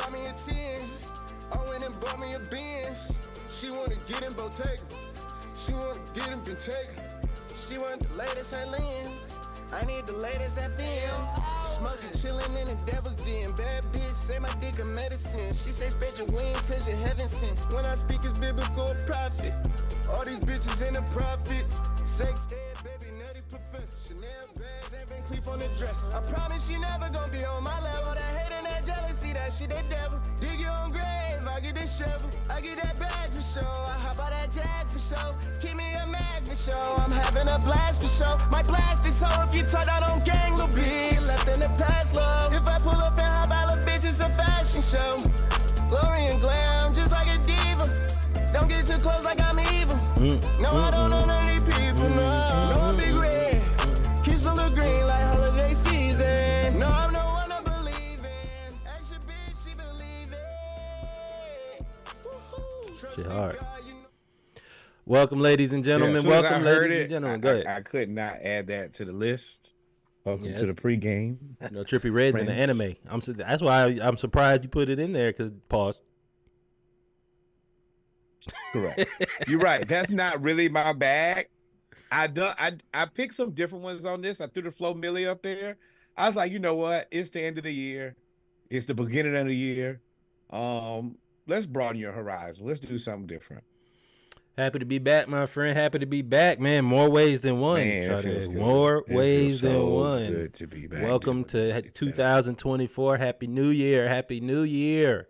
bought me a 10. I went and bought me a Benz. She wanna get in Bottega. She wanna get in Bentayga. She want the latest her lens. I need the latest FM. Smoking, chilling in the devil's den. Bad bitch say my dick a medicine. She say spread your wings cause you're heaven sent. When I speak it's biblical prophet. All these bitches in the prophets. Sex ed, baby, nutty professor. Chanel bags, ain't Van Cleef on the dress. I promise you never gonna be on my level. That hate and that jealousy, that shit, that devil. Dig your own grave, I get this shovel. I get that bag for show. I hop out that jag for show. Keep me a mag for show. I'm having a blast for show. My blast is so if you talk out on gang, little bitch. Left in the past, love. If I pull up and hop out, little bitch, it's a fashion show. Glory and glam, just like a diva. Don't get too close like I'm evil. No, I don't know none of these people, no. No, I'm big red. Kiss a little green like holiday season. No, I'm no one to believe in. Extra bitch, she believe it. Shit hard. Welcome, ladies and gentlemen. Welcome, ladies and gentlemen. Go ahead. I could not add that to the list. Welcome to the pregame. You know, Trippie Redd's in the anime. That's why I'm surprised you put it in there. Because pause. Correct. You're right. That's not really my bag. I picked some different ones on this. I threw the Flo Milli up there. I was like, you know what? It's the end of the year. It's the beginning of the year. Let's broaden your horizon. Let's do something different. Happy to be back, my friend. Happy to be back, man. More ways than one. Man, more ways than one. Good to be back. Welcome to 2024. Happy New Year. Happy New Year.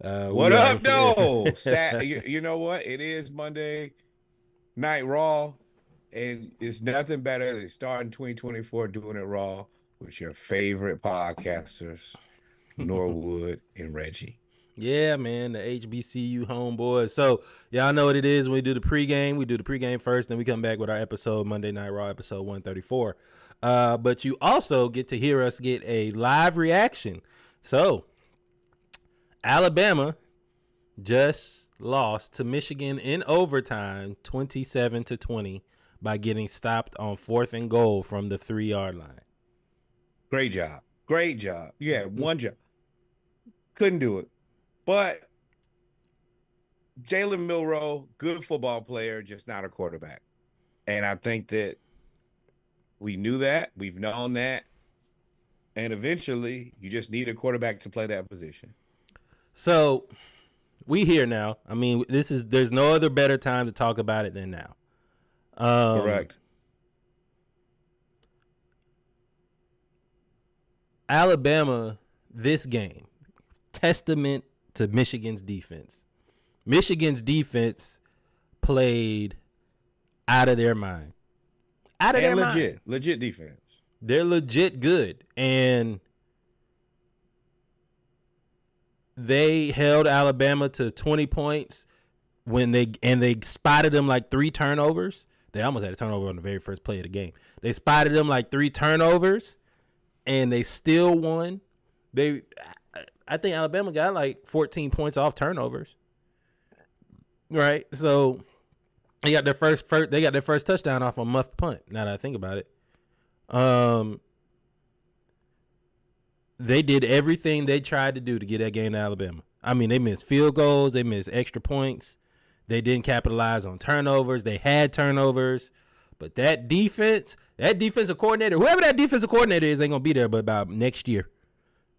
What up, though? You know what? It is Monday Night Raw, and it's nothing better than starting 2024 doing it raw with your favorite podcasters, Norwood and Reggie. Yeah, man, the HBCU homeboys. So y'all know what it is when we do the pregame. We do the pregame first, then we come back with our episode, Monday Night Raw, episode 134. But you also get to hear us get a live reaction. So Alabama just lost to Michigan in overtime, 27-20, by getting stopped on 4th and goal from the 3-yard line. Great job. Great job. Yeah, one job. Couldn't do it. But Jalen Milroe, good football player, just not a quarterback. And I think that we knew that. We've known that. And eventually, you just need a quarterback to play that position. So we here now. I mean, there's no other better time to talk about it than now. Correct. Alabama, this game, testament to Michigan's defense. Michigan's defense played out of their mind. Legit defense. They're legit good. And they held Alabama to 20 points when they spotted them like 3 turnovers. They almost had a turnover on the very first play of the game. They spotted them like 3 turnovers, and they still won. I think Alabama got like 14 points off turnovers. Right? So they got their first touchdown off a muffed punt, now that I think about it. They did everything they tried to do to get that game to Alabama. I mean, they missed field goals. They missed extra points. They didn't capitalize on turnovers. They had turnovers. But that defensive coordinator, whoever that defensive coordinator is, ain't going to be there but about next year.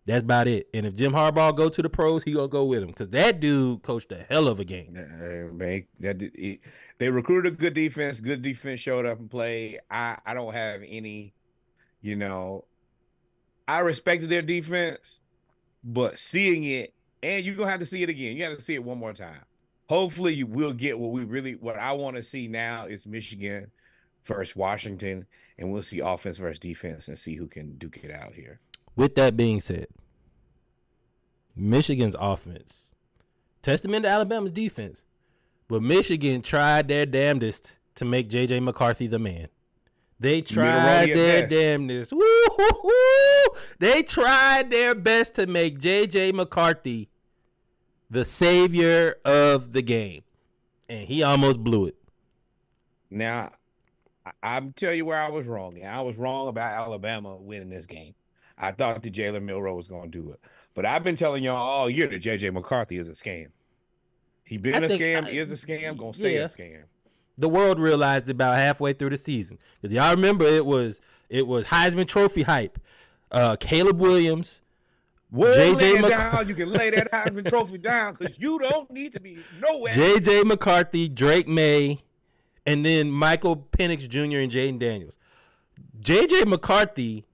That's about it. And if Jim Harbaugh go to the pros, he going to go with him because that dude coached a hell of a game. They recruited a good defense. Good defense showed up and played. I don't have any, I respected their defense, but seeing it, and you're going to have to see it again. You have to see it one more time. Hopefully you will get what I want to see now is Michigan versus Washington, and we'll see offense versus defense and see who can duke it out here. With that being said, Michigan's offense, testament to Alabama's defense, but Michigan tried their damnedest to make J.J. McCarthy the man. They tried their damnedest. Woo-hoo-hoo! They tried their best to make J.J. McCarthy the savior of the game, and he almost blew it. Now, I'm tell you where I was wrong. I was wrong about Alabama winning this game. I thought that Jalen Milroe was going to do it. But I've been telling y'all all year that JJ McCarthy is a scam. He been a scam, is a scam, gonna stay a scam. The world realized about halfway through the season. Because y'all remember it was Heisman Trophy hype. Caleb Williams, JJ McCarthy. You can lay that Heisman Trophy down because you don't need to be nowhere. JJ McCarthy, Drake May, and then Michael Penix Jr. and Jaden Daniels. JJ McCarthy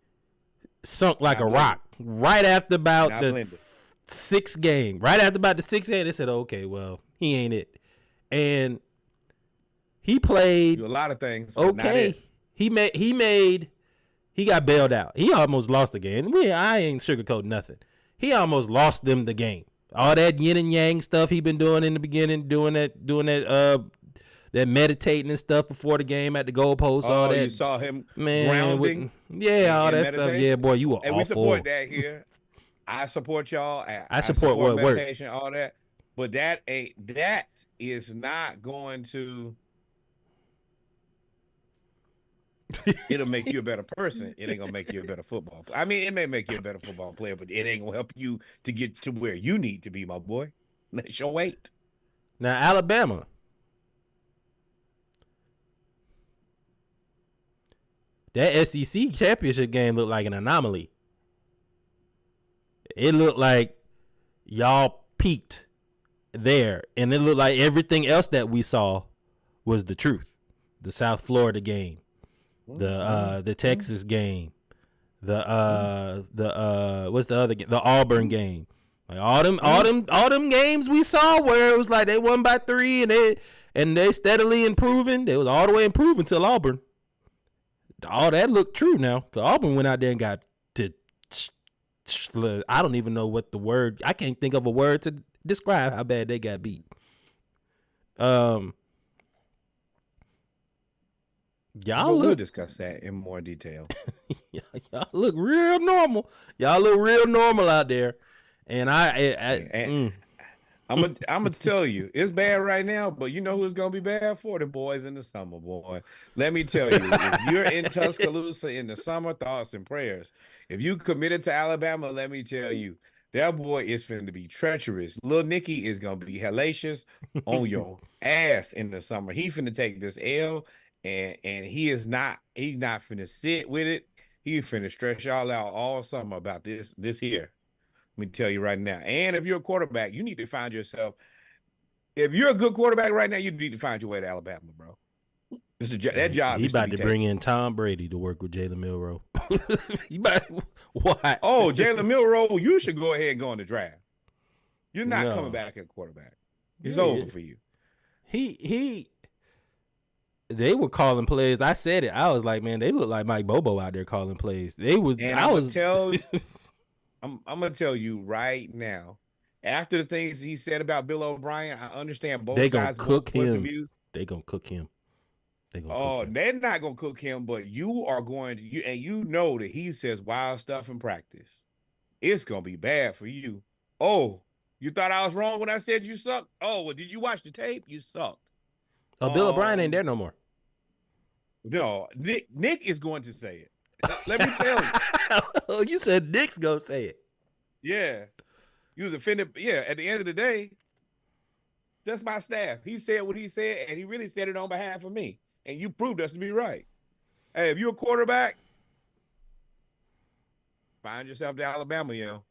sunk like a rock right after about the sixth game. Right after about the sixth game, they said, okay, well, he ain't it. And he played a lot of things. Okay. He got bailed out. He almost lost the game. I ain't sugarcoating nothing. He almost lost them the game. All that yin and yang stuff he been doing in the beginning, doing that meditating and stuff before the game at the goalpost. All that. You saw him grounding. All that stuff. Yeah, boy, you were awful. And we support that here. I support y'all. I support what meditation, works. All that. But that is not going to. It'll make you a better person. It ain't gonna make you a better football player. I mean, it may make you a better football player, but it ain't gonna help you to get to where you need to be, my boy. Let's your wait. Now, Alabama. That SEC championship game looked like an anomaly. It looked like y'all peaked there, and it looked like everything else that we saw was the truth. The South Florida game. The Texas game, what's the other game? The Auburn game. Like all them games we saw where it was like they won by 3 and they steadily improving. They was all the way improving till Auburn. All that looked true now. Cause Auburn went out there and got to. I don't even know what the word. I can't think of a word to describe how bad they got beat. We'll discuss that in more detail. Y'all look real normal. Y'all look real normal out there. And I'm gonna tell you, it's bad right now, but you know who's gonna be bad for? The boys in the summer, boy. Let me tell you, if you're in Tuscaloosa in the summer, thoughts and prayers. If you committed to Alabama, let me tell you, that boy is finna be treacherous. Lil Nicky is gonna be hellacious on your ass in the summer. He finna take this L. And he's not finna sit with it. He finna stretch y'all out all summer about this here. Let me tell you right now. And if you're a quarterback, you need to find yourself. If you're a good quarterback right now, you need to find your way to Alabama, bro. That job. He about to bring in Tom Brady to work with Jalen Milroe. Why? Oh, Jalen Milroe, you should go ahead and go in the draft. You're not coming back at quarterback. It's over for you. They were calling plays. I said it. I was like, man, they look like Mike Bobo out there calling plays. I'm gonna tell you right now. After the things he said about Bill O'Brien, I understand both sides. Cook him. They gonna cook him. They're not gonna cook him, but you are going to. And you know that he says wild stuff in practice. It's gonna be bad for you. Oh, you thought I was wrong when I said you sucked? Oh, well, did you watch the tape? You sucked. Oh, Bill O'Brien ain't there no more. No, Nick is going to say it. Let me tell you. Oh, you said Nick's gonna say it. Yeah. You was offended. Yeah, at the end of the day, that's my staff. He said what he said, and he really said it on behalf of me. And you proved us to be right. Hey, if you're a quarterback, find yourself to Alabama, yo.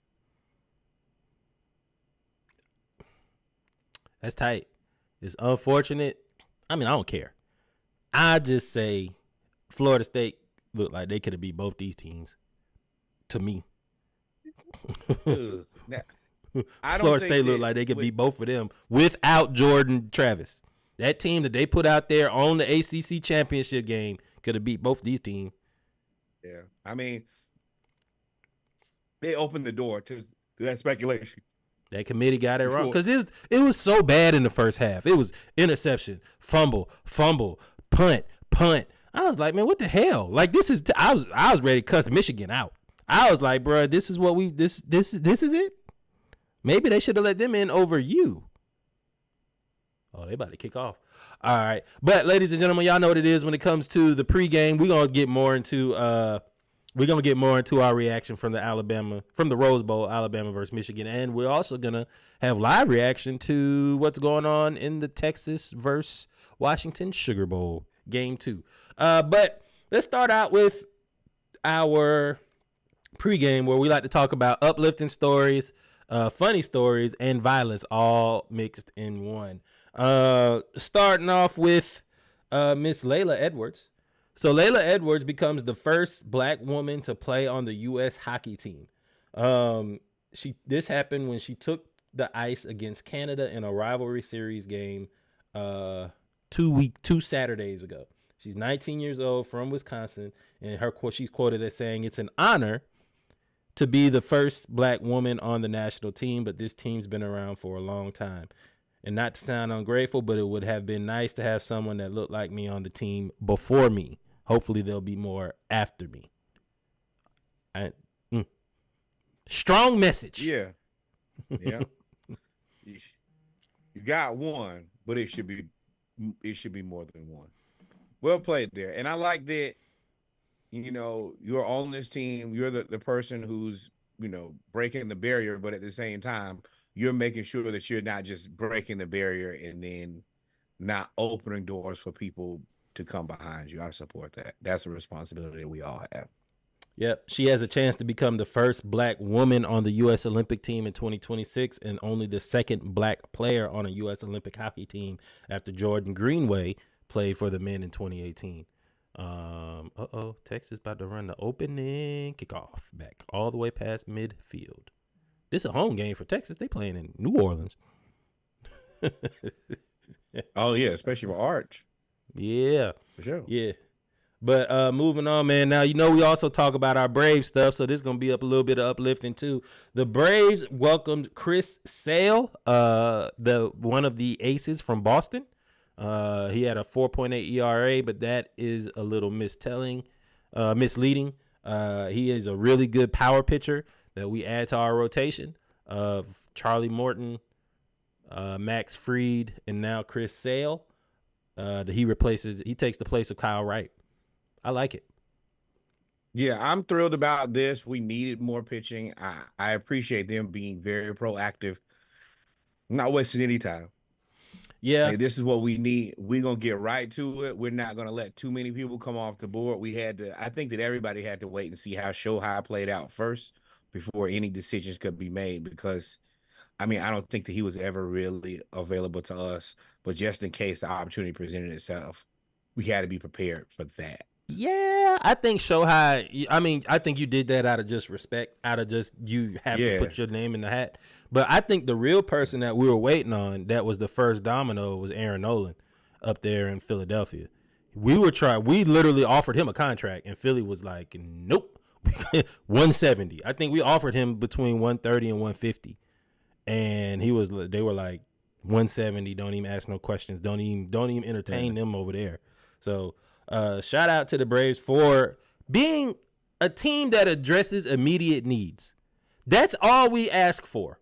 That's tight. It's unfortunate. I mean, I don't care. I just say Florida State looked like they could have beat both these teams. To me. Florida State looked like they could beat both of them without Jordan Travis. That team that they put out there on the ACC championship game could have beat both these teams. Yeah. I mean, they opened the door to that speculation. That committee got it wrong because it was so bad in the first half. It was interception, fumble, punt. I was like, man, what the hell? Like this is I was ready to cuss Michigan out. I was like, bro, this is what this is it. Maybe they should have let them in over you. Oh, they about to kick off. All right, but ladies and gentlemen, y'all know what it is when it comes to the pregame. We're gonna get more into we're gonna get more into our reaction from the Rose Bowl, Alabama versus Michigan, and we're also gonna have live reaction to what's going on in the Texas versus Washington Sugar Bowl game 2. But let's start out with our pregame, where we like to talk about uplifting stories, funny stories, and violence all mixed in one. Starting off with Miss Layla Edwards. So Layla Edwards becomes the first black woman to play on the U.S. hockey team. This happened when she took the ice against Canada in a rivalry series game 2 Saturdays ago. She's 19 years old, from Wisconsin, and she's quoted as saying, "It's an honor to be the first black woman on the national team, but this team's been around for a long time. And not to sound ungrateful, but it would have been nice to have someone that looked like me on the team before me. Hopefully there'll be more after me." Strong message. Yeah. Yeah. You got one, but it should be more than one. Well played there. And I like that, you're on this team. You're the person who's, breaking the barrier, but at the same time, you're making sure that you're not just breaking the barrier and then not opening doors for people to come behind you. I support that. That's a responsibility that we all have. Yep. She has a chance to become the first black woman on the U.S. Olympic team in 2026 and only the second black player on a U.S. Olympic hockey team after Jordan Greenway played for the men in 2018. Texas about to run the opening kickoff back all the way past midfield. This is a home game for Texas. They playing in New Orleans. Oh, yeah, especially for Arch. Yeah. For sure. Yeah. But moving on, man. Now, we also talk about our Braves stuff, so this is going to be a little bit of uplifting, too. The Braves welcomed Chris Sale, one of the aces from Boston. He had a 4.8 ERA, but that is a little misleading. He is a really good power pitcher that we add to our rotation of Charlie Morton, Max Fried, and now Chris Sale. He takes the place of Kyle Wright. I like it. Yeah, I'm thrilled about this. We needed more pitching. I appreciate them being very proactive, not wasting any time. Yeah. Hey, this is what we need. We're going to get right to it. We're not going to let too many people come off the board. I think that everybody had to wait and see how Shohei played out first before any decisions could be made, because, I don't think that he was ever really available to us, but just in case the opportunity presented itself, we had to be prepared for that. Yeah, I think Shohei, I think you did that out of just respect, out of just you have to put your name in the hat. But I think the real person that we were waiting on that was the first domino was Aaron Nolan up there in Philadelphia. We literally offered him a contract, and Philly was like, nope, 170. I think we offered him between 130 and 150. And they were like, 170, don't even ask no questions. Don't even entertain them over there. So shout out to the Braves for being a team that addresses immediate needs. That's all we ask for.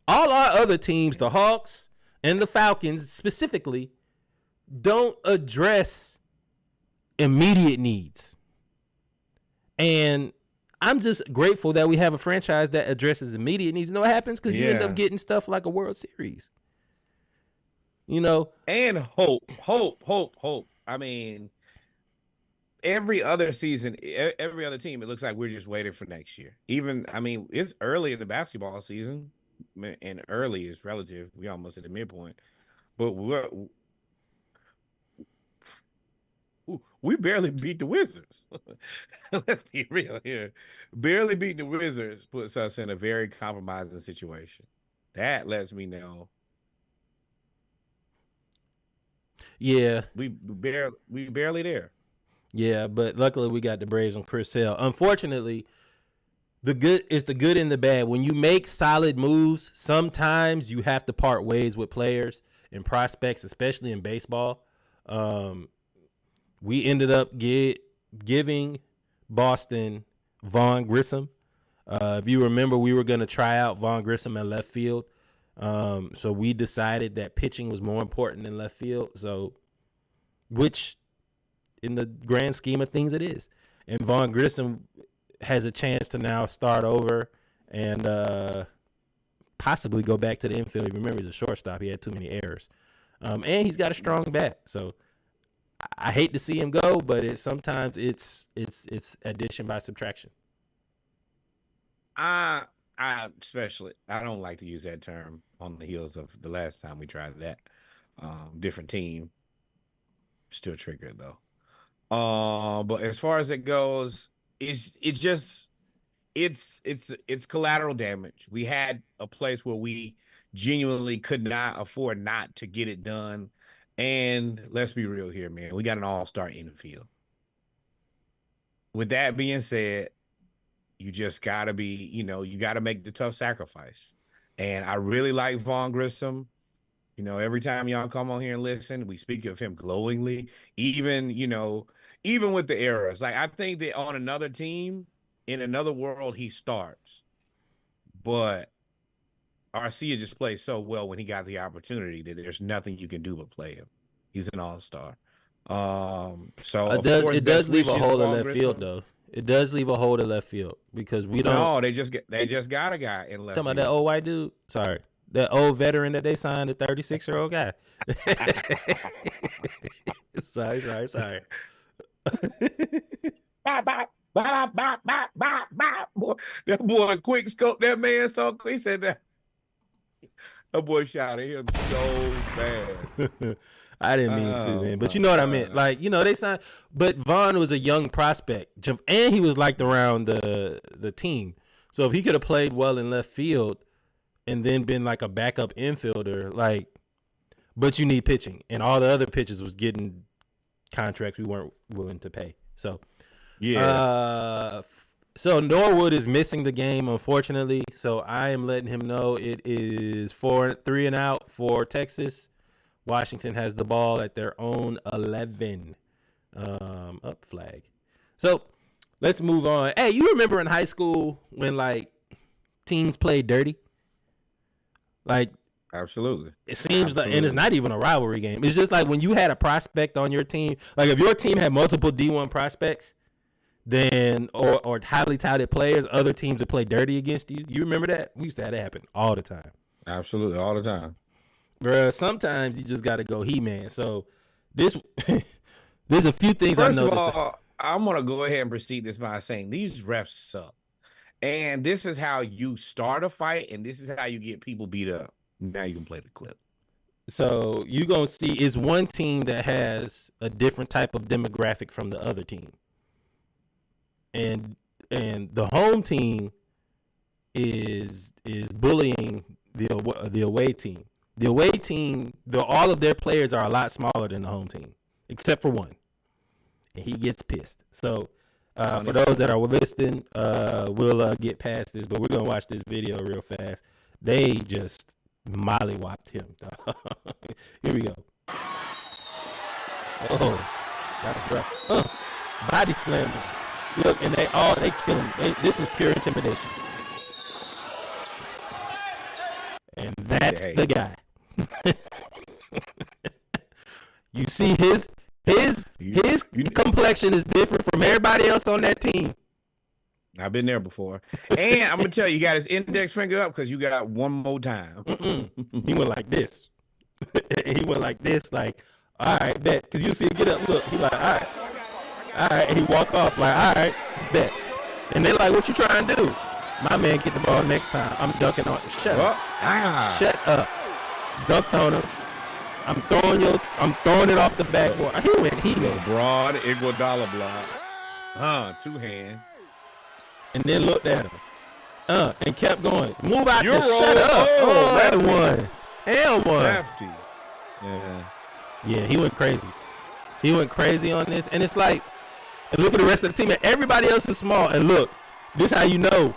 All our other teams, the Hawks and the Falcons specifically, don't address immediate needs. And I'm just grateful that we have a franchise that addresses immediate needs. You know what happens? Because you end up getting stuff like a World Series. And hope. Every other season, every other team, it looks like we're just waiting for next year. It's early in the basketball season, and early is relative. We almost at the midpoint, but we barely beat the Wizards. Let's be real here. Barely beating the Wizards puts us in a very compromising situation. That lets me know. Yeah, we barely there. Yeah, but luckily we got the Braves on Chris Sale. Unfortunately, the good and the bad. When you make solid moves, sometimes you have to part ways with players and prospects, especially in baseball. We ended up giving Boston Vaughn Grissom. If you remember, we were going to try out Vaughn Grissom at left field. So we decided that pitching was more important than left field. So, which in the grand scheme of things it is. And Vaughn Grissom has a chance to now start over and possibly go back to the infield. Remember, he's a shortstop. He had too many errors. And he's got a strong bat. So I hate to see him go, but sometimes it's addition by subtraction. I especially, I don't like to use that term on the heels of the last time we tried that. Different team, still triggered though. But as far as it goes, it's collateral damage. We had a place where we genuinely could not afford not to get it done. And let's be real here, man. We got an all-star infield. With that being said, you just gotta be, you gotta make the tough sacrifice. And I really like Vaughn Grissom. Every time y'all come on here and listen, we speak of him glowingly. Even with the errors. Like, I think that on another team, in another world, he starts. But Arcia just plays so well when he got the opportunity that there's nothing you can do but play him. He's an all-star. So it does leave a hole in left field, though. It does leave a hole in left field because we don't. No, they just got a guy in left field. Talking about that old white dude. Sorry, that old veteran that they signed, the 36-year-old guy. Sorry. Bop, bop, bop, bop, bop, bop, bop. That boy quick scope that man so he said that. That boy shot at him so fast. I didn't mean to, man. But you know what I meant. Like, they signed. But Vaughn was a young prospect. And he was liked around the team. So if he could have played well in left field and then been like a backup infielder, but you need pitching. And all the other pitchers was getting contracts we weren't willing to pay. So, yeah. So Norwood is missing the game, unfortunately. So I am letting him know it is 3 and out for Texas. Washington has the ball at their own 11. Up flag. So let's move on. Hey, you remember in high school when teams played dirty? Absolutely. It seems like, and it's not even a rivalry game. It's just like when you had a prospect on your team. Like if your team had multiple D1 prospects, then or highly touted players, other teams would play dirty against you. You remember that? We used to have that happen all the time. Absolutely, all the time. Bruh, sometimes you just got to go He-Man. So there's a few things I noticed. First of all, I'm going to go ahead and proceed this by saying these refs suck. And this is how you start a fight, and this is how you get people beat up. Now you can play the clip. So you're going to see it's one team that has a different type of demographic from the other team. And the home team is bullying the away team. The away team, all of their players are a lot smaller than the home team, except for one. And he gets pissed. So for those that are listening, we'll get past this, but we're going to watch this video real fast. They just mollywopped him. Here we go. Oh, got a breath. Body slam. Look, and they kill him. This is pure intimidation. And that's the guy. You see his complexion is different from everybody else on that team. I've been there before. And I'm going to tell you, you got his index finger up because you got one more time. He went like this. He went like this, like, all right, bet. Because you see him get up, look, he like, all right. All right, and he walk off like, all right, bet. And they're like, what you trying to do? My man get the ball next time. I'm dunking on it. Shut up. Shut up. Dunked on him. I'm throwing it off the backboard. He went. Broad Iguodala block. Two hand. And then looked at him. And kept going. Move out there. Shut up. Oh, that one. And one. Lefty. Yeah, he went crazy. He went crazy on this. And it's like, and look at the rest of the team. And everybody else is small. And look, this how you know.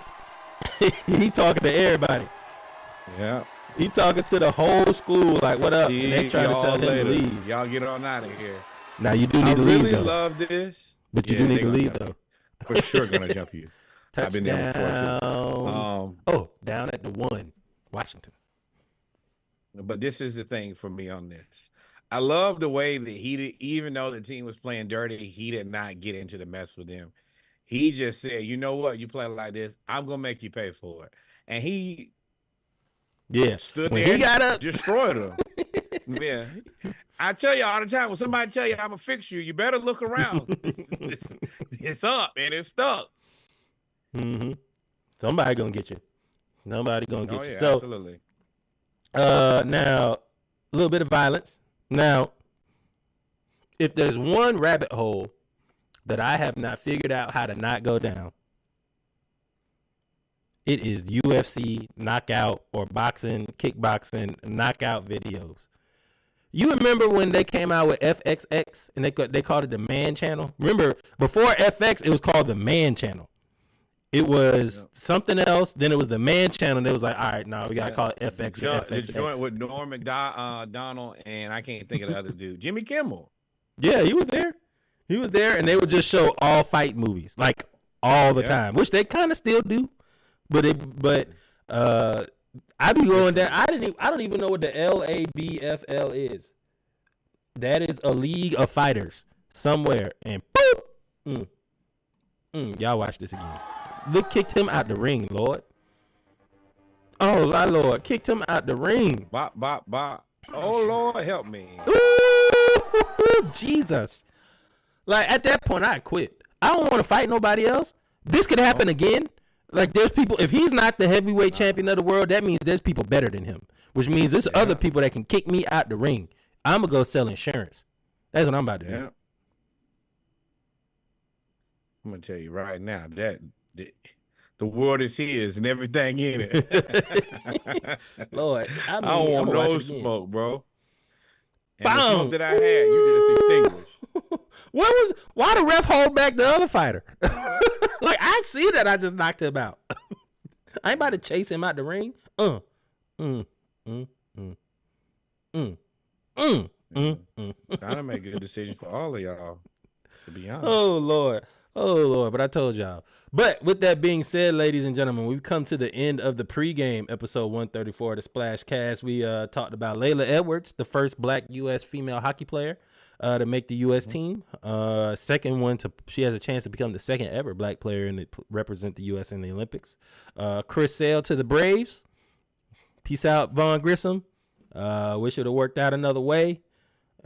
He talking to everybody. Yeah. He talking to the whole school, like, what up? See, and they trying to tell him to leave. Y'all get on out of here. Now, you do need to leave, though. I really love this. But you do need to leave, though. For sure going to jump you. I've been there before, too. Down at the 1, Washington. But this is the thing for me on this. I love the way that even though the team was playing dirty, he did not get into the mess with them. He just said, you know what? You play like this, I'm gonna make you pay for it. And he stood when there he got and up, destroyed him. Yeah. I tell you all the time, when somebody tell you I'm gonna fix you, you better look around. It's up and it's stuck. Mm-hmm. Somebody gonna get you. Nobody gonna get you. Yeah, So absolutely. now a little bit of violence. Now, if there's one rabbit hole that I have not figured out how to not go down, it is UFC knockout or boxing, kickboxing knockout videos. You remember when they came out with FXX and they called it the Man Channel? Remember, before FX, it was called the Man Channel. It was something else. Then it was the Man Channel. And it was like, all right, no, we got to call it FX or FXX. The joint with Norm Macdonald and I can't think of the other dude. Jimmy Kimmel. Yeah, he was there. He was there, and they would just show all fight movies, like all the time, which they kind of still do. But I be going down. I don't even know what the LABFL is. That is a league of fighters somewhere, and boop. Y'all watch this again. Look, kicked him out the ring, Lord. Oh, my Lord, kicked him out the ring. Bop, bop, bop. Oh, Lord, help me. Ooh, Jesus. Like, at that point, I quit. I don't want to fight nobody else. This could happen again. Like, there's people, if he's not the heavyweight champion of the world, that means there's people better than him, which means there's other people that can kick me out the ring. I'm going to go sell insurance. That's what I'm about to do. I'm going to tell you right now that the world is his and everything in it. Lord, I don't want no smoke, bro. And the smoke that I had, you just extinguished. Why the ref hold back the other fighter? Like, I see that I just knocked him out. I ain't about to chase him out the ring. Gotta make good decisions for all of y'all, to be honest. Oh, Lord. But I told y'all. But with that being said, ladies and gentlemen, we've come to the end of the pregame episode 134 of the Splash Cast. We talked about Layla Edwards, the first black U.S. female hockey player to make the U.S. team. Second one she has a chance to become the second ever black player and represent the U.S. in the Olympics. Chris Sale to the Braves. Peace out, Vaughn Grissom. Wish it would have worked out another way.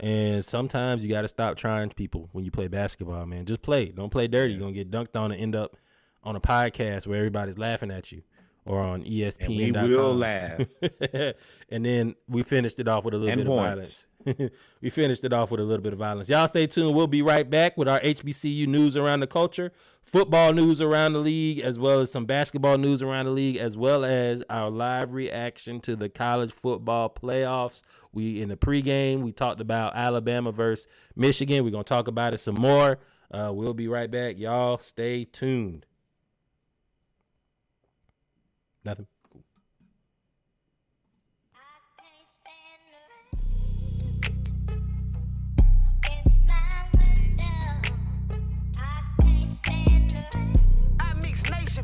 And sometimes you got to stop trying people when you play basketball, man. Just play. Don't play dirty. You're going to get dunked on and end up on a podcast where everybody's laughing at you or on ESPN. And we will laugh. And then we finished it off with a little bit of violence. We finished it off with a little bit of violence. Y'all stay tuned. We'll be right back with our HBCU news around the culture, football news around the league, as well as some basketball news around the league, as well as our live reaction to the college football playoffs. We in the pregame, we talked about Alabama versus Michigan. We're going to talk about it some more. We'll be right back. Y'all stay tuned. Nothing.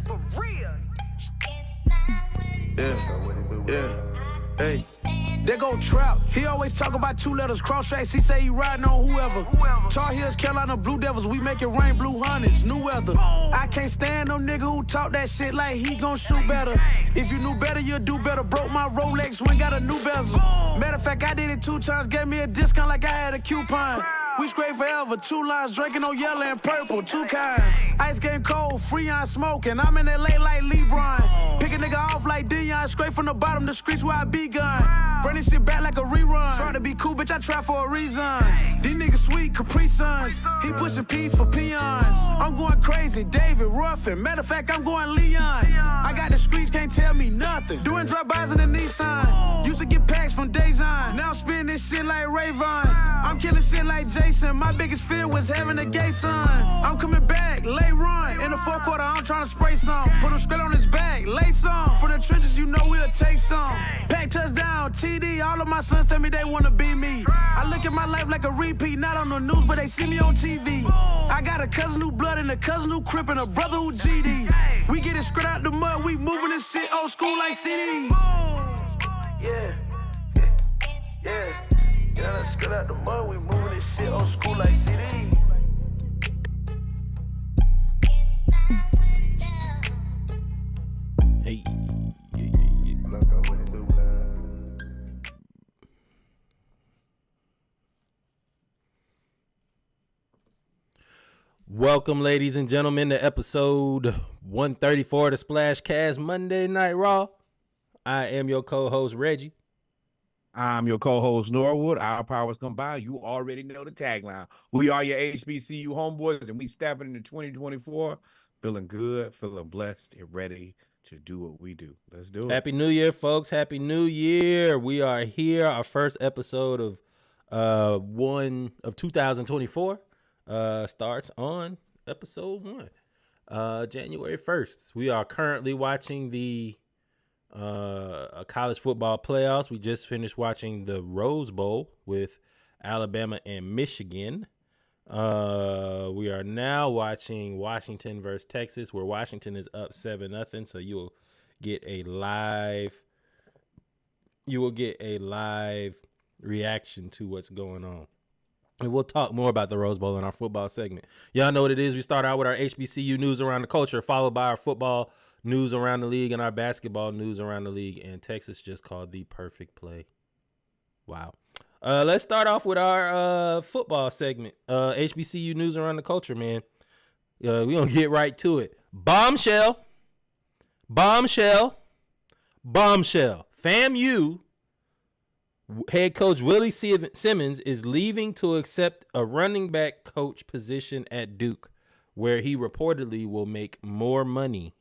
For real. Yeah. Hey, there go Trap. He always talk about two letters, cross tracks. He say he riding on whoever. Tar Heels, Carolina Blue Devils. We make it rain, blue hundreds, new weather. I can't stand no nigga who talk that shit like he gon' shoot better. If you knew better, you'd do better. Broke my Rolex, when got a new bezel. Matter of fact, I did it 2 times, gave me a discount like I had a coupon. We straight forever, 2 lines, drinking on yellow and purple, 2 kinds. Ice game cold, Freon smoking, I'm in LA like LeBron. Pick a nigga off like Dion, straight from the bottom, the streets where I begun. Bring this shit back like a rerun. Try to be cool, bitch, I try for a reason. These niggas sweet, Capri Suns. He pushing P for peons. I'm going crazy, David Ruffin. Matter of fact, I'm going Leon. I got the streets, can't tell me nothing. Doing drive-bys in the Nissan. Used to get packs from Dazon. Now I'm spinning this shit like Rayvon. I'm killing shit like Jason. My biggest fear was having a gay son. I'm coming back, late run. In the 4th quarter, I'm trying to spray some. Put him straight on his back, lay some. For the trenches, you know we'll take some. Pack touchdown, TD. All of my sons tell me they wanna be me. I look at my life like a repeat, not on the news, but they see me on TV. I got a cousin who blood and a cousin who crip and a brother who GD. We get it straight out the mud, we moving this shit old school like CDs. Yeah. Yeah, let's get out the mud, we moving this shit old school like CDs. Welcome, ladies and gentlemen, to episode 134 of the Splash Cast Monday Night Raw. I am your co-host, Reggie. I'm your co-host, Norwood. Our powers combined. You already know the tagline. We are your HBCU homeboys, and we stepping into 2024 feeling good, feeling blessed, and ready to do what we do. Let's do it. Happy New Year, folks. Happy New Year. We are here. Our first episode of 2024 starts on episode 1, January 1st. We are currently watching the college football playoffs. We just finished watching the Rose Bowl with Alabama and Michigan. We are now watching Washington versus Texas, where Washington is up 7-0. So you will get a live reaction to what's going on. And we'll talk more about the Rose Bowl in our football segment. Y'all know what it is. We start out with our HBCU news around the culture, followed by our football news around the league and our basketball news around the league. And Texas just called the perfect play. Wow. Let's start off with our football segment. HBCU news around the culture, man. We're going to get right to it. Bombshell. FAMU head coach Willie Simmons is leaving to accept a running back coach position at Duke, where he reportedly will make more money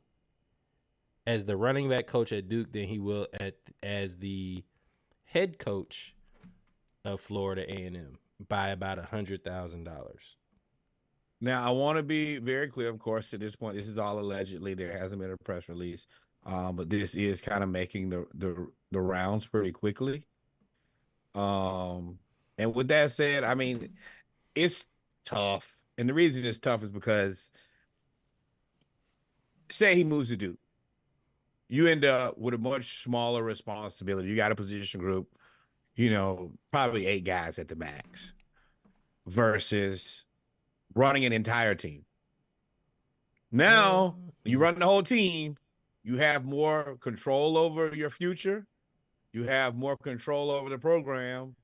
as the running back coach at Duke than he will as the head coach of Florida A&M by about $100,000. Now, I want to be very clear, of course, at this point, this is all allegedly. There hasn't been a press release, but this is kind of making the rounds pretty quickly. And with that said, I mean, it's tough. And the reason it's tough is because say he moves to Duke, you end up with a much smaller responsibility. You got a position group, probably 8 guys at the max versus running an entire team. Now you run the whole team, you have more control over your future. You have more control over the program,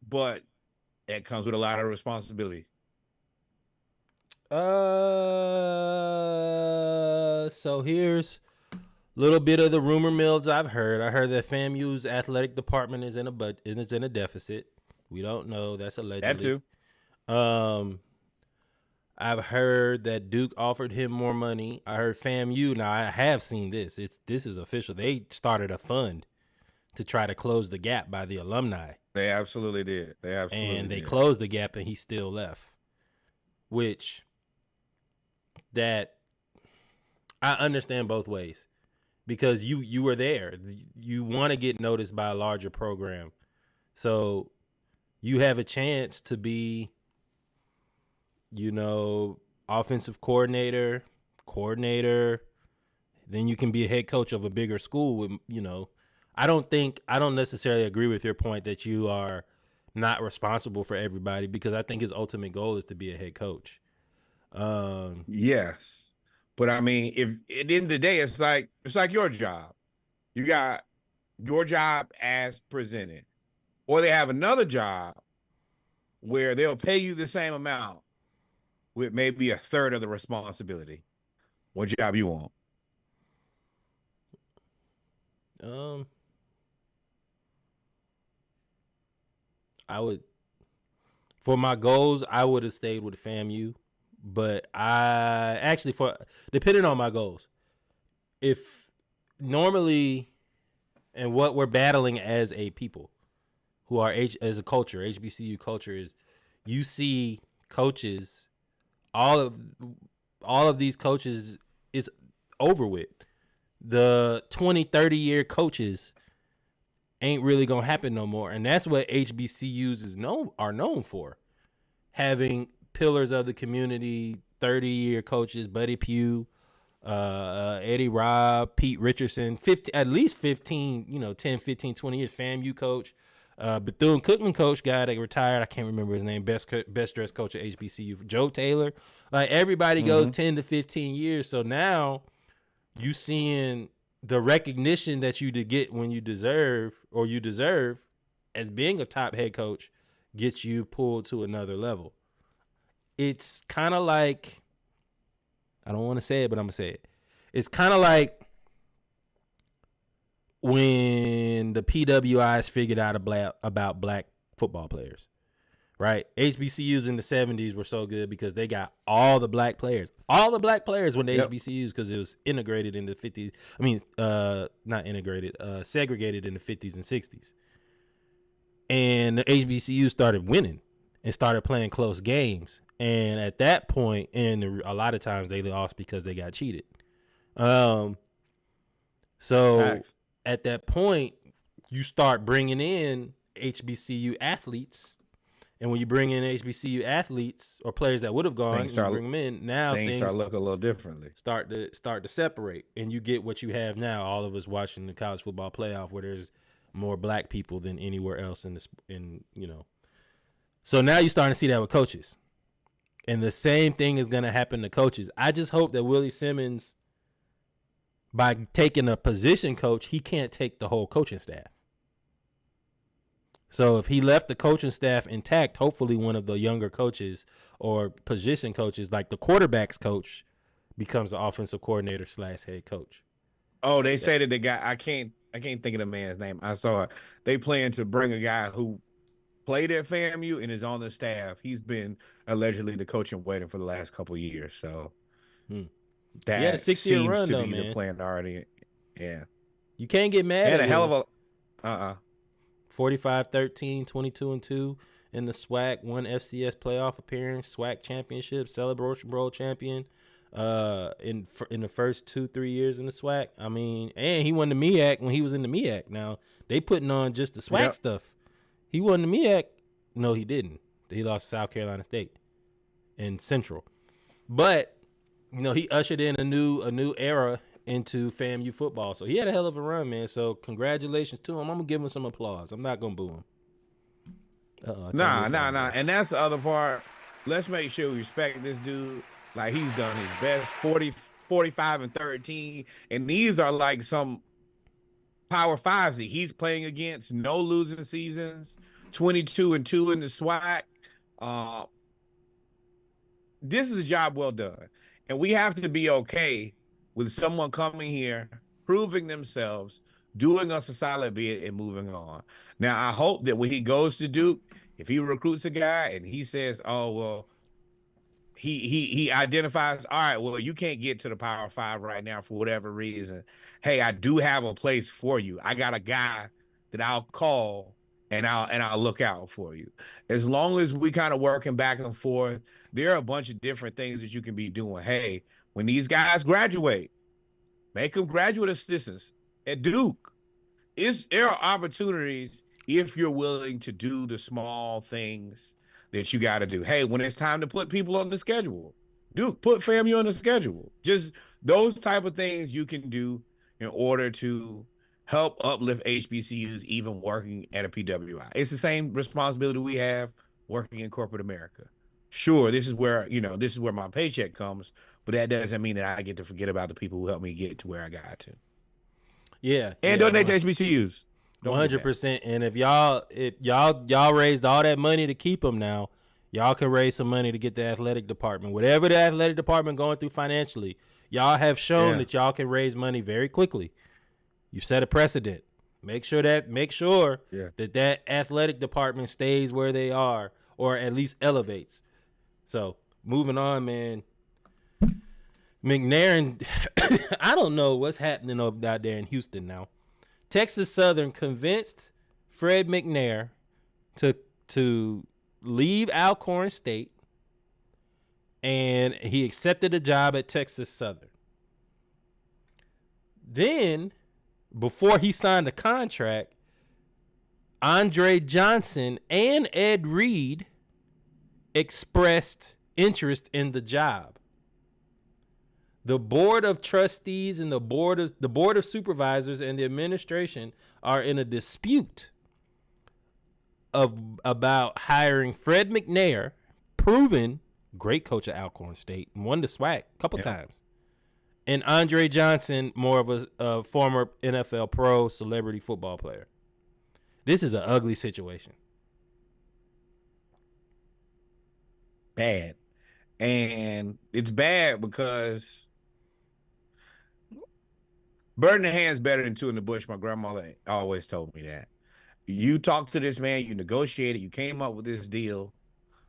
but it comes with a lot of responsibility. So here's a little bit of the rumor mills I've heard. I heard that FAMU's athletic department is in a deficit. We don't know. That's allegedly. That too. I've heard that Duke offered him more money. I heard FAMU. Now, I have seen this. This is official. They started a fund to try to close the gap by the alumni. They absolutely did. And they closed the gap, and he still left. Which, that, I understand both ways. Because you were there. You want to get noticed by a larger program. So, you have a chance to be, offensive coordinator, then you can be a head coach of a bigger school with, I don't necessarily agree with your point that you are not responsible for everybody, because I think his ultimate goal is to be a head coach. Yes. But I mean, if at the end of the day, it's like your job. You got your job as presented, or they have another job where they'll pay you the same amount with maybe a third of the responsibility. What job you want? For my goals, I would have stayed with FAMU, but depending on my goals, if normally, and what we're battling as a people who are as a culture, HBCU culture, is you see coaches, all of these coaches is over with. The 20, 30-year coaches ain't really going to happen no more. And that's what HBCUs are known for. Having pillars of the community, 30-year coaches, Buddy Pugh, Eddie Robb, Pete Richardson, at least 15, 10, 15, 20 years, FAMU coach. Bethune-Cookman coach, guy that retired, I can't remember his name, best dressed coach at HBCU, Joe Taylor. Like, everybody goes 10 to 15 years. So now you seeing the recognition that you get when you deserve as being a top head coach gets you pulled to another level. it's kind of like, I don't want to say it, but I'm gonna say it. It's kind of like when the PWIs figured out about black football players, right? HBCUs in the 70s were so good because they got all the black players when the HBCUs, because it was integrated in the 50s. I mean, not integrated, segregated in the 50s and 60s. And the HBCUs started winning and started playing close games. And at that point, and a lot of times they lost because they got cheated. So Facts. At that point, you start bringing in HBCU athletes. And when you bring in HBCU athletes or players that would have gone, you bring them in. Now things start looking a little differently. Start to separate, and you get what you have now. All of us watching the college football playoff, where there's more black people than anywhere else So now you're starting to see that with coaches, and the same thing is going to happen to coaches. I just hope that Willie Simmons, by taking a position coach, he can't take the whole coaching staff. So if he left the coaching staff intact, hopefully one of the younger coaches or position coaches, like the quarterback's coach, becomes the offensive coordinator / head coach. Oh, they say that the guy, I can't think of the man's name. I saw it. They plan to bring a guy who played at FAMU and is on the staff. He's been allegedly the coach in waiting for the last couple of years. So that he had a 6-year run, to though, be man. The plan already. Yeah. You can't get mad at a hell of a 45-13, 22-2 in the SWAC, one FCS playoff appearance, SWAC championship, Celebration Bowl champion in the first 2-3 years in the SWAC. I mean, and he won the MEAC when he was in the MEAC. Now, they putting on just the SWAC stuff. He won the MEAC. No, he didn't. He lost to South Carolina State in Central. But, he ushered in a new era into FAMU football. So he had a hell of a run, man. So congratulations to him. I'm going to give him some applause. I'm not going to boo him. Nah. And that's the other part. Let's make sure we respect this dude. Like, he's done his best, 45-13. And these are like some Power Fives that he's playing against. No losing seasons, 22-2 in the SWAC. This is a job well done. And we have to be okay with someone coming here, proving themselves, doing us a solid bid, and moving on. Now, I hope that when he goes to Duke, if he recruits a guy and he says, oh, well, he identifies, all right, well, you can't get to the Power Five right now for whatever reason. Hey, I do have a place for you. I got a guy that I'll call and I'll look out for you. As long as we kind of working back and forth, there are a bunch of different things that you can be doing. Hey, when these guys graduate, make them graduate assistants at Duke. There are opportunities if you're willing to do the small things that you got to do. Hey, when it's time to put people on the schedule, Duke, put FAMU on the schedule. Just those type of things you can do in order to help uplift HBCUs, even working at a PWI. It's the same responsibility we have working in corporate America. Sure, this is where my paycheck comes, but that doesn't mean that I get to forget about the people who helped me get to where I got to. Yeah. And donate to HBCUs. 100%. And if y'all raised all that money to keep them now, y'all can raise some money to get the athletic department. Whatever the athletic department going through financially, y'all have shown that y'all can raise money very quickly. You've set a precedent. Make sure that athletic department stays where they are, or at least elevates. So moving on, man. McNair, I don't know what's happening out there in Houston now. Texas Southern convinced Fred McNair to leave Alcorn State, and he accepted a job at Texas Southern. Then, before he signed a contract, Andre Johnson and Ed Reed expressed interest in the job. The board of trustees and the board of supervisors and the administration are in a dispute about hiring Fred McNair, proven great coach at Alcorn State, won the SWAC a couple times, and Andre Johnson, more of a former NFL pro celebrity football player. This is an ugly situation. Bad. And it's bad because bird in the hand's better than two in the bush. My grandmother always told me that. You talked to this man, you negotiated, you came up with this deal.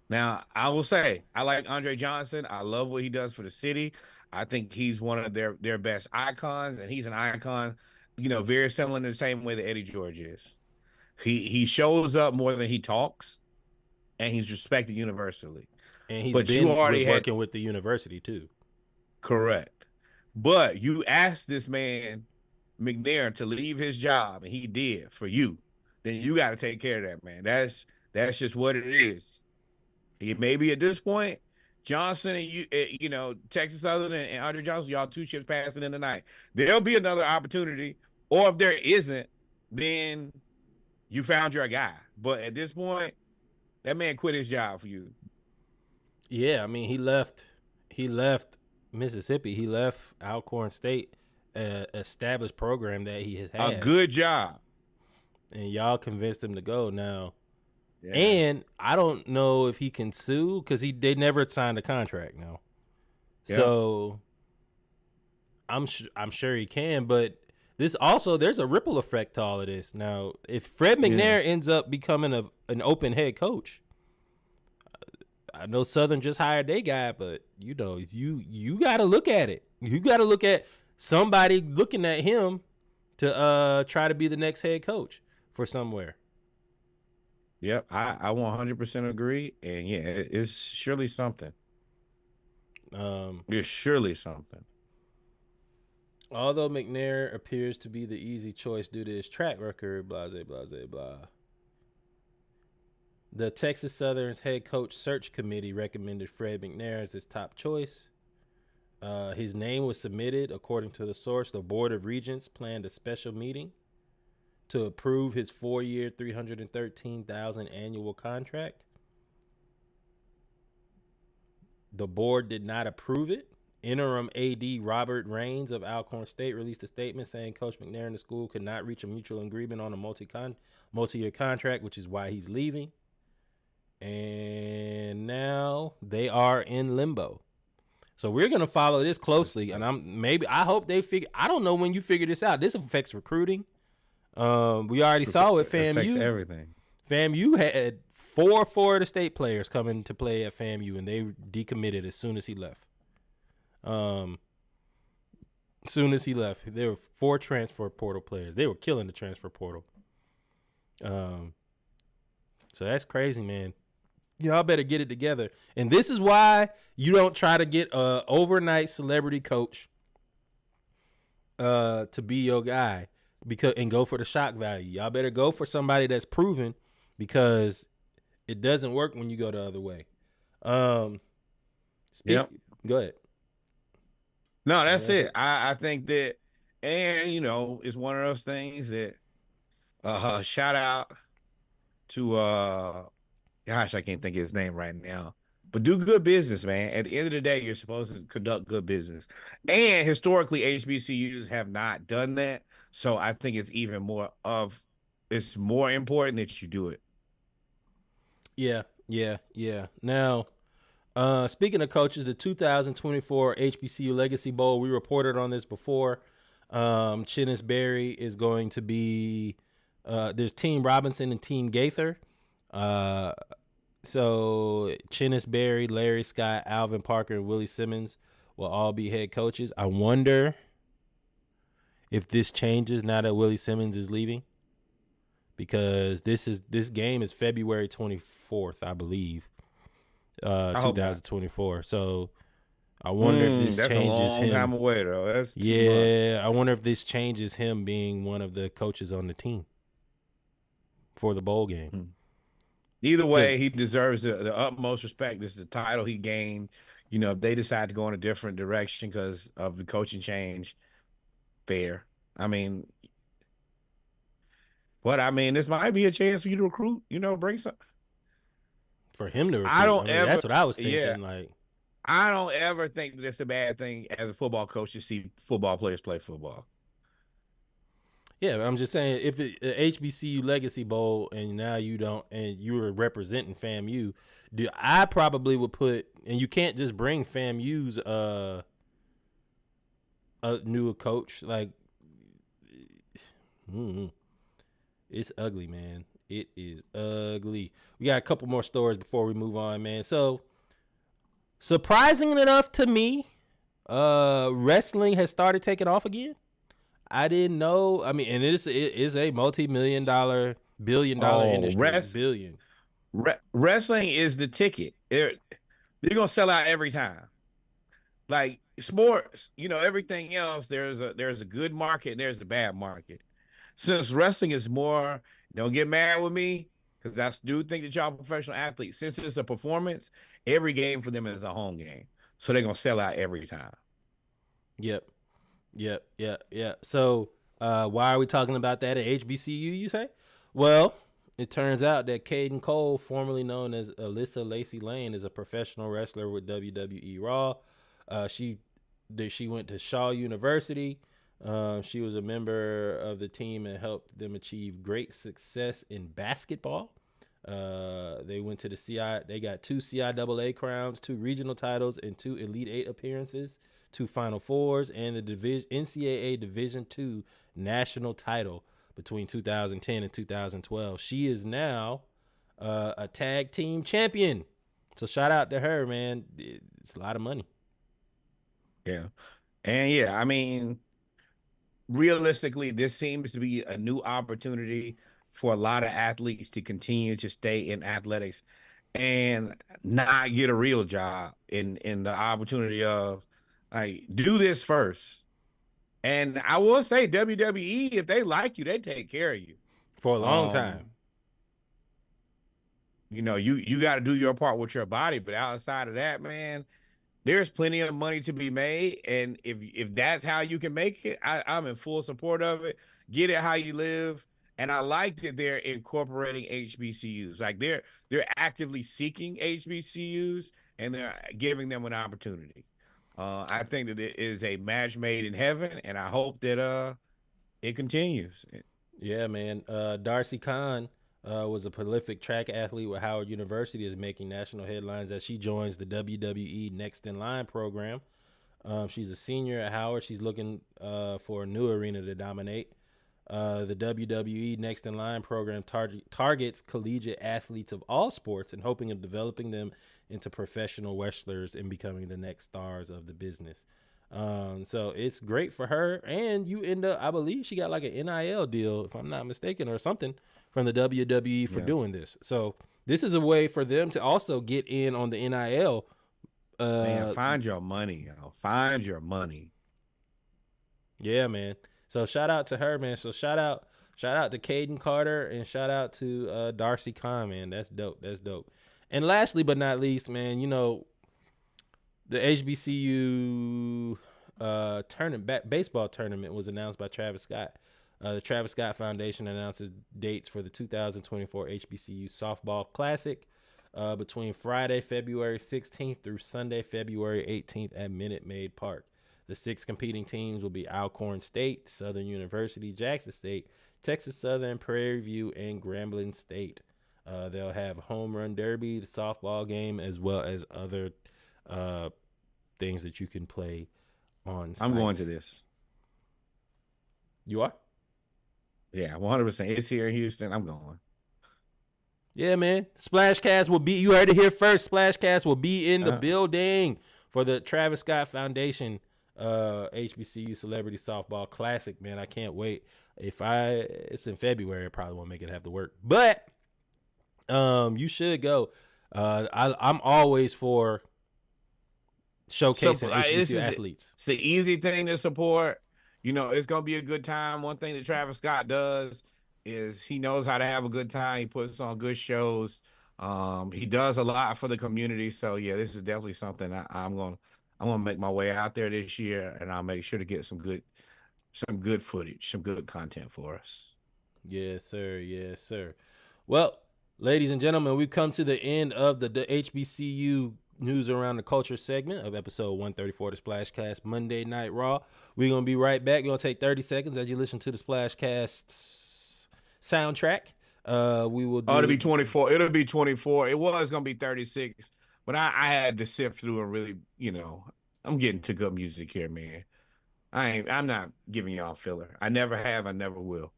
Now, I will say, I like Andre Johnson. I love what he does for the city. I think he's one of their best icons, and he's an icon, very similar in the same way that Eddie George is. He shows up more than he talks, and he's respected universally. And he's But you been already had working with the university too. correct. But you asked this man McNair to leave his job, and he did for you. Then you got to take care of that, man. That's just what it is. Maybe at this point, Johnson and Texas Southern and Andre Johnson, y'all two ships passing in the night. There'll be another opportunity, or if there isn't, then you found your guy. But at this point, that man quit his job for you. Yeah, I mean, he left Mississippi. He left Alcorn State, established program that he has had. A good job. And y'all convinced him to go now. Yeah. And I don't know if he can sue because they never signed a contract now. Yeah. So I'm sure he can, but this also, there's a ripple effect to all of this. Now, if Fred McNair ends up becoming an open head coach, I know Southern just hired their guy, but you got to look at it. You got to look at somebody looking at him to try to be the next head coach for somewhere. Yep, I 100% agree, and yeah, it's surely something. It's surely something. Although McNair appears to be the easy choice due to his track record, blah, blah, blah, blah. The Texas Southern's head coach search committee recommended Fred McNair as his top choice. His name was submitted. According to the source, the Board of Regents planned a special meeting to approve his 4-year, $313,000 annual contract. The board did not approve it. Interim AD Robert Raines of Alcorn State released a statement saying Coach McNair and the school could not reach a mutual agreement on a multi-year contract, which is why he's leaving. And now they are in limbo. So we're going to follow this closely. And I hope they figure, I don't know when you figure this out. This affects recruiting. We already saw it. FAMU. Affects everything. FAMU had four Florida State players coming to play at FAMU, and they decommitted as soon as he left. There were 4 transfer portal players. They were killing the transfer portal. So that's crazy, man. Y'all better get it together. And this is why you don't try to get a overnight celebrity coach to be your guy and go for the shock value. Y'all better go for somebody that's proven, because it doesn't work when you go the other way. Yep. Go ahead. No, that's it. I think that, and it's one of those things that shout out to gosh, I can't think of his name right now. But do good business, man. At the end of the day, you're supposed to conduct good business. And historically, HBCUs have not done that. So I think it's it's more important that you do it. Yeah. Now, speaking of coaches, the 2024 HBCU Legacy Bowl, we reported on this before. Chinnis Berry is going to be there's Team Robinson and Team Gaither. So Chinnis Berry, Larry Scott, Alvin Parker, and Willie Simmons will all be head coaches. I wonder if this changes now that Willie Simmons is leaving, because this game is February 24th, I believe, 2024. So I wonder if this changes that's a long him. time away, though. That's too much. I wonder if this changes him being one of the coaches on the team for the bowl game. Either way, he deserves the utmost respect. This is the title he gained. If they decide to go in a different direction because of the coaching change, fair. This might be a chance for you to recruit, bring some. For him to recruit. That's what I was thinking. Yeah. I don't ever think that it's a bad thing as a football coach to see football players play football. Yeah, I'm just saying, if HBCU Legacy Bowl and now you don't, and you were representing FAMU, I probably would put, and you can't just bring FAMU's a new coach. Like, it's ugly, man. It is ugly. We got a couple more stories before we move on, man. So, surprising enough to me, wrestling has started taking off again. I didn't know. I mean, and it is a multi-million-dollar, billion-dollar industry. Billion. Wrestling is the ticket. They're gonna sell out every time. Like sports, everything else. There's a good market and there's a bad market. Since wrestling is more, don't get mad with me, because I do think that y'all professional athletes. Since it's a performance, every game for them is a home game, so they're gonna sell out every time. Yep. So, why are we talking about that at HBCU, you say? Well, it turns out that Caden Cole, formerly known as Alyssa Lacey Lane, is a professional wrestler with WWE Raw. She went to Shaw University. She was a member of the team and helped them achieve great success in basketball. They went to the CI. They got 2 CIAA crowns, 2 regional titles, and 2 Elite 8 appearances, 2 Final Fours, and the NCAA Division II national title between 2010 and 2012. She is now a tag team champion. So shout out to her, man. It's a lot of money. Yeah. And yeah, I mean, realistically, this seems to be a new opportunity for a lot of athletes to continue to stay in athletics and not get a real job in the opportunity of, like, do this first. And I will say, WWE, if they like you, they take care of you for a long time. You got to do your part with your body, but outside of that, man, there's plenty of money to be made. And if that's how you can make it, I'm in full support of it. Get it how you live. And I like that they're incorporating HBCUs. Like, they're actively seeking HBCUs and they're giving them an opportunity. I think that it is a match made in heaven, and I hope that it continues. Yeah, man. Darcy Kahn was a prolific track athlete with Howard University, is making national headlines as she joins the WWE Next in Line program. She's a senior at Howard. She's looking for a new arena to dominate. The WWE Next in Line program targets collegiate athletes of all sports and hoping of developing them into professional wrestlers and becoming the next stars of the business. So it's great for her. And you end up, I believe she got like an NIL deal, if I'm not mistaken, or something from the WWE for doing this. So this is a way for them to also get in on the NIL. Man, find your money, find your money. Yeah, man. So shout out to her, man. So shout out to Caden Carter and shout out to Darcy Kahn, man. That's dope. And lastly but not least, man, the HBCU baseball tournament was announced by Travis Scott. The Travis Scott Foundation announces dates for the 2024 HBCU Softball Classic between Friday, February 16th through Sunday, February 18th at Minute Maid Park. The 6 competing teams will be Alcorn State, Southern University, Jackson State, Texas Southern, Prairie View, and Grambling State. They'll have home run derby, the softball game, as well as other things that you can play on site. I'm going to this. You are? Yeah, 100%. It's here in Houston. I'm going. Yeah, man. Splashcast will be, you heard it here first, Splashcast will be in the building for the Travis Scott Foundation HBCU Celebrity Softball Classic, man. I can't wait. It's in February, I probably won't make it have to work. But you should go. I'm always for showcasing HBCU athletes. It's an easy thing to support. It's going to be a good time. One thing that Travis Scott does is he knows how to have a good time. He puts on good shows. He does a lot for the community. So yeah, this is definitely something I'm gonna make my way out there this year, and I'll make sure to get some good footage, some good content for us. Yes, sir. Yes, sir. Well, ladies and gentlemen, we've come to the end of the HBCU News Around the Culture segment of episode 134 of the Splashcast Monday Night Raw. We're going to be right back. You're going to take 30 seconds as you listen to the Splashcast soundtrack. We will do. Oh, it'll be 24. It'll be 24. It was gonna be 36, but I had to sift through and really, I'm getting to good music here, man. I'm not giving y'all filler. I never have. I never will.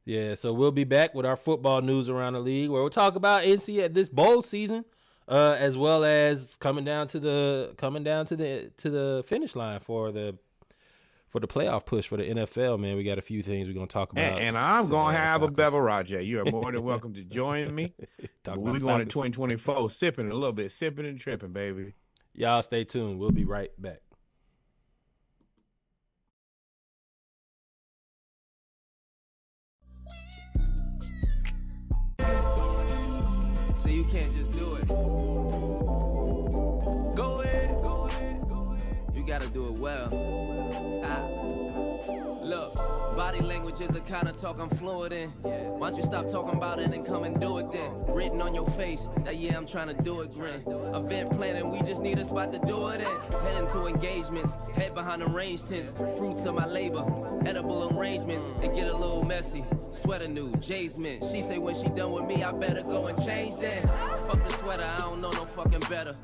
Yeah, so we'll be back with our football news around the league, where we'll talk about NC at this bowl season, as well as coming down to the finish line for the playoff push for the NFL. Man, we got a few things we're gonna talk about. And I'm gonna have a beverage. You are more than welcome to join me. We're going to 2024, sipping a little bit, sipping and tripping, baby. Y'all stay tuned. We'll be right back. So you can't just do it. Go ahead. You gotta do it well. Look, body language is the kind of talk I'm fluent in. Why don't you stop talking about it and come and do it then? Written on your face that I'm trying to do it, grin. Event planning, we just need a spot to do it in. Heading to engagements, head behind the range tents. Fruits of my labor, edible arrangements. It get a little messy. Sweater new, Jay's mint. She say when she done with me, I better go and change then. Fuck the sweater, I don't know no fucking better.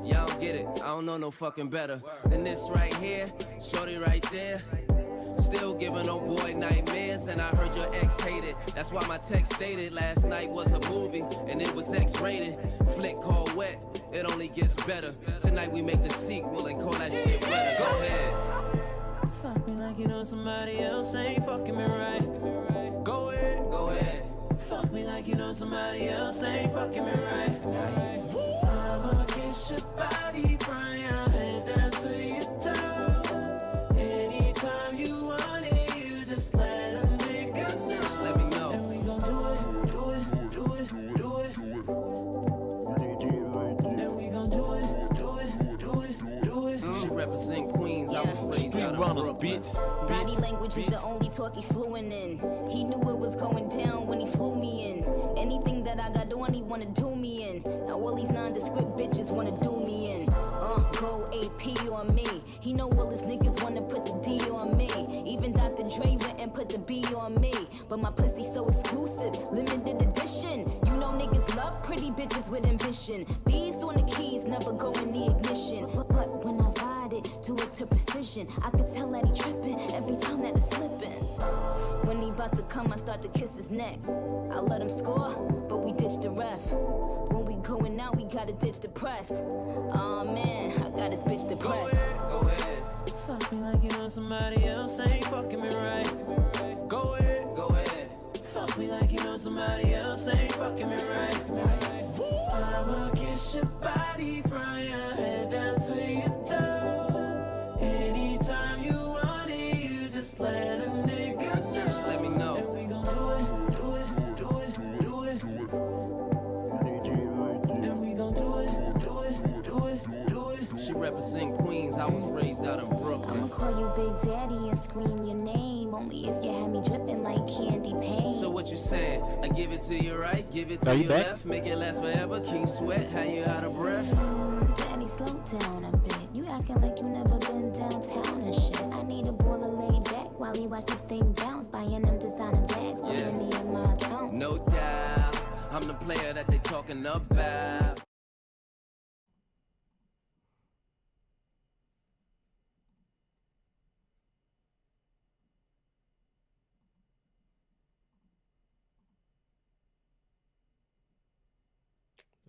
Y'all don't get it, I don't know no fucking better than this right here, shorty right there. Still giving old boy nightmares, and I heard your ex hated. That's why my text stated last night was a movie, and it was X-rated. Flick called Wet, it only gets better. Tonight we make the sequel and call that shit wetter. Go ahead. Fuck me like you know somebody else ain't fucking me right. Go ahead. Fuck me like you know somebody else ain't fucking me right. Nice. I'ma kiss your body from your head down to your toes. Anytime you want it, you just let a nigga know. Just let me know. And we gon' do it. And we gon' do it. She represent Queens, I was raised out of Brooklyn. Body language is the only talk he fluent in. He knew it was going down when he flew me in. Anything that I got on, he wanna do me in. Now all these nondescript bitches wanna do me in. Go AP on me. He know all his niggas wanna put the D on me. Even Dr. Dre went and put the B on me. But my pussy so exclusive, limited edition. You know niggas love pretty bitches with ambition. Bees on the keys, never go in the ignition. But when I ride it, do it to precision. I could tell that he tripping every time that it's slipping. When he about to come, I start to kiss his neck. I let him score, but we ditch the ref. When we going out, we gotta ditch the press. Aw man, I got his bitch depressed. Go ahead. Fuck me like you know somebody else ain't fucking me right. Go ahead. Fuck me like you know somebody else ain't fucking me right. Nice. I'ma kiss your body from your head down to your toes. Anytime you want it, you just let a nigga know. Just let me know. And we gon' do it. And we gon' do it. She represent Queens, I was raised out in I'ma Brooklyn. call you Big Daddy and scream your name. Only if you had me dripping like candy paint. So what you saying? I give it to you right, give it to Are you you back? left, make it last forever, keep sweat, how you out of breath? Daddy, slow down a bit. You acting like you never been downtown and shit. I need a baller laid back while he watch this thing bounce. Buying them designer bags, put Yeah. money in my account. No doubt, I'm the player that they talking about.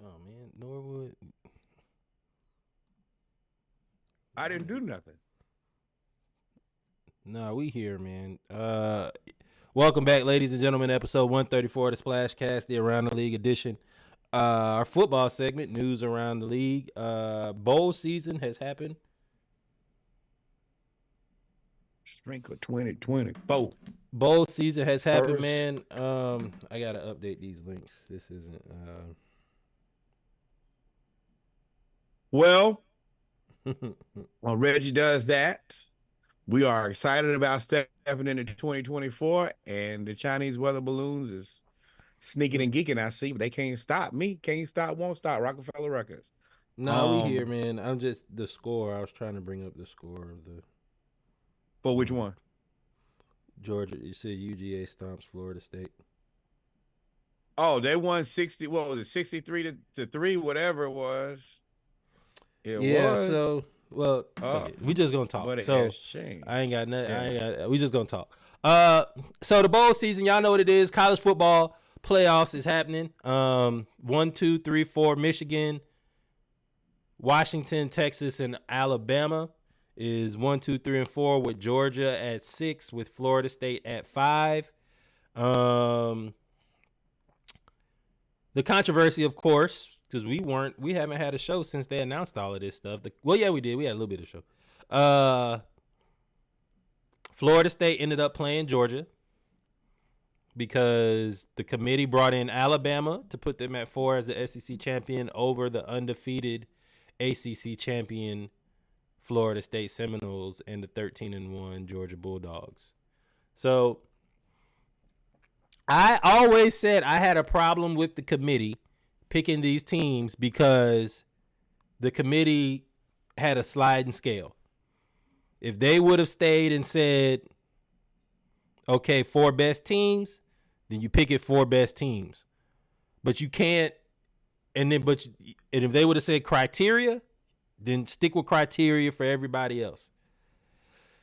Oh man, Norwood. I didn't do nothing. Nah, we here, man. Welcome back, ladies and gentlemen. Episode 134 of the Splash Cast, the Around the League edition. Our football segment, news around the league. Bowl season has happened. Strength of 2024. Bowl season has happened, First. man. I gotta update these links. This isn't. Well, while Reggie does that, we are excited about stepping into 2024, and the Chinese weather balloons is sneaking and geeking. I see, but they can't stop me. Can't stop, won't stop. Rockefeller Records. No, we here, man. I'm just the score. I was trying to bring up the score of the For which one? Georgia. You said UGA stomps Florida State. Oh, they won 60. What was it? 63 to 3, whatever it was. It was. So well, fuck it. We just gonna talk. But it So has changed. I ain't got nothing. Yeah. I ain't got. We just gonna talk. So the bowl season, y'all know what it is. College football playoffs is happening. 1, 2, 3, 4. Michigan, Washington, Texas, and Alabama is 1, 2, 3, and 4. With Georgia at 6, with Florida State at 5. The controversy, of course, because we haven't had a show since they announced all of this stuff. We did. We had a little bit of show. Florida State ended up playing Georgia because the committee brought in Alabama to put them at 4 as the SEC champion over the undefeated ACC champion Florida State Seminoles and the 13-1 Georgia Bulldogs. So I always said I had a problem with the committee picking these teams because the committee had a sliding scale. If they would have stayed and said, okay, 4 best teams, then you pick it 4 best teams. But you can't, and if they would have said criteria, then stick with criteria for everybody else.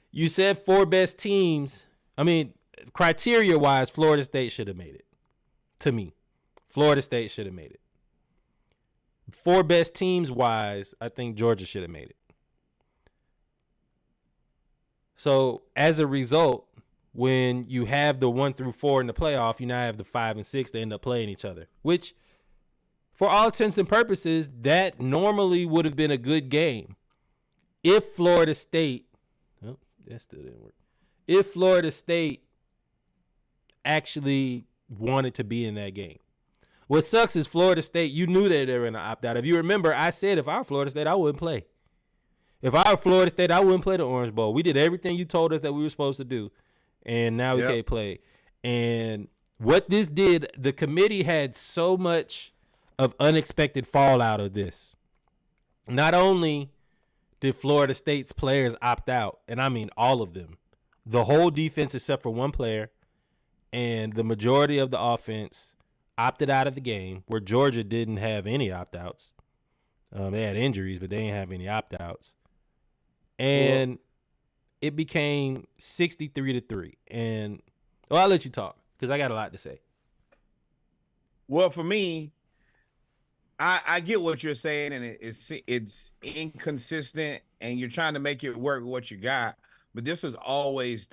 You said 4 best teams. I mean, criteria-wise, Florida State should have made it. To me, Florida State should have made it. 4 best teams-wise, I think Georgia should have made it. So as a result, when you have the 1 through 4 in the playoff, you now have the 5 and 6. They end up playing each other, which, for all intents and purposes, that normally would have been a good game if Florida State. Oh, that still didn't work. If Florida State actually wanted to be in that game. What sucks is Florida State, you knew that they were going to opt out. If you remember, I said if I were Florida State, I wouldn't play. If I were Florida State, I wouldn't play the Orange Bowl. We did everything you told us that we were supposed to do, and now we can't play. And what this did, the committee had so much of unexpected fallout of this. Not only did Florida State's players opt out, and I mean all of them, the whole defense except for one player, and the majority of the offense opted out of the game, where Georgia didn't have any opt-outs. They had injuries, but they didn't have any opt-outs. And it became 63-3. And I'll let you talk because I got a lot to say. Well, for me, I get what you're saying, and it's inconsistent, and you're trying to make it work with what you got. But this was always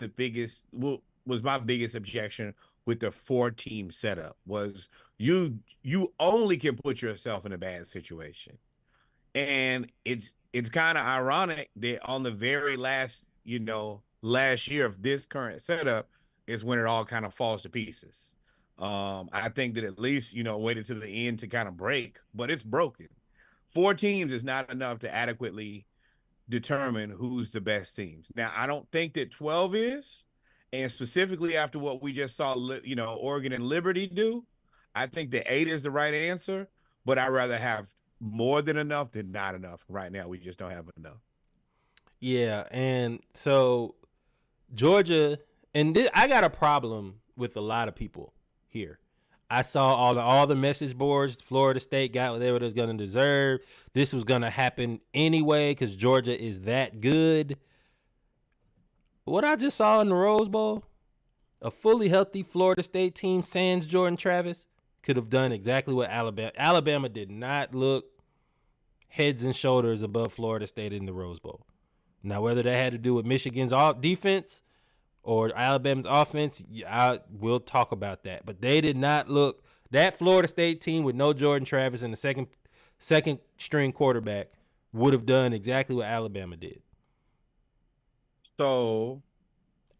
was my biggest objection with the 4-team setup was you only can put yourself in a bad situation. And it's kind of ironic that on the very last year of this current setup is when it all kind of falls to pieces. I think that at least, waited to the end to kind of break, but it's broken. 4 teams is not enough to adequately determine who's the best teams. Now, I don't think that 12 is, and specifically after what we just saw, Oregon and Liberty do, I think that 8 is the right answer, but I'd rather have more than enough than not enough. Right now, we just don't have enough. Yeah, and so Georgia, and I got a problem with a lot of people here. I saw all the message boards. Florida State got what they were going to deserve. This was going to happen anyway because Georgia is that good. What I just saw in the Rose Bowl, a fully healthy Florida State team, sans Jordan Travis, could have done exactly what Alabama did not look heads and shoulders above Florida State in the Rose Bowl. Now, whether that had to do with Michigan's defense or Alabama's offense, we'll talk about that. But they did not look. That Florida State team with no Jordan Travis and the second string quarterback would have done exactly what Alabama did. So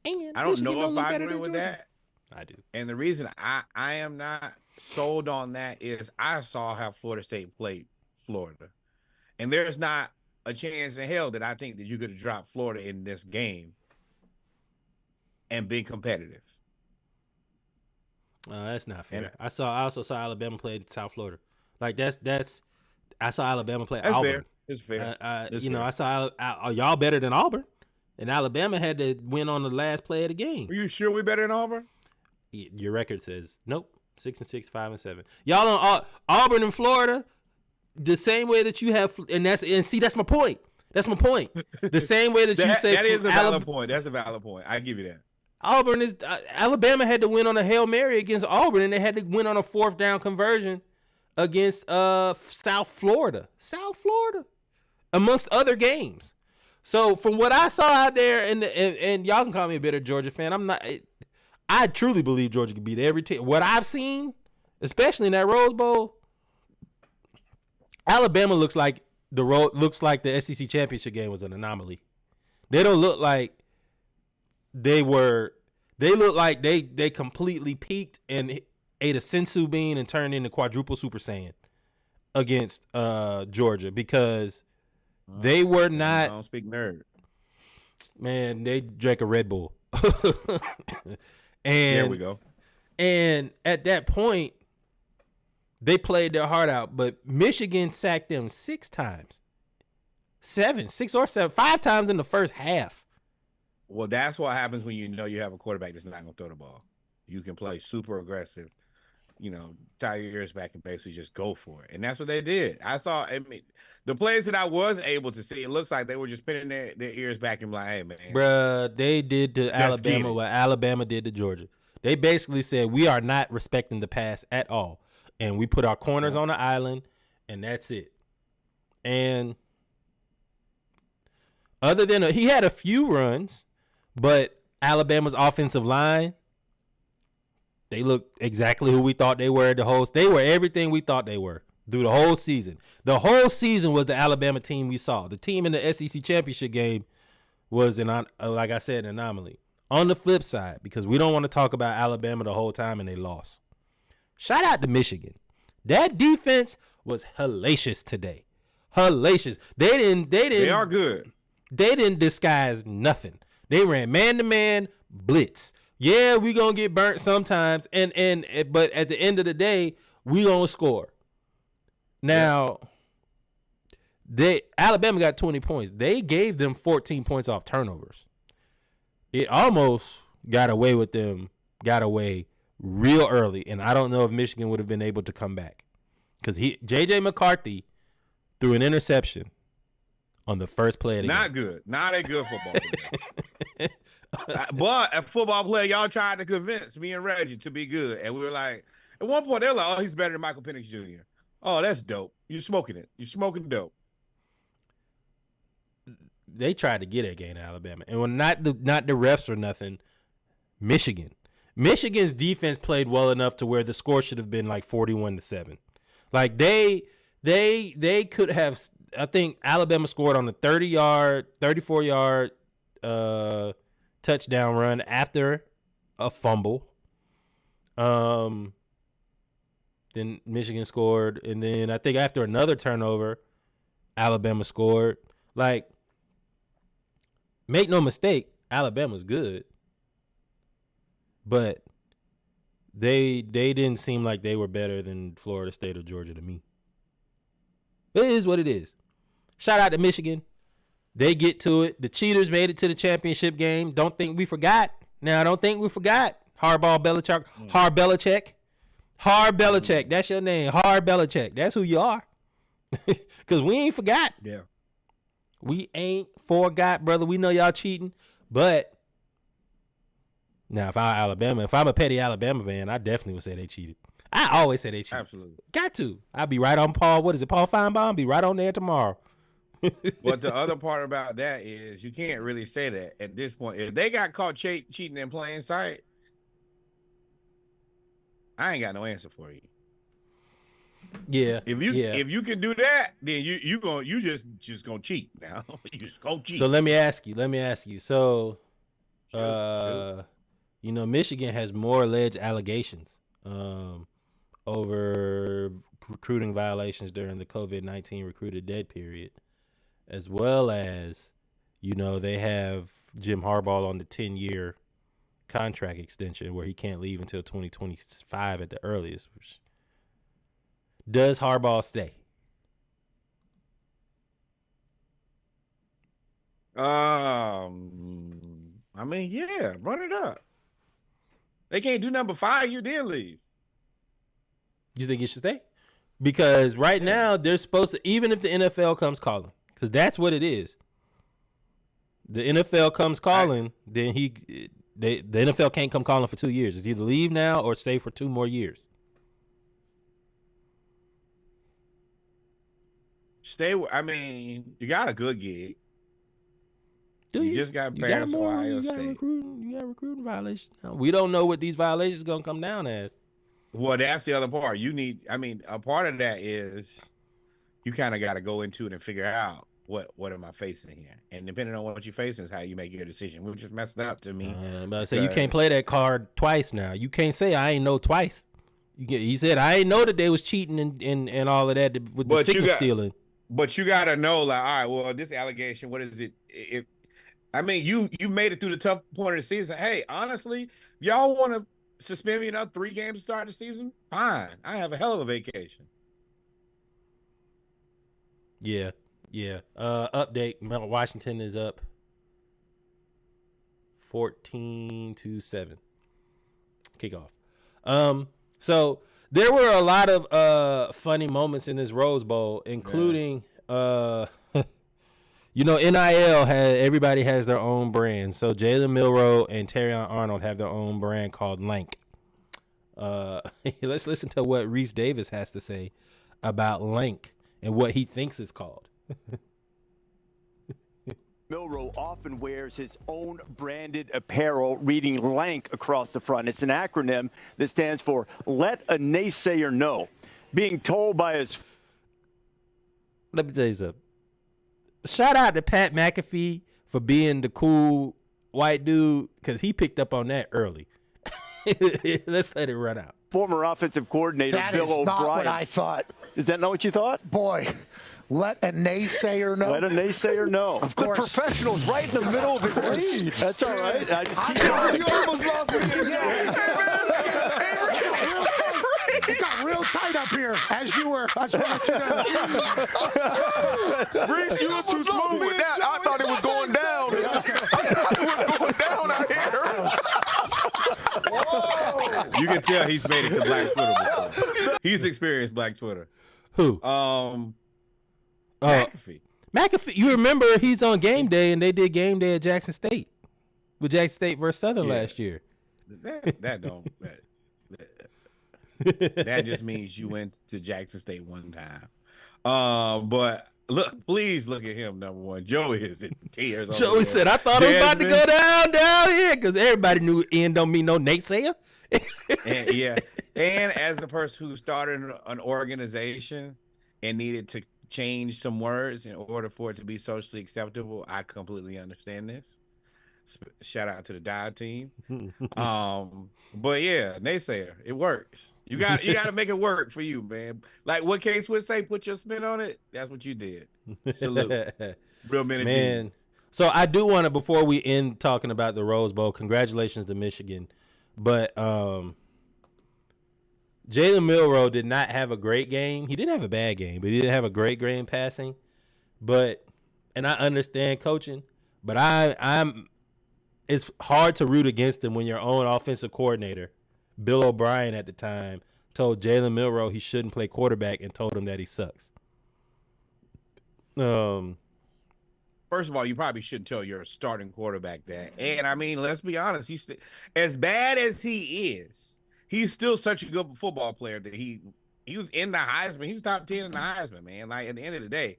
I don't know if I agree with that. I do. And the reason I am not sold on that is I saw how Florida State played Florida. And there's not a chance in hell that I think that you could have dropped Florida in this game and been competitive. That's not fair. I also saw Alabama play South Florida. Like I saw Alabama play That's Auburn. Fair. It's fair. I saw y'all better than Auburn, and Alabama had to win on the last play of the game. Are you sure we better than Auburn? Your record says nope. 6-6, 5-7. Y'all on Auburn and Florida, the same way that you have, and see that's my point. That's my point. The same way that you say that is a valid point. That's a valid point. I give you that. Auburn is Alabama had to win on a Hail Mary against Auburn, and they had to win on a 4th down conversion against South Florida, amongst other games. So from what I saw out there, and y'all can call me a bitter Georgia fan, I'm not. I truly believe Georgia can beat every team. What I've seen, especially in that Rose Bowl, Alabama looks like the SEC championship game was an anomaly. They don't look like they were. They look like they completely peaked and ate a sensu bean and turned into quadruple Super Saiyan against Georgia because they were not. I don't speak nerd. Man, they drank a Red Bull. And there we go. And at that point, they played their heart out, but Michigan sacked them 6 times. 6 or 7, 5 times in the first half. Well, that's what happens when you know you have a quarterback that's not going to throw the ball. You can play super aggressive, tie your ears back and basically just go for it. And that's what they did. The players that I was able to see, it looks like they were just pinning their ears back and like, hey, man. Bruh, they did to Alabama what Alabama did to Georgia. They basically said, we are not respecting the pass at all. And we put our corners on the island, and that's it. And other than he had a few runs, but Alabama's offensive line, they looked exactly who we thought they were. They were everything we thought they were through the whole season. The whole season was the Alabama team we saw. The team in the SEC championship game was, like I said, an anomaly. On the flip side, because we don't want to talk about Alabama the whole time and they lost. Shout out to Michigan. That defense was hellacious today. Hellacious. They are good. They didn't disguise nothing. They ran man-to-man blitz. Yeah, we gonna get burnt sometimes, but at the end of the day, we gonna score. Now, Alabama got 20 points. They gave them 14 points off turnovers. It almost got away with them. Got away real early, and I don't know if Michigan would have been able to come back because J.J. McCarthy threw an interception on the first play of the game. Not good. Not a good football player. But a football player, y'all tried to convince me and Reggie to be good. And we were like, at one point, they were like, oh, he's better than Michael Penix Jr. Oh, that's dope. You're smoking it. You're smoking dope. They tried to get that game to Alabama. And when not the refs or nothing, Michigan's defense played well enough to where the score should have been like 41-7. Like they could have. I think Alabama scored on a 34-yard touchdown run after a fumble. Then Michigan scored, and then I think after another turnover, Alabama scored. Like, make no mistake, Alabama's good, but they didn't seem like they were better than Florida State or Georgia to me. It is what it is. Shout out to Michigan. They get to it. The Cheaters made it to the championship game. Don't think we forgot. Now, don't think we forgot. Hard Belichick. Hard Belichick. That's your name. Hard Belichick. That's who you are. Because we ain't forgot. Yeah. We ain't forgot, brother. We know y'all cheating. But now, if I'm a petty Alabama fan, I definitely would say they cheated. I always say they cheated. Absolutely. Got to. I'll be right on Paul. What is it? Paul Feinbaum? Be right on there tomorrow. But the other part about that is you can't really say that at this point. If they got caught cheating in plain sight, I ain't got no answer for you. Yeah. If you can do that, then you just gonna cheat now. You just gonna cheat. So let me ask you. So Sure. Michigan has more alleged allegations over recruiting violations during the COVID-19 recruited dead period, as well as, they have Jim Harbaugh on the 10-year contract extension where he can't leave until 2025 at the earliest. Does Harbaugh stay? Yeah, run it up. They can't do number 5. You did leave. You think it should stay? Because right now they're supposed to, even if the NFL comes calling, because that's what it is. The NFL comes calling, then the NFL can't come calling for 2 years. It's either leave now or stay for 2 more years. I mean, you got a good gig. You just got embarrassed by Ohio State. You got recruiting violations. Now, we don't know what these violations going to come down as. Well, that's the other part. A part of that is you kind of got to go into it and figure out what am I facing here? And depending on what you're facing is how you make your decision, which is messed up to me. But I say you can't play that card twice now. You can't say I ain't know twice. He said I ain't know that they was cheating and all of that with the signal stealing. But you got to know, like, all right, well, this allegation, what is it? You made it through the tough point of the season. Hey, honestly, y'all want to suspend me another 3 games to start the season? Fine. I have a hell of a vacation. Yeah. Update. Washington is up 14-7. Kickoff. So there were a lot of funny moments in this Rose Bowl, including NIL everybody has their own brand. So Jalen Milroe and Terrion Arnold have their own brand called Lank. Let's listen to what Reese Davis has to say about Lank and what he thinks it's called. Milroe often wears his own branded apparel reading LANK across the front. It's an acronym that stands for Let a Naysayer Know. Being told by his... Let me tell you something. Shout out to Pat McAfee for being the cool white dude, because he picked up on that early. Let's let it run out. Former offensive coordinator Bill O'Brien. That is not what I thought. Is that not what you thought? Boy, let a naysayer know. Let a naysayer know. Of course. The professional's right in the middle of his lead. That's all right. I just keep you almost lost me. It got real tight up here as you were. I just want to let you know. Reese, you were too smooth with that. I thought it was going down. It was going down out here. Whoa. You can tell he's made it to Black Twitter before. He's experienced Black Twitter. Who? McAfee. McAfee. You remember he's on game day, and they did game day at Jackson State with Jackson State versus Southern last year. That just means you went to Jackson State one time. But please look at him. Number one, Joey is in tears. Joey said, "I thought it was about to go down here," because everybody knew Ian don't mean no naysayer. And as the person who started an organization and needed to change some words in order for it to be socially acceptable, I completely understand this. Shout out to the dive team. But yeah, naysayer, it works. You got to make it work for you, man. Like what Case would say, put your spin on it. That's what you did. Salute. Real men and genius. So I do want to, before we end talking about the Rose Bowl, congratulations to Michigan. But Jalen Milroe did not have a great game. He didn't have a bad game, but he didn't have a great game passing. And I understand coaching, but it's hard to root against him when your own offensive coordinator, Bill O'Brien at the time, told Jalen Milroe he shouldn't play quarterback and told him that he sucks. First of all, you probably shouldn't tell your starting quarterback that. And I mean, let's be honest, he's as bad as he is, he's still such a good football player that he was in the Heisman. He's top 10 in the Heisman, man. Like at the end of the day,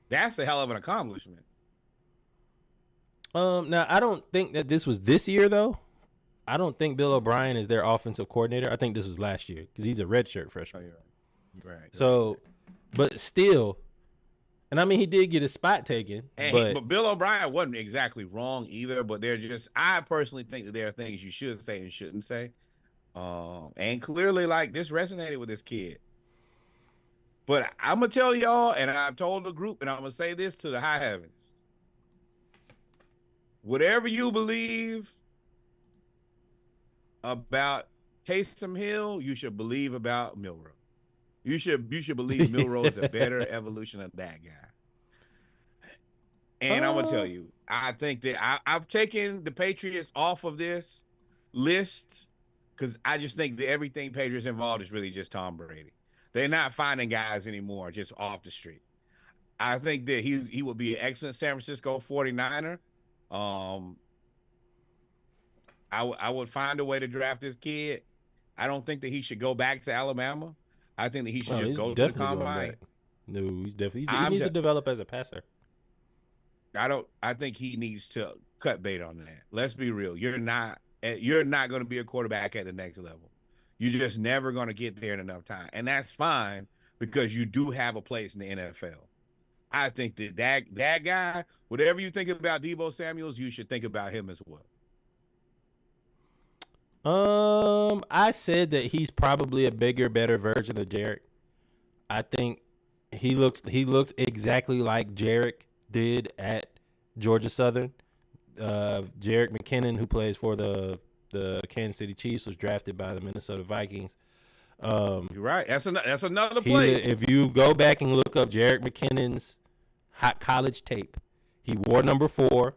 that's a hell of an accomplishment. Now I don't think that this was this year though. I don't think Bill O'Brien is their offensive coordinator. I think this was last year because he's a redshirt freshman. Oh, right. So, but still, and I mean he did get his spot taken. But Bill O'Brien wasn't exactly wrong either. But I personally think that there are things you should say and shouldn't say. And clearly, like this resonated with this kid. But I'm gonna tell y'all, and I've told the group, and I'm gonna say this to the high heavens. Whatever you believe about Taysom Hill, you should believe about Milroe. You should believe Milroe is a better evolution of that guy. And I'm gonna tell you, I think that I've taken the Patriots off of this list because I just think that everything Patriots involved is really just Tom Brady. They're not finding guys anymore just off the street. I think that he would be an excellent San Francisco 49er. I would find a way to draft this kid. I don't think that he should go back to Alabama. I think that he should just he's go to the definitely going combine. back. No, he's definitely he needs to develop as a passer. I think he needs to cut bait on that. Let's be real. You're not going to be a quarterback at the next level. You're just never going to get there in enough time. And that's fine because you do have a place in the NFL. I think that guy, whatever you think about Deebo Samuels, you should think about him as well. I said that he's probably a bigger, better version of Jarek. I think he looks exactly like Jarek did at Georgia Southern. Jarek McKinnon, who plays for the Kansas City Chiefs, was drafted by the Minnesota Vikings. You're right. That's another place. If you go back and look up Jarek McKinnon's hot college tape, he wore number 4.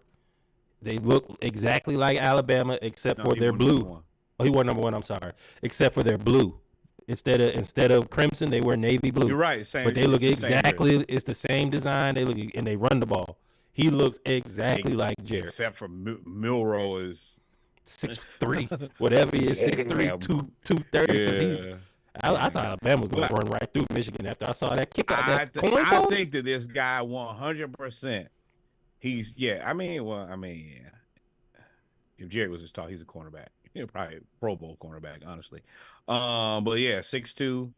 They look exactly like Alabama except for their blue. Oh, he wore number 1. I'm sorry, except for their blue. Instead of crimson, they wear navy blue. You're right. Same, but they look exactly. It's the same design. They look and they run the ball. He looks exactly like Jarek, except for Milroe is 6'3", whatever he is, 6'3", 230. Yeah. I thought Alabama was going to run right through Michigan after I saw that kick out. I think that this guy 100%. He's I mean, if Jerry was his tall, he's a cornerback. He's probably a Pro Bowl cornerback, honestly. But yeah, 6'2",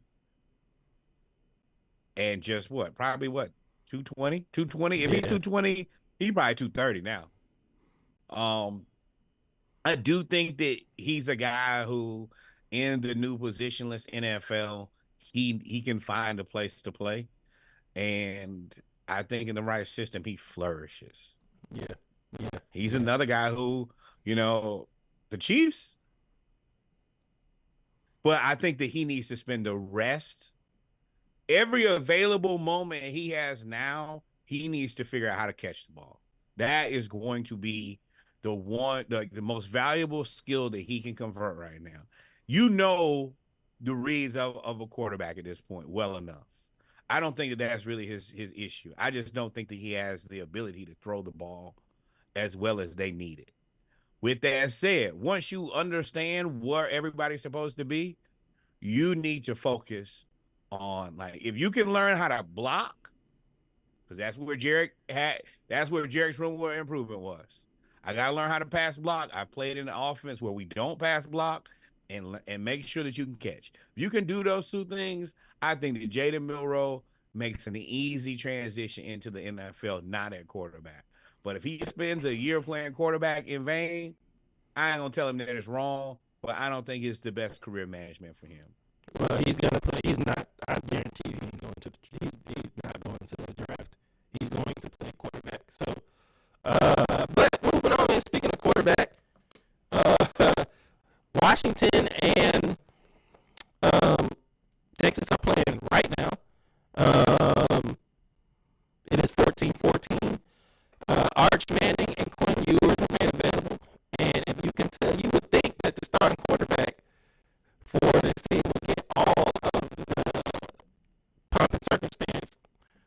and just probably 220. If he's 220, he's probably 230 now. I do think that he's a guy who, in the new positionless NFL, he can find a place to play, and I think in the right system he flourishes. Yeah. He's another guy who, the Chiefs. But I think that he needs to spend the rest. Every available moment he has now, he needs to figure out how to catch the ball. That is going to be the most valuable skill that he can convert right now. The reads of a quarterback at this point well enough. I don't think that that's really his issue. I just don't think that he has the ability to throw the ball as well as they need it. With that said, once you understand where everybody's supposed to be, you need to focus on, if you can learn how to block, because that's where Jarek's room for improvement was. I got to learn how to pass block. I played in the offense where we don't pass block and make sure that you can catch. If you can do those two things, I think that Jaden Milroe makes an easy transition into the NFL, not at quarterback. But if he spends a year playing quarterback in vain, I ain't going to tell him that it's wrong, but I don't think it's the best career management for him. Well, he's going to play. He's not. I guarantee you he's not going to the draft. He's going to play quarterback. So, but moving on, and speaking of quarterback, Washington and Texas are playing right now. It is 14-14. Arch Manning and Quinn Ewers remain available. And if you can tell, you would think that the starting quarterback for this team would get all of the pomp and circumstance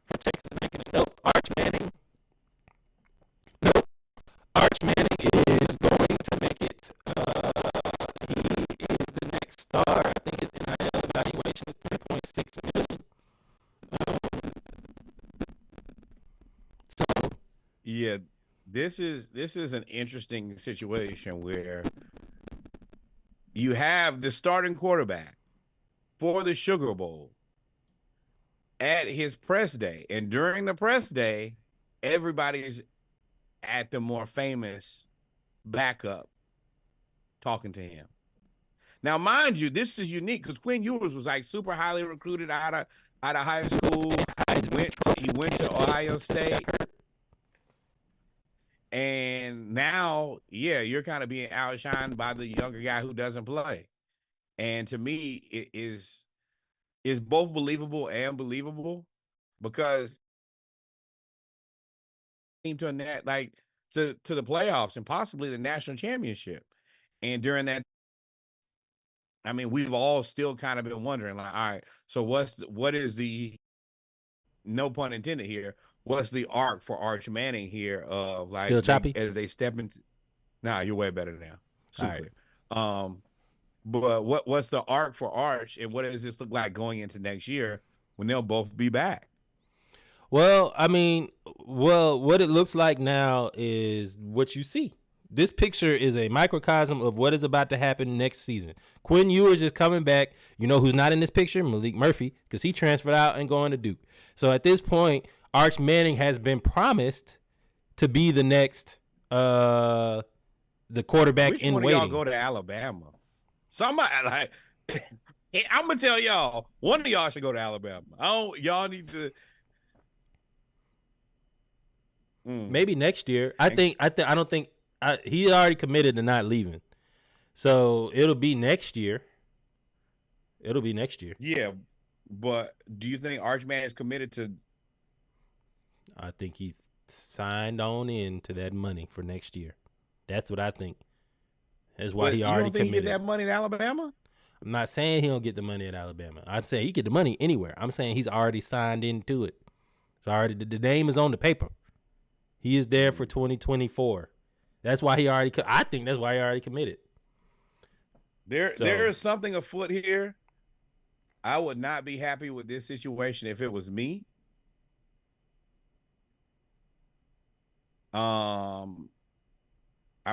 for Texas making it. Nope. Arch Manning is going to make it. He is the next star. I think his NIL evaluation is $3.6 million. Yeah, this is an interesting situation where you have the starting quarterback for the Sugar Bowl at his press day, and during the press day, everybody's at the more famous backup talking to him. Now, mind you, this is unique because Quinn Ewers was super highly recruited out of high school. He went to Ohio State. And now, you're kind of being outshined by the younger guy who doesn't play. And to me, it is both believable and believable because team to the playoffs and possibly the national championship. And during that I mean, we've all still kind of been wondering, like, all right, so what is the, no pun intended here, what's the arc for Arch Manning here of like Still choppy? as they step into? Nah, you're way better now. Super All right. clear. But what's the arc for Arch, and what does this look like going into next year when they'll both be back? Well, I mean, what it looks like now is what you see. This picture is a microcosm of what is about to happen next season. Quinn Ewers is coming back. You know who's not in this picture? Malik Murphy, because he transferred out and going to Duke. So at this point, Arch Manning has been promised to be the next the quarterback Which in one waiting. of y'all go to Alabama? Somebody like I'm gonna tell y'all, one of y'all should go to Alabama. Y'all need to. Maybe next year. I don't think he already committed to not leaving. So it'll be next year. Yeah, but do you think Arch Manning is committed to? I think he's signed on into that money for next year. That's what I think. That's why he already you don't think committed. He get that money in Alabama? I'm not saying he don't get the money at Alabama. I'm saying he get the money anywhere. I'm saying he's already signed into it. So already the name is on the paper. He is there for 2024. That's why he already. I think that's why he already committed. There is something afoot here. I would not be happy with this situation if it was me. I'm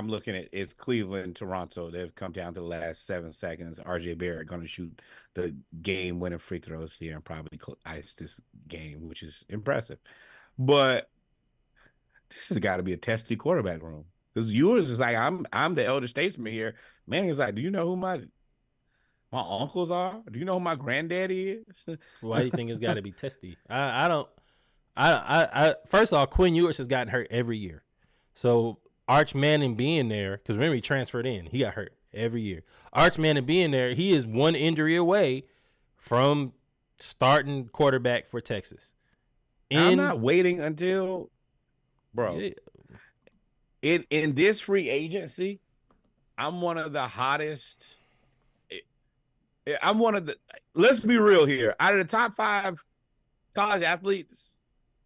looking at it's Cleveland, Toronto. They've come down to the last 7 seconds. RJ Barrett going to shoot the game-winning free throws here and probably ice this game, which is impressive. But this has got to be a testy quarterback room, because yours is like I'm the elder statesman here. Manning's like, do you know who my uncles are? Do you know who my granddaddy is? Why do you think it's got to be testy? I don't. First of all, Quinn Ewers has gotten hurt every year. So Arch Manning being there, because remember he transferred in, he got hurt every year. Arch Manning being there, he is one injury away from starting quarterback for Texas. I'm not waiting until, bro. Yeah. In this free agency, I'm one of the hottest. I'm one of the. Let's be real here. Out of the top 5 college athletes,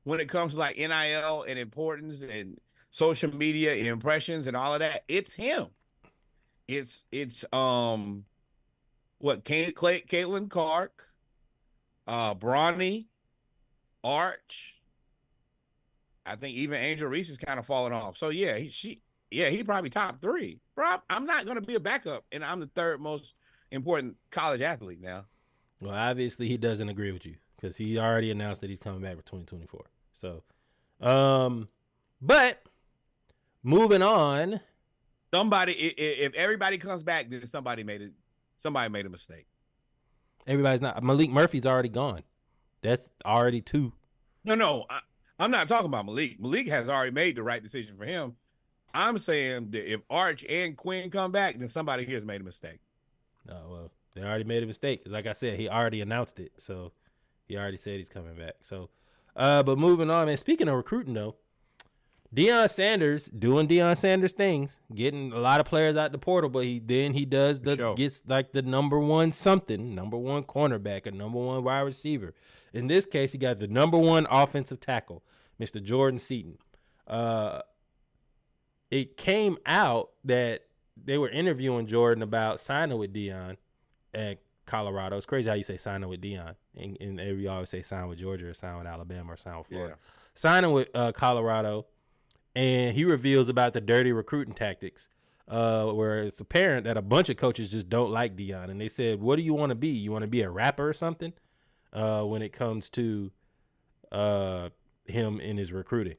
when it comes to like NIL and importance and social media and impressions and all of that, it's him. It's Caitlin Clark, Bronny, Arch. I think even Angel Reese is kind of falling off. So yeah, he probably top 3. Bro, I'm not gonna be a backup, and I'm the 3rd most important college athlete now. Well, obviously he doesn't agree with you, because he already announced that he's coming back for 2024. So, but moving on. If everybody comes back, then somebody made a mistake. Everybody's not. Malik Murphy's already gone. That's already 2. No, I'm not talking about Malik. Malik has already made the right decision for him. I'm saying that if Arch and Quinn come back, then somebody here has made a mistake. Oh, well, they already made a mistake. Like I said, he already announced it. So he already said he's coming back. So, but moving on, man. Speaking of recruiting, though, Deion Sanders doing Deion Sanders things, getting a lot of players out the portal, but gets like the number one cornerback, a number 1 wide receiver. In this case, he got the number 1 offensive tackle, Mr. Jordan Seaton. It came out that they were interviewing Jordan about signing with Deion at Colorado. It's crazy how you say signing with Deion, and we always say sign with Georgia or sign with Alabama or sign with Florida. Yeah. Signing with Colorado, and he reveals about the dirty recruiting tactics, where it's apparent that a bunch of coaches just don't like Deion, and they said, "What do you want to be? You want to be a rapper or something?" When it comes to him in his recruiting.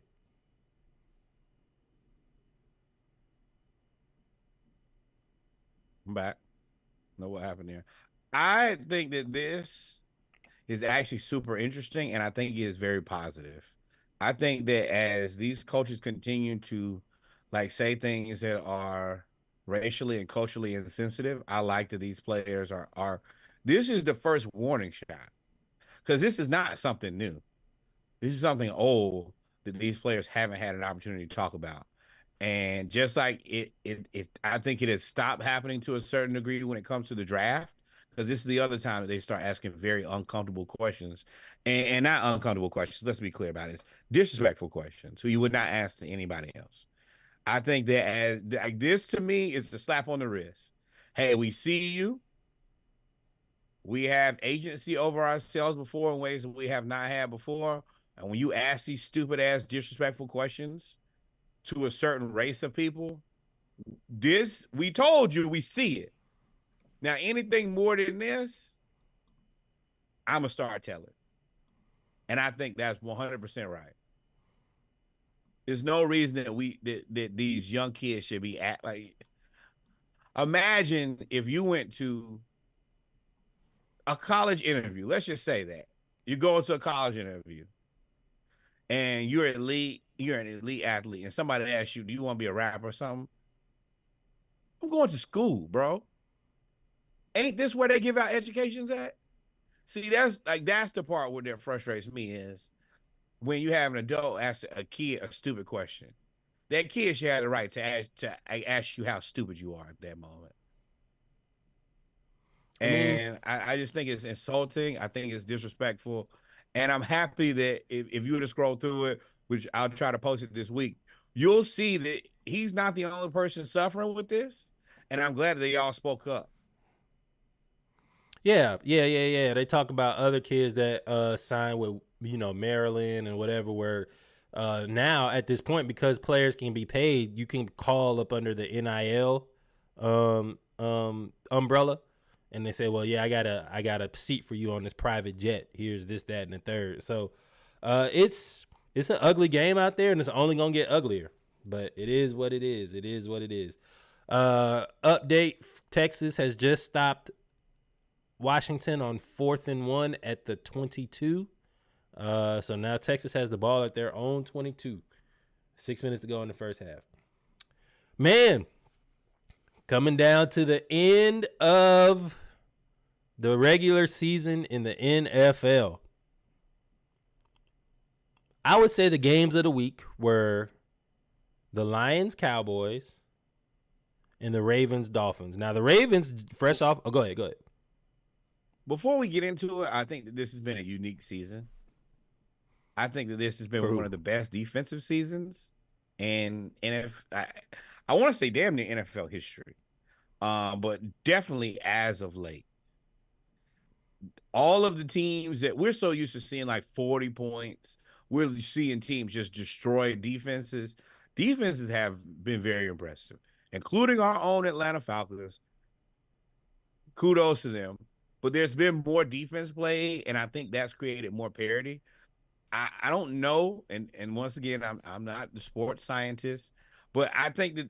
I'm back. Know what happened there. I think that this is actually super interesting, and I think it is very positive. I think that as these coaches continue to like say things that are racially and culturally insensitive, I like that these players are this is the first warning shot, because this is not something new. This is something old that these players haven't had an opportunity to talk about. And just like I think it has stopped happening to a certain degree when it comes to the draft, because this is the other time that they start asking very uncomfortable questions, and not uncomfortable questions. Let's be clear about it. It's disrespectful questions who you would not ask to anybody else. I think that as like this to me is the slap on the wrist. Hey, we see you. We have agency over ourselves before in ways that we have not had before. And when you ask these stupid ass disrespectful questions to a certain race of people, we told you we see it. Now, anything more than this, I'm going to start telling. And I think that's 100% right. There's no reason that these young kids should be like. Imagine if you went to a college interview. Let's just say that you go into a college interview and you're an elite athlete, and somebody asks you, "Do you want to be a rapper or something?" I'm going to school, bro. Ain't this where they give out educations at? See, that's the part where that frustrates me is when you have an adult ask a kid a stupid question. That kid should have the right to ask you how stupid you are at that moment. And I just think it's insulting. I think it's disrespectful. And I'm happy that if you were to scroll through it, which I'll try to post it this week, you'll see that he's not the only person suffering with this. And I'm glad that they all spoke up. Yeah. They talk about other kids that signed with, Maryland and whatever, where now at this point, because players can be paid, you can call up under the NIL umbrella. And they say, well, yeah, I got a seat for you on this private jet. Here's this, that, and the third. So it's an ugly game out there, and it's only going to get uglier. But it is what it is. It is what it is. Update, Texas has just stopped Washington on 4th and 1 at the 22. So now Texas has the ball at their own 22. 6 minutes to go in the first half. Man, coming down to the end of the regular season in the NFL. I would say the games of the week were the Lions-Cowboys and the Ravens-Dolphins. Now, the Ravens, fresh off... Oh, go ahead. Before we get into it, I think that this has been a unique season. I think that this has been one of the best defensive seasons in NFL. I want to say damn near NFL history, but definitely as of late. All of the teams that we're so used to seeing like 40 points, we're seeing teams just destroy defenses. Defenses have been very impressive, including our own Atlanta Falcons. Kudos to them. But there's been more defense played, and I think that's created more parity. I don't know, and once again, I'm not the sports scientist, but I think that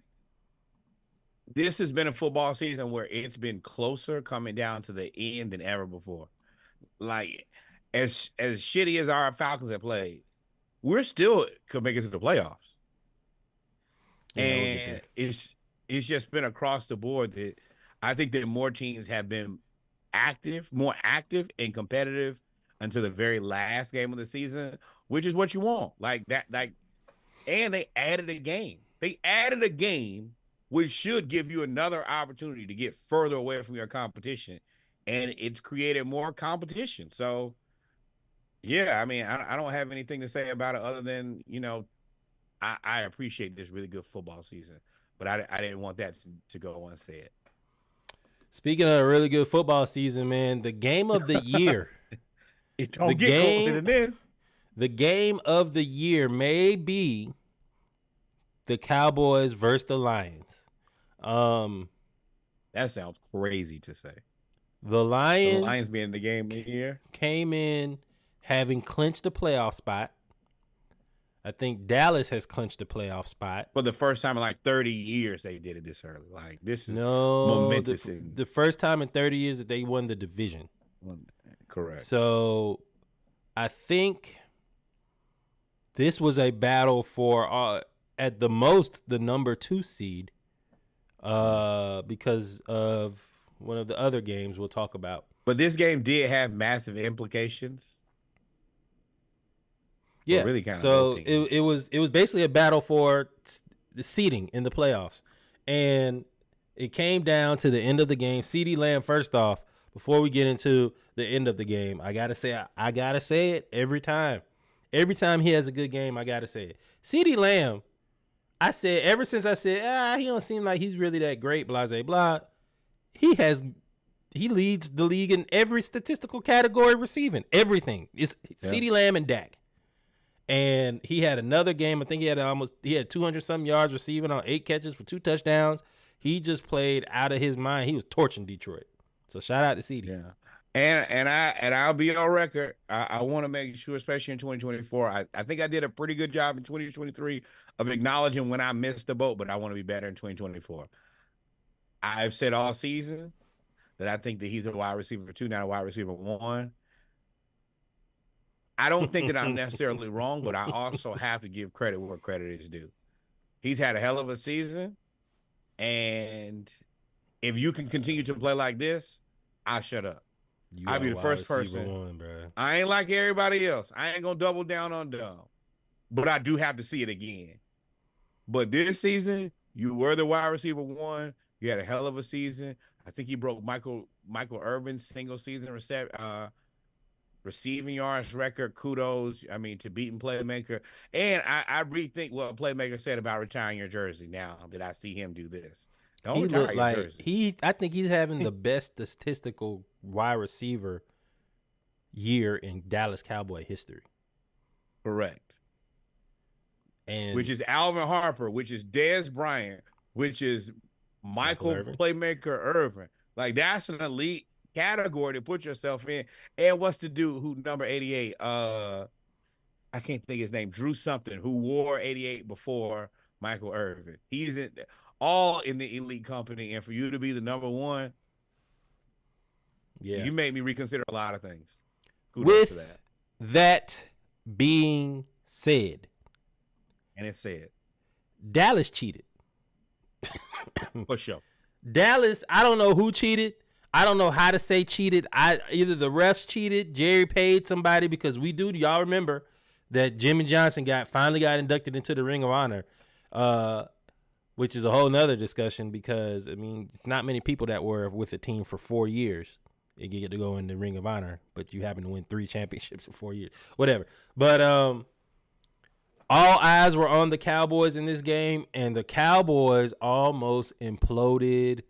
this has been a football season where it's been closer coming down to the end than ever before. Like, as shitty as our Falcons have played, we're still could make it to the playoffs. Yeah, and it's just been across the board that I think that more teams have been more active and competitive until the very last game of the season, which is what you want. Like that, and they added a game. They added a game which should give you another opportunity to get further away from your competition. And it's created more competition. So yeah, I mean, I don't have anything to say about it other than, I appreciate this really good football season, but I didn't want that to go unsaid. Speaking of a really good football season, man, the game of the year. It don't get closer than this. The game of the year may be the Cowboys versus the Lions. That sounds crazy to say. The Lions being the game of the year came in having clinched a playoff spot. I think Dallas has clinched a playoff spot. For the first time in like 30 years they did it this early. Like, this is momentous. The first time in 30 years that they won the division. Correct. So I think this was a battle for, at the most, the number 2 seed because of one of the other games we'll talk about. But this game did have massive implications. Yeah, really kind so it was basically a battle for the seeding in the playoffs. And it came down to the end of the game. CeeDee Lamb, first off, before we get into the end of the game, I gotta say it every time. Every time he has a good game, I gotta say it. CeeDee Lamb, I said ever since I said, he don't seem like he's really that great, blah, blah, blah. He leads the league in every statistical category receiving. Everything. It's CeeDee Lamb and Dak. And he had another game. I think he had 200-something yards receiving on 8 catches for 2 touchdowns. He just played out of his mind. He was torching Detroit. So shout out to CeeDee. Yeah. And I'll be on record. I want to make sure, especially in 2024, I think I did a pretty good job in 2023 of acknowledging when I missed the boat, but I want to be better in 2024. I've said all season that I think that he's a wide receiver 2, not a wide receiver 1. I don't think that I'm necessarily wrong, but I also have to give credit where credit is due. He's had a hell of a season, and if you can continue to play like this, I'll shut up. I'll be the first person. I ain't like everybody else. I ain't going to double down on dumb, but I do have to see it again. But this season, you were the wide receiver 1. You had a hell of a season. I think he broke Michael Irvin's single season receiving yards record. Kudos, to beating Playmaker. And I rethink what Playmaker said about retiring your jersey now that I see him do this. Don't he retire looked your like jersey. I think he's having the best statistical wide receiver year in Dallas Cowboy history. Correct. And which is Alvin Harper, which is Dez Bryant, which is Michael Playmaker Irvin. Like, that's an elite category to put yourself in. And what's the dude who number 88? I can't think his name. Drew something, who wore 88 before Michael Irvin. He's all in the elite company, and for you to be the number 1, you made me reconsider a lot of things. Kudos to that. That being said, and it's said, Dallas cheated. For sure. Dallas, I don't know who cheated. I don't know how to say cheated. Either the refs cheated, Jerry paid somebody, because y'all remember that Jimmy Johnson finally got inducted into the Ring of Honor, which is a whole nother discussion, because not many people that were with a team for 4 years you get to go in the Ring of Honor, but you happen to win 3 championships in 4 years, whatever. But all eyes were on the Cowboys in this game, and the Cowboys almost imploded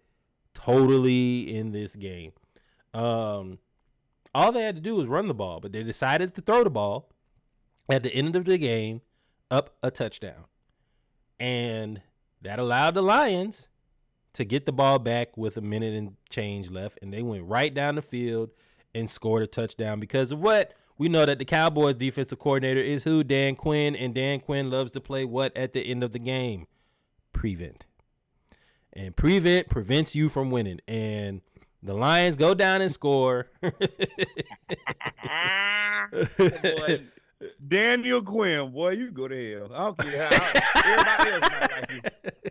totally in this game. All they had to do was run the ball, but they decided to throw the ball at the end of the game up a touchdown. And that allowed the Lions to get the ball back with a minute and change left, and they went right down the field and scored a touchdown because of what? We know that the Cowboys defensive coordinator is who? Dan Quinn, and Dan Quinn loves to play what at the end of the game? Prevent. And prevent prevents you from winning. And the Lions go down and score. Boy, Daniel Quinn, boy, you go to hell. I don't care how everybody else might like you.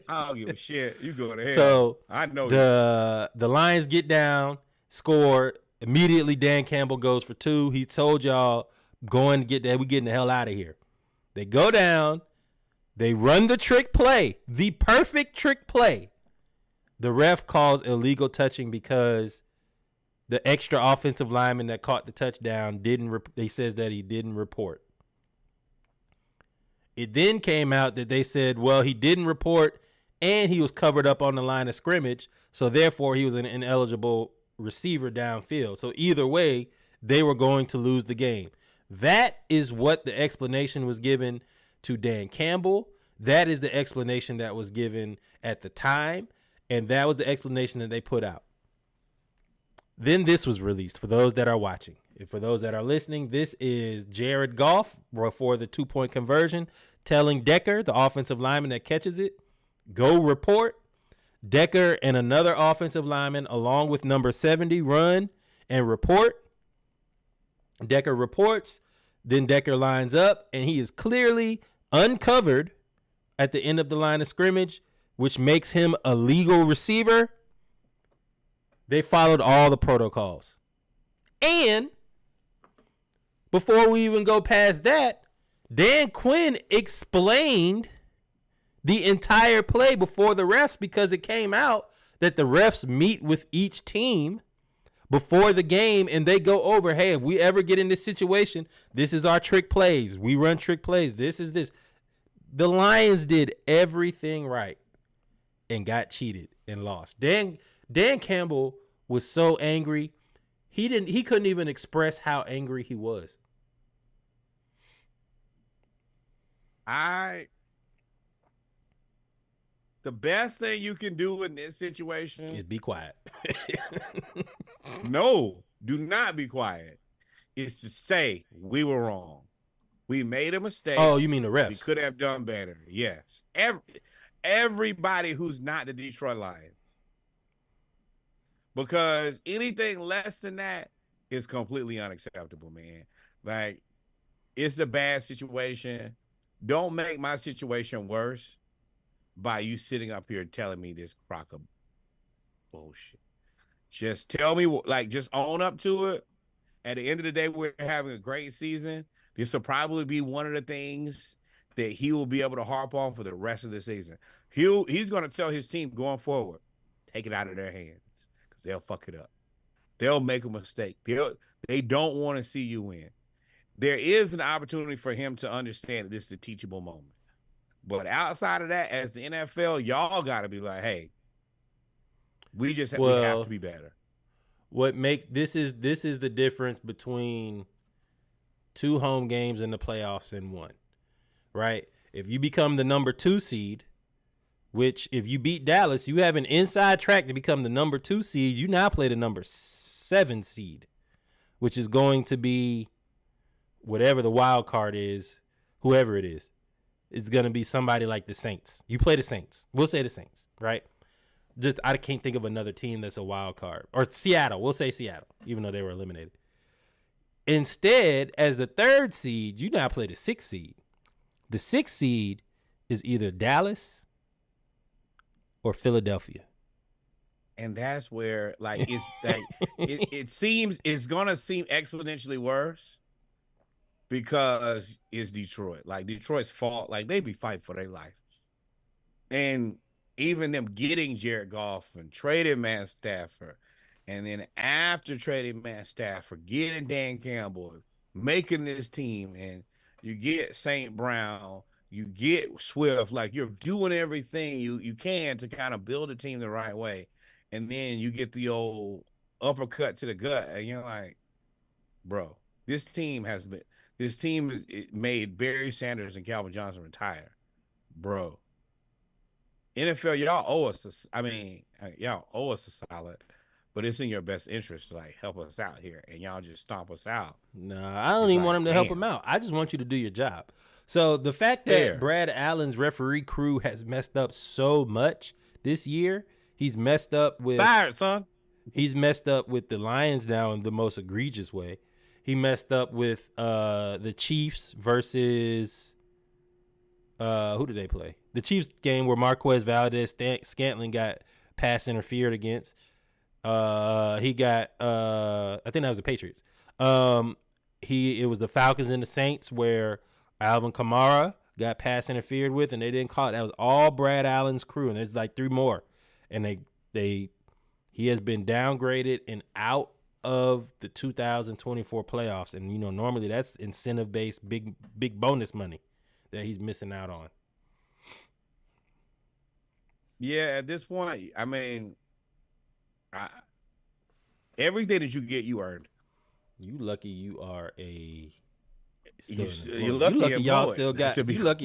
I don't give a shit. You go to hell. So I know the Lions get down, score. Immediately, Dan Campbell goes for 2. He told y'all, going to get that. We getting the hell out of here. They go down. They run the trick play, the perfect trick play. The ref calls illegal touching because the extra offensive lineman that caught the touchdown he says that he didn't report. It then came out that they said, well, he didn't report and he was covered up on the line of scrimmage, so therefore he was an ineligible receiver downfield. So either way, they were going to lose the game. That is what the explanation was given to Dan Campbell. That is the explanation that was given at the time, and that was the explanation that they put out. Then this was released for those that are watching. And for those that are listening, this is Jared Goff for the 2-point conversion, telling Decker, the offensive lineman that catches it, go report. Decker and another offensive lineman, along with number 70, run and report. Decker reports. Then Decker lines up, and he is clearly uncovered at the end of the line of scrimmage, which makes him a legal receiver. They followed all the protocols. And before we even go past that, Dan Quinn explained the entire play before the refs because it came out that the refs meet with each team before the game and they go over, hey, if we ever get in this situation, this is our trick plays. We run trick plays. This is this. The Lions did everything right and got cheated and lost. Dan Campbell was so angry. He couldn't even express how angry he was. The best thing you can do in this situation is be quiet. No, do not be quiet. Is to say we were wrong. We made a mistake. Oh, you mean the refs? We could have done better. Yes. Everybody who's not the Detroit Lions. Because anything less than that is completely unacceptable, man. Like, it's a bad situation. Don't make my situation worse by you sitting up here telling me this crock of bullshit. Just tell me, just own up to it. At the end of the day, we're having a great season. This will probably be one of the things that he will be able to harp on for the rest of the season. He's going to tell his team going forward, take it out of their hands because they'll fuck it up. They'll make a mistake. They don't want to see you win. There is an opportunity for him to understand that this is a teachable moment. But outside of that, as the NFL, y'all got to be like, hey, we have to be better. What makes this is the difference between 2 home games in the playoffs and 1, right? If you become the number 2 seed, which if you beat Dallas, you have an inside track to become the number 2 seed. You now play the number 7 seed, which is going to be whatever the wild card is, whoever it is. It's going to be somebody like the Saints. You play the Saints. We'll say the Saints, right? I can't think of another team that's a wild card. Or Seattle. We'll say Seattle, even though they were eliminated. Instead, as the 3rd seed, you now play the 6th seed. The 6th seed is either Dallas or Philadelphia. And that's where, it's it seems it's going to seem exponentially worse because it's Detroit. Detroit's fault. They be fighting for their life. And even them getting Jared Goff and trading Matt Stafford, and then after trading Matt Stafford, getting Dan Campbell, making this team, and you get St. Brown, you get Swift, you're doing everything you can to kind of build a team the right way, and then you get the old uppercut to the gut, and you're like, bro, this team made Barry Sanders and Calvin Johnson retire, bro. NFL, y'all owe us. Y'all owe us a solid, but it's in your best interest to help us out here, and y'all just stomp us out. No, I don't even want him to help him out. I just want you to do your job. So the fact that Brad Allen's referee crew has messed up so much this year, he's messed up with fired, son. He's messed up with the Lions now in the most egregious way. He messed up with the Chiefs versus who did they play? The Chiefs game where Marquez Valdez-Scantling got pass interfered against. He got I think that was the Patriots. It was the Falcons and the Saints where Alvin Kamara got pass interfered with and they didn't call it. That was all Brad Allen's crew, and there's 3 more. And he has been downgraded and out of the 2024 playoffs. And normally that's incentive based big bonus money that he's missing out on. Yeah, at this point, everything that you get, you earned. You lucky you are you're lucky y'all still got. You lucky.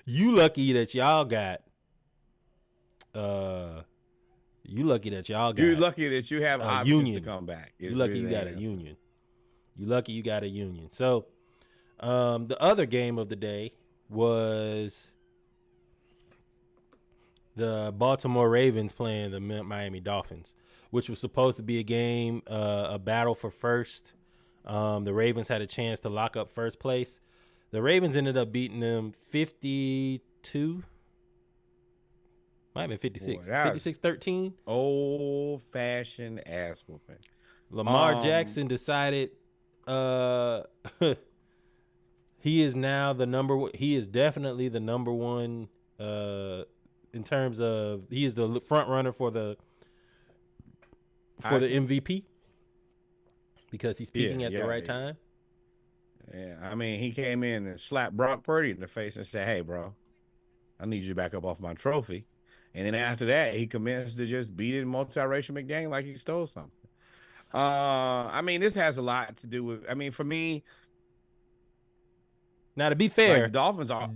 You lucky that y'all got. You lucky that y'all got. You're lucky that you have options union to come back. You lucky you got a union. You lucky you got a union. So, the other game of the day was the Baltimore Ravens playing the Miami Dolphins, which was supposed to be a game, a battle for first. The Ravens had a chance to lock up first place. The Ravens ended up beating them 52. Might have been 56. 56-13. Old-fashioned ass whooping. Lamar Jackson decided He is now the number. He is definitely the number one in terms of he is the front runner for the MVP because he's peaking at the right time. Yeah, I mean, he came in and slapped Brock Purdy in the face and said, "Hey, bro, I need you to back up off my trophy." And then after that, he commenced to just beat it multiracial McDaniel like he stole something. I mean, this has a lot to do with. I mean, for me. Now, to be fair, like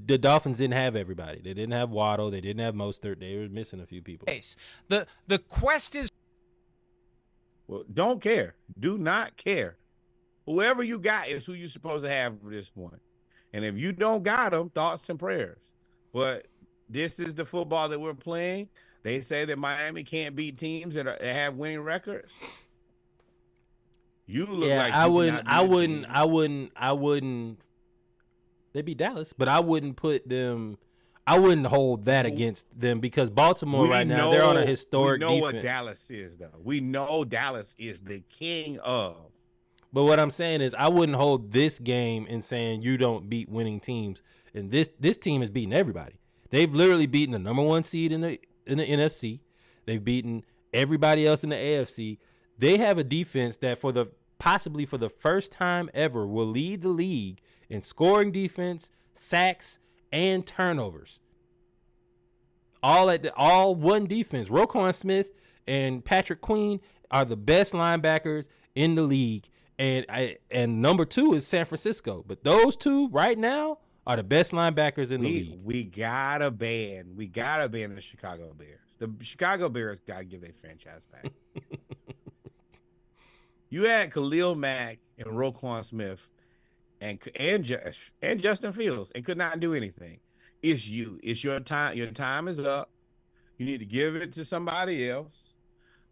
the Dolphins didn't have everybody. They didn't have Waddle. They didn't have Mostert. They were missing a few people. The quest is. Well, don't care. Do not care. Whoever you got is who you're supposed to have for this point. And if you don't got them, thoughts and prayers. But this is the football that we're playing. They say that Miami can't beat teams that have winning records. You look like I wouldn't. They beat Dallas, but I wouldn't put them. I wouldn't hold that against them because Baltimore now they're on a historic defense. We know what Dallas is, though. We know Dallas is the king of. But what I'm saying is I wouldn't hold this game in saying you don't beat winning teams. And this team is beating everybody. They've literally beaten the number one seed in the NFC. They've beaten everybody else in the AFC. They have a defense that possibly for the first time ever will lead the league in scoring defense, sacks, and turnovers. All one defense. Roquan Smith and Patrick Queen are the best linebackers in the league. And number 2 is San Francisco. But those two right now are the best linebackers in the league. We gotta ban the Chicago Bears. The Chicago Bears gotta give their franchise back. You had Khalil Mack and Roquan Smith and Justin Fields and could not do anything. It's you. It's your time. Your time is up. You need to give it to somebody else.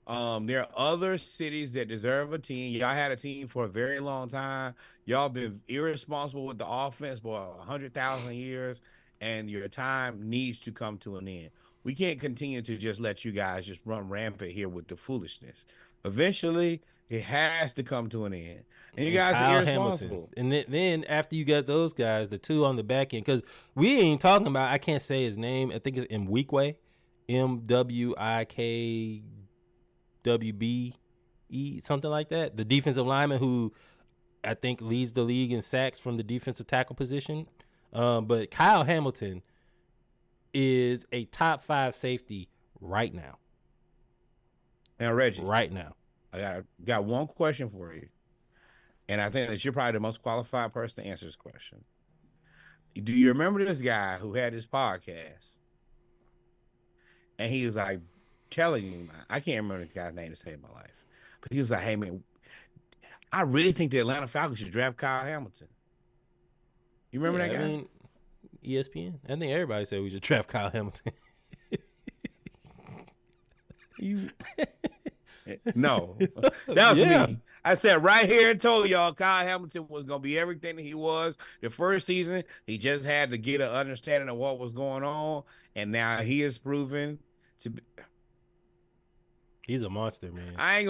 There are other cities that deserve a team. Y'all had a team for a very long time. Y'all been irresponsible with the offense for 100,000 years, and your time needs to come to an end. We can't continue to just let you guys just run rampant here with the foolishness. Eventually, it has to come to an end. And you guys are irresponsible. Hamilton. And then after you got those guys, the two on the back end, because we ain't talking about, I can't say his name. I think it's Mwikwe, MWIKWBE, something like that. The defensive lineman who I think leads the league in sacks from the defensive tackle position. But Kyle Hamilton is a top 5 safety right now. Now, Reggie. Right now. I got one question for you. And I think that you're probably the most qualified person to answer this question. Do you remember this guy who had this podcast? And he was like telling me, I can't remember the guy's name to save my life. But he was like, hey, man, I really think the Atlanta Falcons should draft Kyle Hamilton. You remember that guy? I mean, ESPN. I think everybody said we should draft Kyle Hamilton. No, that was me. I said right here and told y'all Kyle Hamilton was going to be everything that he was the first season. He just had to get an understanding of what was going on, and now he is proven to be. He's a monster, man. I ain't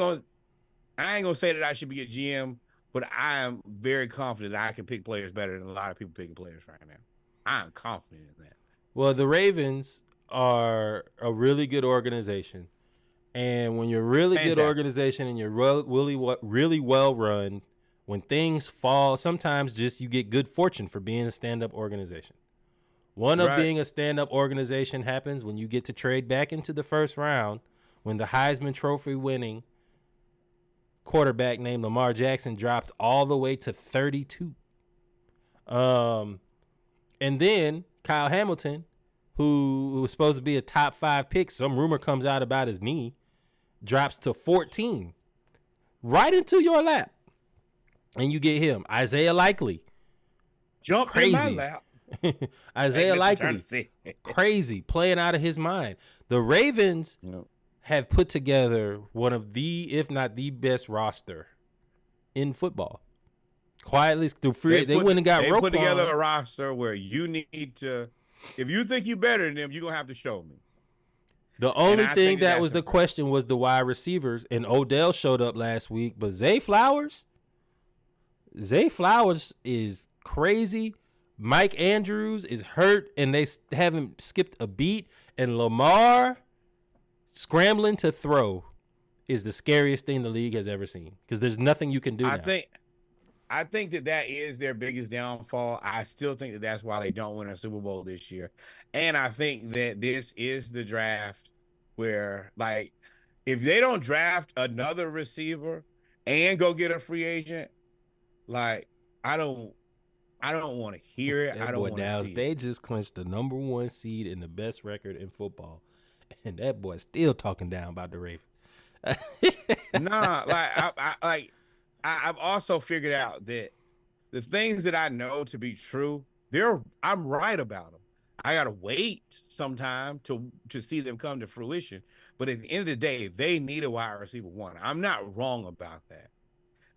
gonna say that I should be a GM, but I am very confident that I can pick players better than a lot of people picking players right now. I'm confident in that. Well, the Ravens are a really good organization. And when you're a really good organization and you're really well run, when things fall, sometimes just you get good fortune for being a stand-up organization. One of being a stand-up organization happens when you get to trade back into the first round when the Heisman Trophy winning quarterback named Lamar Jackson drops all the way to 32. And then Kyle Hamilton, who was supposed to be a top 5 pick, some rumor comes out about his knee, drops to 14, right into your lap, and you get him. Isaiah Likely, jump in my lap. Isaiah Likely, crazy, playing out of his mind. The Ravens have put together one of the, if not the best roster in football. Quietly through free, they went and got Roquan. They put together a roster where you need to, if you think you're better than them, you're gonna have to show me. The only thing that was the question was the wide receivers, and Odell showed up last week. But Zay Flowers is crazy, Mike Andrews is hurt and they haven't skipped a beat, and Lamar scrambling to throw is the scariest thing the league has ever seen because there's nothing you can do now. I think that is their biggest downfall. I still think that that's why they don't win a Super Bowl this year. And I think that this is the draft where, like, if they don't draft another receiver and go get a free agent, like, I don't want to hear it. I don't want to see They it. just clinched the number 1 seed and the best record in football, and that boy's still talking down about the Ravens. Nah, I've also figured out that the things that I know to be true, I'm right about them. I gotta wait sometime to see them come to fruition. But at the end of the day, they need a wide receiver 1. I'm not wrong about that.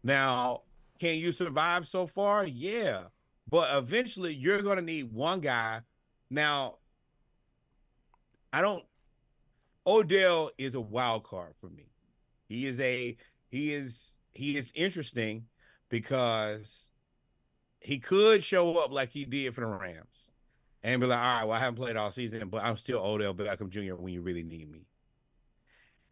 Now, can you survive so far? Yeah. But eventually you're gonna need one guy. Now, Odell is a wild card for me. He is interesting because he could show up like he did for the Rams and be like, all right, well, I haven't played all season, but I'm still Odell Beckham Jr. when you really need me.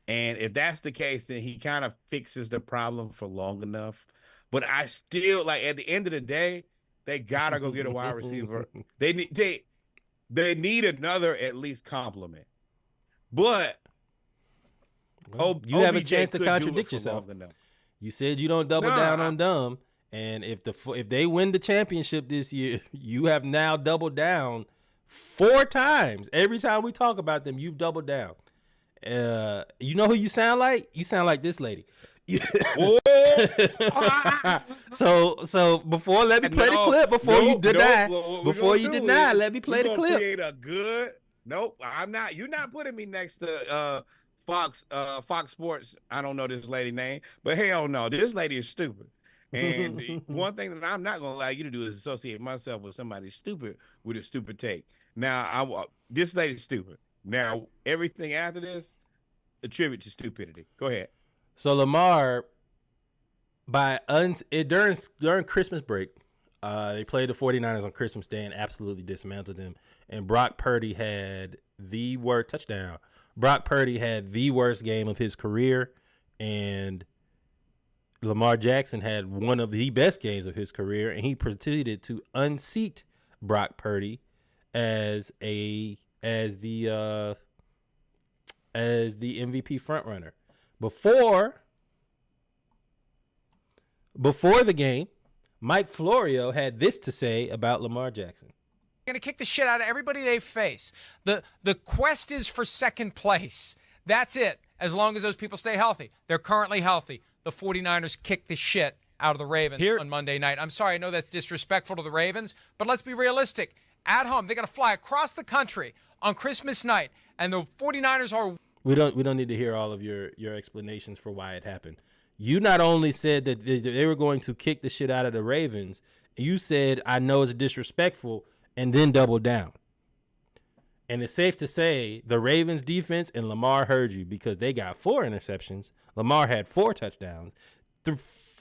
And if that's the case, then he kind of fixes the problem for long enough. But I still, like, at the end of the day, they gotta go get a wide receiver. They need another at least compliment. But you have a chance to contradict yourself. You said you don't double down on dumb, and if they win the championship this year, you have now doubled down 4 times. Every time we talk about them, you've doubled down. You know who you sound like? You sound like this lady. So before, let me play the clip before you deny. Let me play the clip. Create a good. Nope, I'm not. You're not putting me next to Fox Sports. I don't know this lady name, but hell no, this lady is stupid. And one thing that I'm not gonna allow you to do is associate myself with somebody stupid with a stupid take. Now, this lady's stupid. Now, everything after this, attribute to stupidity. Go ahead. So Lamar, during Christmas break, they played the 49ers on Christmas Day and absolutely dismantled them. And Brock Purdy had the worst touchdown. Brock Purdy had the worst game of his career, and Lamar Jackson had one of the best games of his career, and he proceeded to unseat Brock Purdy as the MVP frontrunner. Before the game, Mike Florio had this to say about Lamar Jackson. Going to kick the shit out of everybody they face. The quest is for second place. That's it. As long as those people stay healthy. They're currently healthy. The 49ers kick the shit out of the Ravens on Monday night. I'm sorry, I know that's disrespectful to the Ravens, but let's be realistic. At home, they got to fly across the country on Christmas night, and the 49ers are... We don't need to hear all of your explanations for why it happened. You not only said that they were going to kick the shit out of the Ravens, you said, I know it's disrespectful, and then doubled down. And it's safe to say the Ravens defense and Lamar heard you because they got 4 interceptions. Lamar had 4 touchdowns,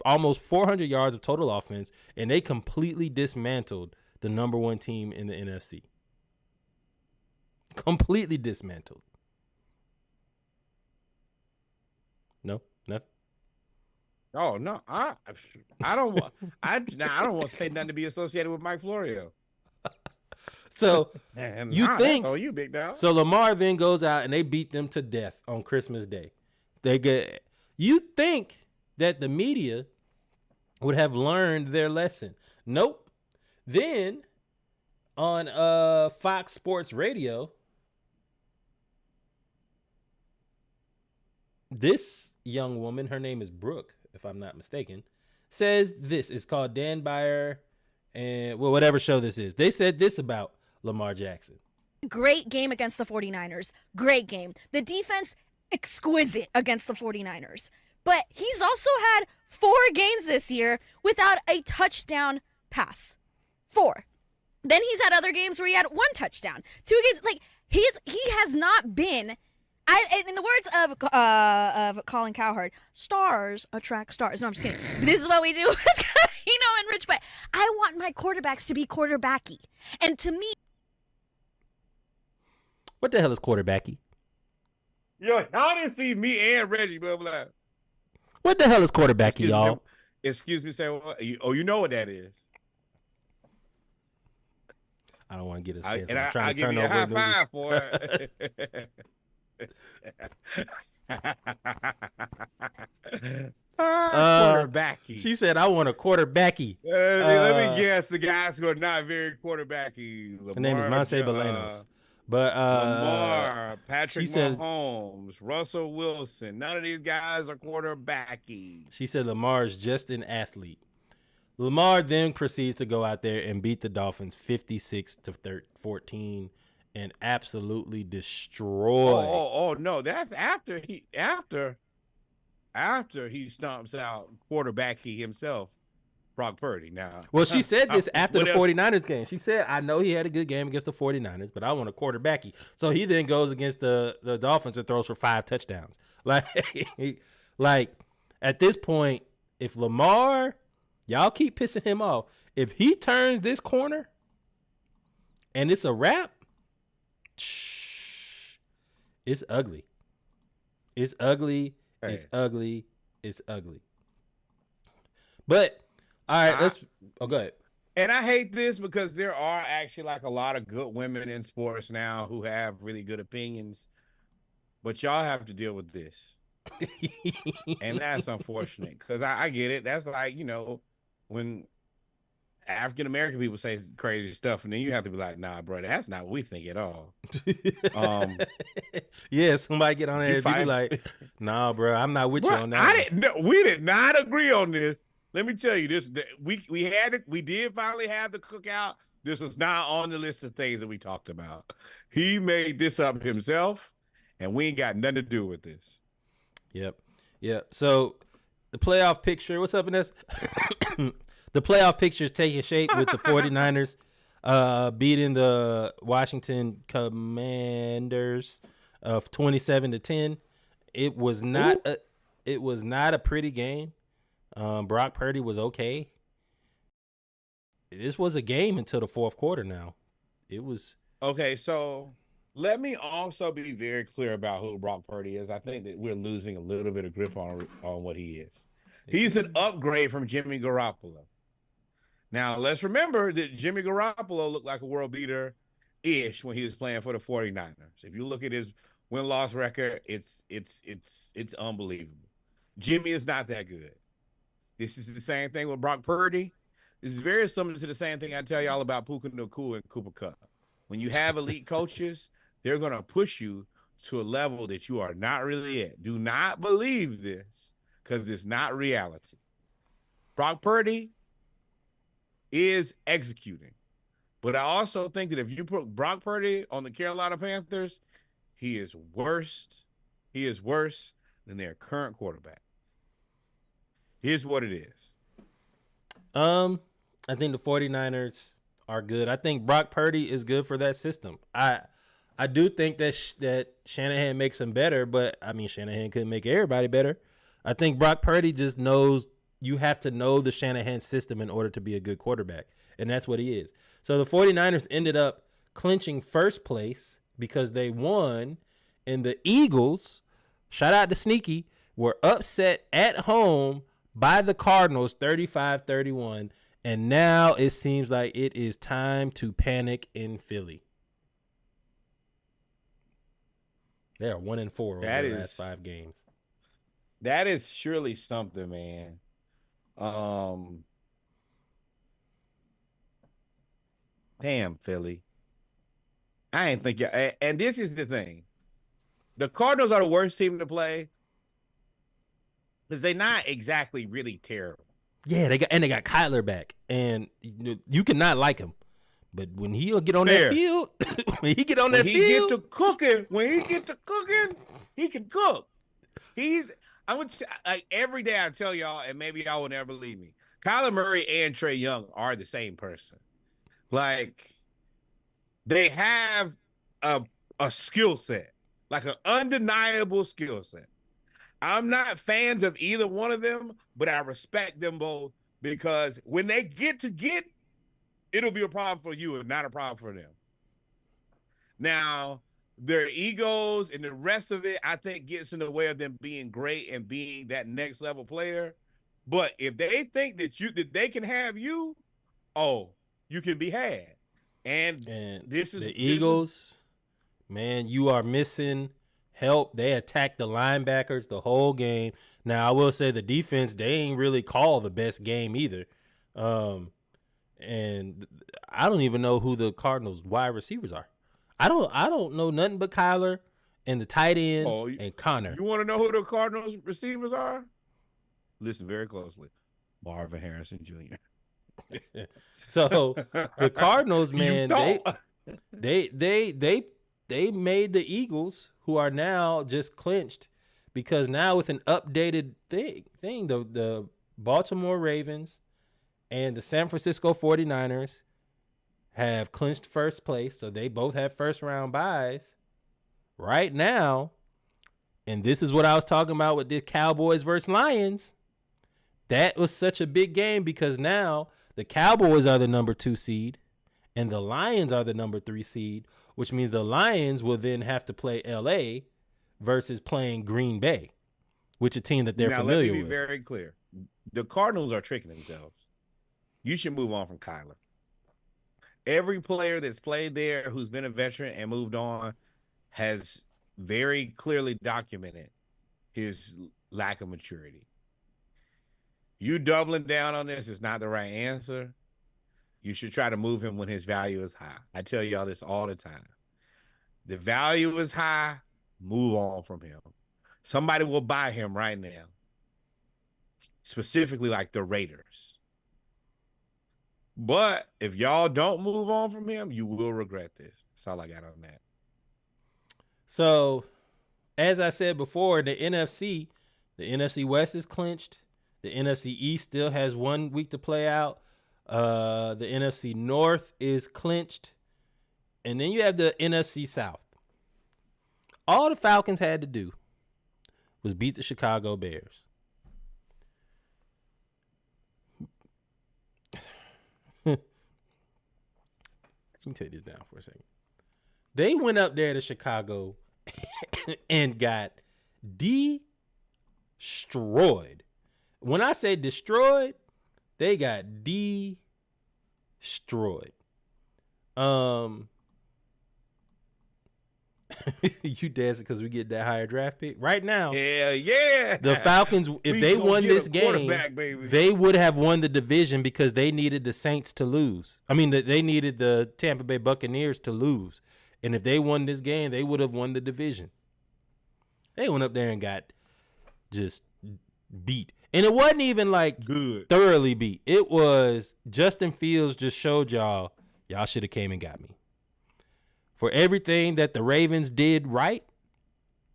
almost 400 yards of total offense, and they completely dismantled the number 1 team in the NFC. Completely dismantled. No, nothing. Oh no, I don't want. I don't want to say nothing to be associated with Mike Florio. So think? Oh, you big dog. So Lamar then goes out and they beat them to death on Christmas Day. You think that the media would have learned their lesson? Nope. Then on Fox Sports Radio, this young woman, her name is Brooke, if I'm not mistaken, says this. It's called Dan Byer and whatever show this is. They said this about Lamar Jackson. Great game against the 49ers. Great game. The defense, exquisite against the 49ers. But he's also had 4 games this year without a touchdown pass. 4. Then he's had other games where he had 1 touchdown. 2 games, like, he has not been... in the words of Colin Cowherd, stars attract stars. No, I'm just kidding. This is what we do. and Rich, but I want my quarterbacks to be quarterbacky. And to me, What the hell is quarterbacky? Yo, y'all didn't see me and Reggie, but I'm like, What the hell is quarterbacky, y'all? Excuse me, say what? You know what that is. I don't want to get us canceled. I'm I trying to give turn you a over high a new- five for it. Quarterbacky. She said, "I want a quarterbacky." Let me guess. The guys who are not very quarterbacky. Her name is Monse Bolanos. But Lamar, Patrick she said- Mahomes, Russell Wilson. None of these guys are quarterbacky. She said Lamar is just an athlete. Lamar then proceeds to go out there and beat the Dolphins 56-14 and absolutely destroy. Oh no, that's after he stomps out quarterbacky himself, Brock Purdy. Now, Well, she said this after the what else? 49ers game. She said, I know he had a good game against the 49ers, but I want a quarterbacky. So he then goes against the Dolphins and throws for 5 touchdowns. Like at this point, if Lamar, y'all keep pissing him off, if he turns this corner and it's a wrap, it's ugly. It's ugly. Hey. It's ugly. It's ugly. But all right, go ahead. And I hate this because there are actually like a lot of good women in sports now who have really good opinions, but y'all have to deal with this. And that's unfortunate because I get it. That's like, when African-American people say crazy stuff and then you have to be like, nah, bro, that's not what we think at all. Yeah, somebody get on there and be like, nah, bro, I'm not with you on that. We did not agree on this. Let me tell you this. We did finally have the cookout. This was not on the list of things that we talked about. He made this up himself, and we ain't got nothing to do with this. Yep. So the playoff picture, what's up, Vanessa? The playoff picture is taking shape with the 49ers beating the Washington Commanders of 27-10. It was not a pretty game. Brock Purdy was okay. This was a game until the fourth quarter now. It was. Okay, so let me also be very clear about who Brock Purdy is. I think that we're losing a little bit of grip on what he is. He's an upgrade from Jimmy Garoppolo. Now, let's remember that Jimmy Garoppolo looked like a world beater-ish when he was playing for the 49ers. If you look at his win-loss record, it's unbelievable. Jimmy is not that good. This is the same thing with Brock Purdy. This is very similar to the same thing I tell y'all about Puka Nacua and Cooper Kupp. When you have elite coaches, they're going to push you to a level that you are not really at. Do not believe this because it's not reality. Brock Purdy is executing. But I also think that if you put Brock Purdy on the Carolina Panthers, he is worse. He is worse than their current quarterback. Here's what it is. I think the 49ers are good. I think Brock Purdy is good for that system. I do think that Shanahan makes him better, but I mean Shanahan couldn't make everybody better. I think Brock Purdy just knows you have to know the Shanahan system in order to be a good quarterback, and that's what he is. So the 49ers ended up clinching first place because they won, and the Eagles, shout out to Sneaky, were upset at home by the Cardinals 35-31, and now it seems like it is time to panic in Philly. They are 1-4 over the last 5 games. That is surely something, man. Damn, Philly. I ain't think and this is the thing. The Cardinals are the worst team to play because they're not exactly really terrible. Yeah, they got Kyler back, and you cannot like him, but when he'll get on that field, when he get to cooking, he can cook. Like every day I tell y'all, and maybe y'all will never believe me. Kyler Murray and Trey Young are the same person. Like they have a skill set, like an undeniable skill set. I'm not fans of either one of them, but I respect them both because when they get, it'll be a problem for you and not a problem for them. Now, their egos and the rest of it, I think, gets in the way of them being great and being that next level player. But if they think that they can have you, you can be had. And this is the Eagles. Man, you are missing help. They attacked the linebackers the whole game. Now, I will say the defense, they ain't really called the best game either. And I don't even know who the Cardinals wide receivers are. I don't know nothing but Kyler and the tight end and Connor. You want to know who the Cardinals receivers are? Listen very closely. Marvin Harrison Jr. So the Cardinals, man, they made the Eagles, who are now just clinched, because now with an updated thing, the Baltimore Ravens and the San Francisco 49ers have clinched first place, so they both have first round byes right now. And this is what I was talking about with the Cowboys versus Lions. That was such a big game because now the Cowboys are the number 2 seed and the Lions are the number 3 seed, which means the Lions will then have to play LA versus playing Green Bay, which is a team that they're familiar with. Let me be very clear. The Cardinals are tricking themselves. You should move on from Kyler. Every player that's played there who's been a veteran and moved on has very clearly documented his lack of maturity. You doubling down on this is not the right answer. You should try to move him when his value is high. I tell y'all this all the time. The value is high, move on from him. Somebody will buy him right now. Specifically like the Raiders. But if y'all don't move on from him, you will regret this. That's all I got on that. So, as I said before, the NFC West is clinched. The NFC East still has 1 week to play out. The NFC North is clinched. And then you have the NFC South. All the Falcons had to do was beat the Chicago Bears. Let me take this down for a second. They went up there to Chicago and got destroyed. When I say destroyed, they got destroyed. You dancing because we get that higher draft pick right now. Yeah. The Falcons, if they won this game, they would have won the division because they needed the Saints to lose. I mean, they needed the Tampa Bay Buccaneers to lose. And if they won this game, they would have won the division. They went up there and got just beat. And it wasn't even like good, thoroughly beat. It was Justin Fields just showed y'all should have came and got me. For everything that the Ravens did right,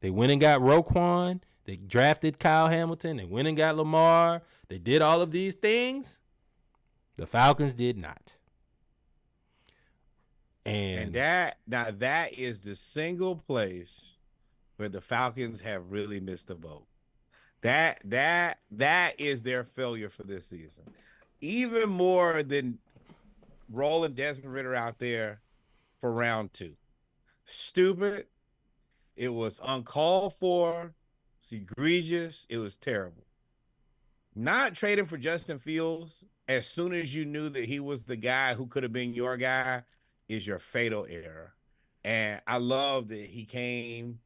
they went and got Roquan. They drafted Kyle Hamilton. They went and got Lamar. They did all of these things. The Falcons did not. And that is the single place where the Falcons have really missed the boat. That is their failure for this season. Even more than rolling Desmond Ridder out there for round 2. Stupid. It was uncalled for. It's egregious. It was terrible. Not trading for Justin Fields as soon as you knew that he was the guy who could have been your guy is your fatal error. And I love that he came.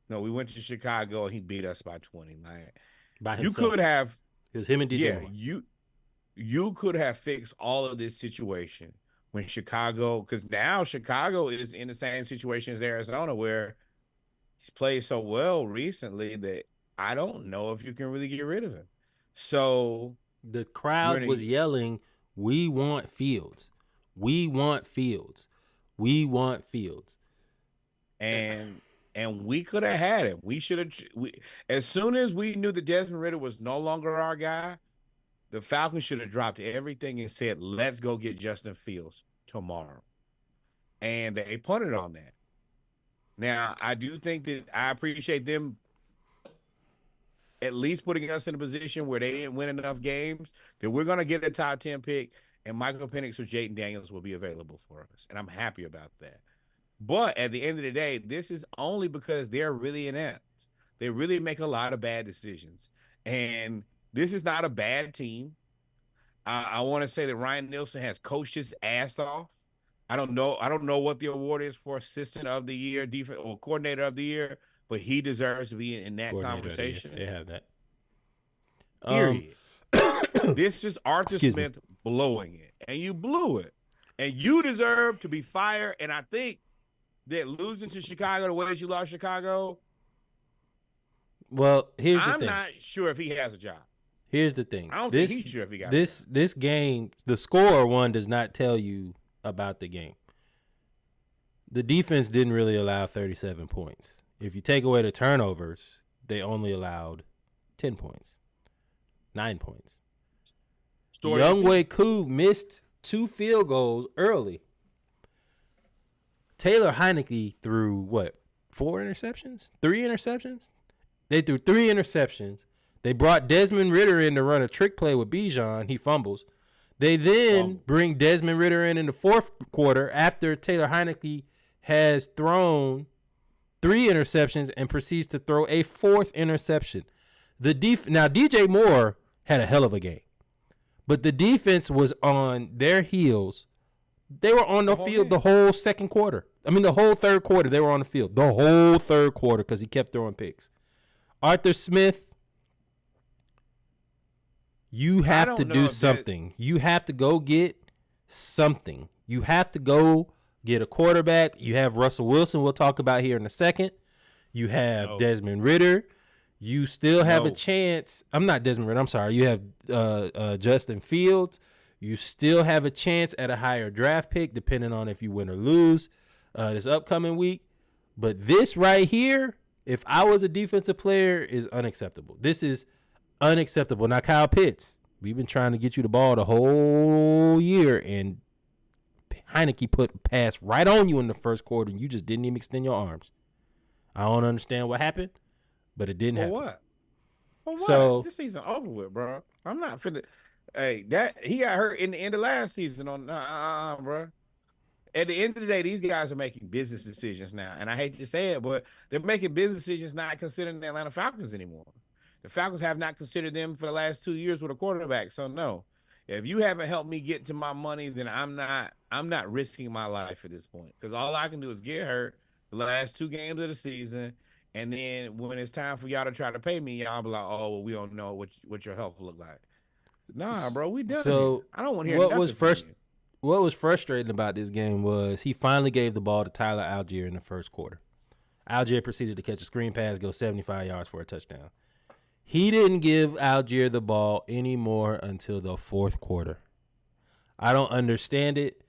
No, we went to Chicago and he beat us by 20. Like, you could have. It was him and DJ. Yeah, you could have fixed all of this situation when Chicago, because now Chicago is in the same situation as Arizona, where he's played so well recently that I don't know if you can really get rid of him. So the crowd was yelling, "We want Fields. We want Fields. We want Fields." And we could have had him. We should have. As soon as we knew that Desmond Ridder was no longer our guy, the Falcons should have dropped everything and said, "Let's go get Justin Fields tomorrow." And they punted on that. Now, I do think that I appreciate them at least putting us in a position where they didn't win enough games that we're going to get a top 10 pick, and Michael Penix or Jaden Daniels will be available for us. And I'm happy about that. But at the end of the day, this is only because they're really inept. They really make a lot of bad decisions. And this is not a bad team. I want to say that Ryan Nielsen has coached his ass off. I don't know what the award is for assistant of the year, defense or coordinator of the year, but he deserves to be in that conversation. They have that. Period. This is Arthur Smith blowing it, and you blew it, and you deserve to be fired. And I think that losing to Chicago the way that you lost Chicago, well, here's the thing. I'm not sure if he has a job. Here's the thing. I don't think he's sure if he got this game. The score one does not tell you about the game. The defense didn't really allow 37 points. If you take away the turnovers, they only allowed 10 points, 9 points. Younghoe Koo missed 2 field goals early. Taylor Heineke threw 4 interceptions? 3 interceptions? They threw 3 interceptions. They brought Desmond Ridder in to run a trick play with Bijan. He fumbles. They then bring Desmond Ridder in the fourth quarter after Taylor Heineke has thrown 3 interceptions and proceeds to throw a 4th interception. Now, DJ Moore had a hell of a game, but the defense was on their heels. They were on the field the whole second quarter. I mean, the whole third quarter, they were on the field. The whole third quarter because he kept throwing picks. Arthur Smith, you have to do something. You have to go get something. You have to go get a quarterback. You have Russell Wilson, we'll talk about here in a second. You have Desmond Ridder. You still have a chance. I'm not Desmond Ridder. I'm sorry. You have Justin Fields. You still have a chance at a higher draft pick, depending on if you win or lose this upcoming week. But this right here, if I was a defensive player, is unacceptable. This is unacceptable. Now, Kyle Pitts, we've been trying to get you the ball the whole year, and Heineke put a pass right on you in the first quarter, and you just didn't even extend your arms. I don't understand what happened, but it didn't happen. What? For what? So this season over with, bro. I'm not finna. Hey, that he got hurt in the end of last season bro. At the end of the day, these guys are making business decisions now, and I hate to say it, but they're making business decisions not considering the Atlanta Falcons anymore. The Falcons have not considered them for the last 2 years with a quarterback. So no, if you haven't helped me get to my money, then I'm not risking my life at this point, because all I can do is get hurt the last 2 games of the season, and then when it's time for y'all to try to pay me, y'all be like, oh, well, we don't know what your health look like. Nah, bro, we done. So I don't want to hear nothing from you. What was frustrating about this game was he finally gave the ball to Tyler Algier in the first quarter. Algier proceeded to catch a screen pass, go 75 yards for a touchdown. He didn't give Algier the ball anymore until the fourth quarter. I don't understand it.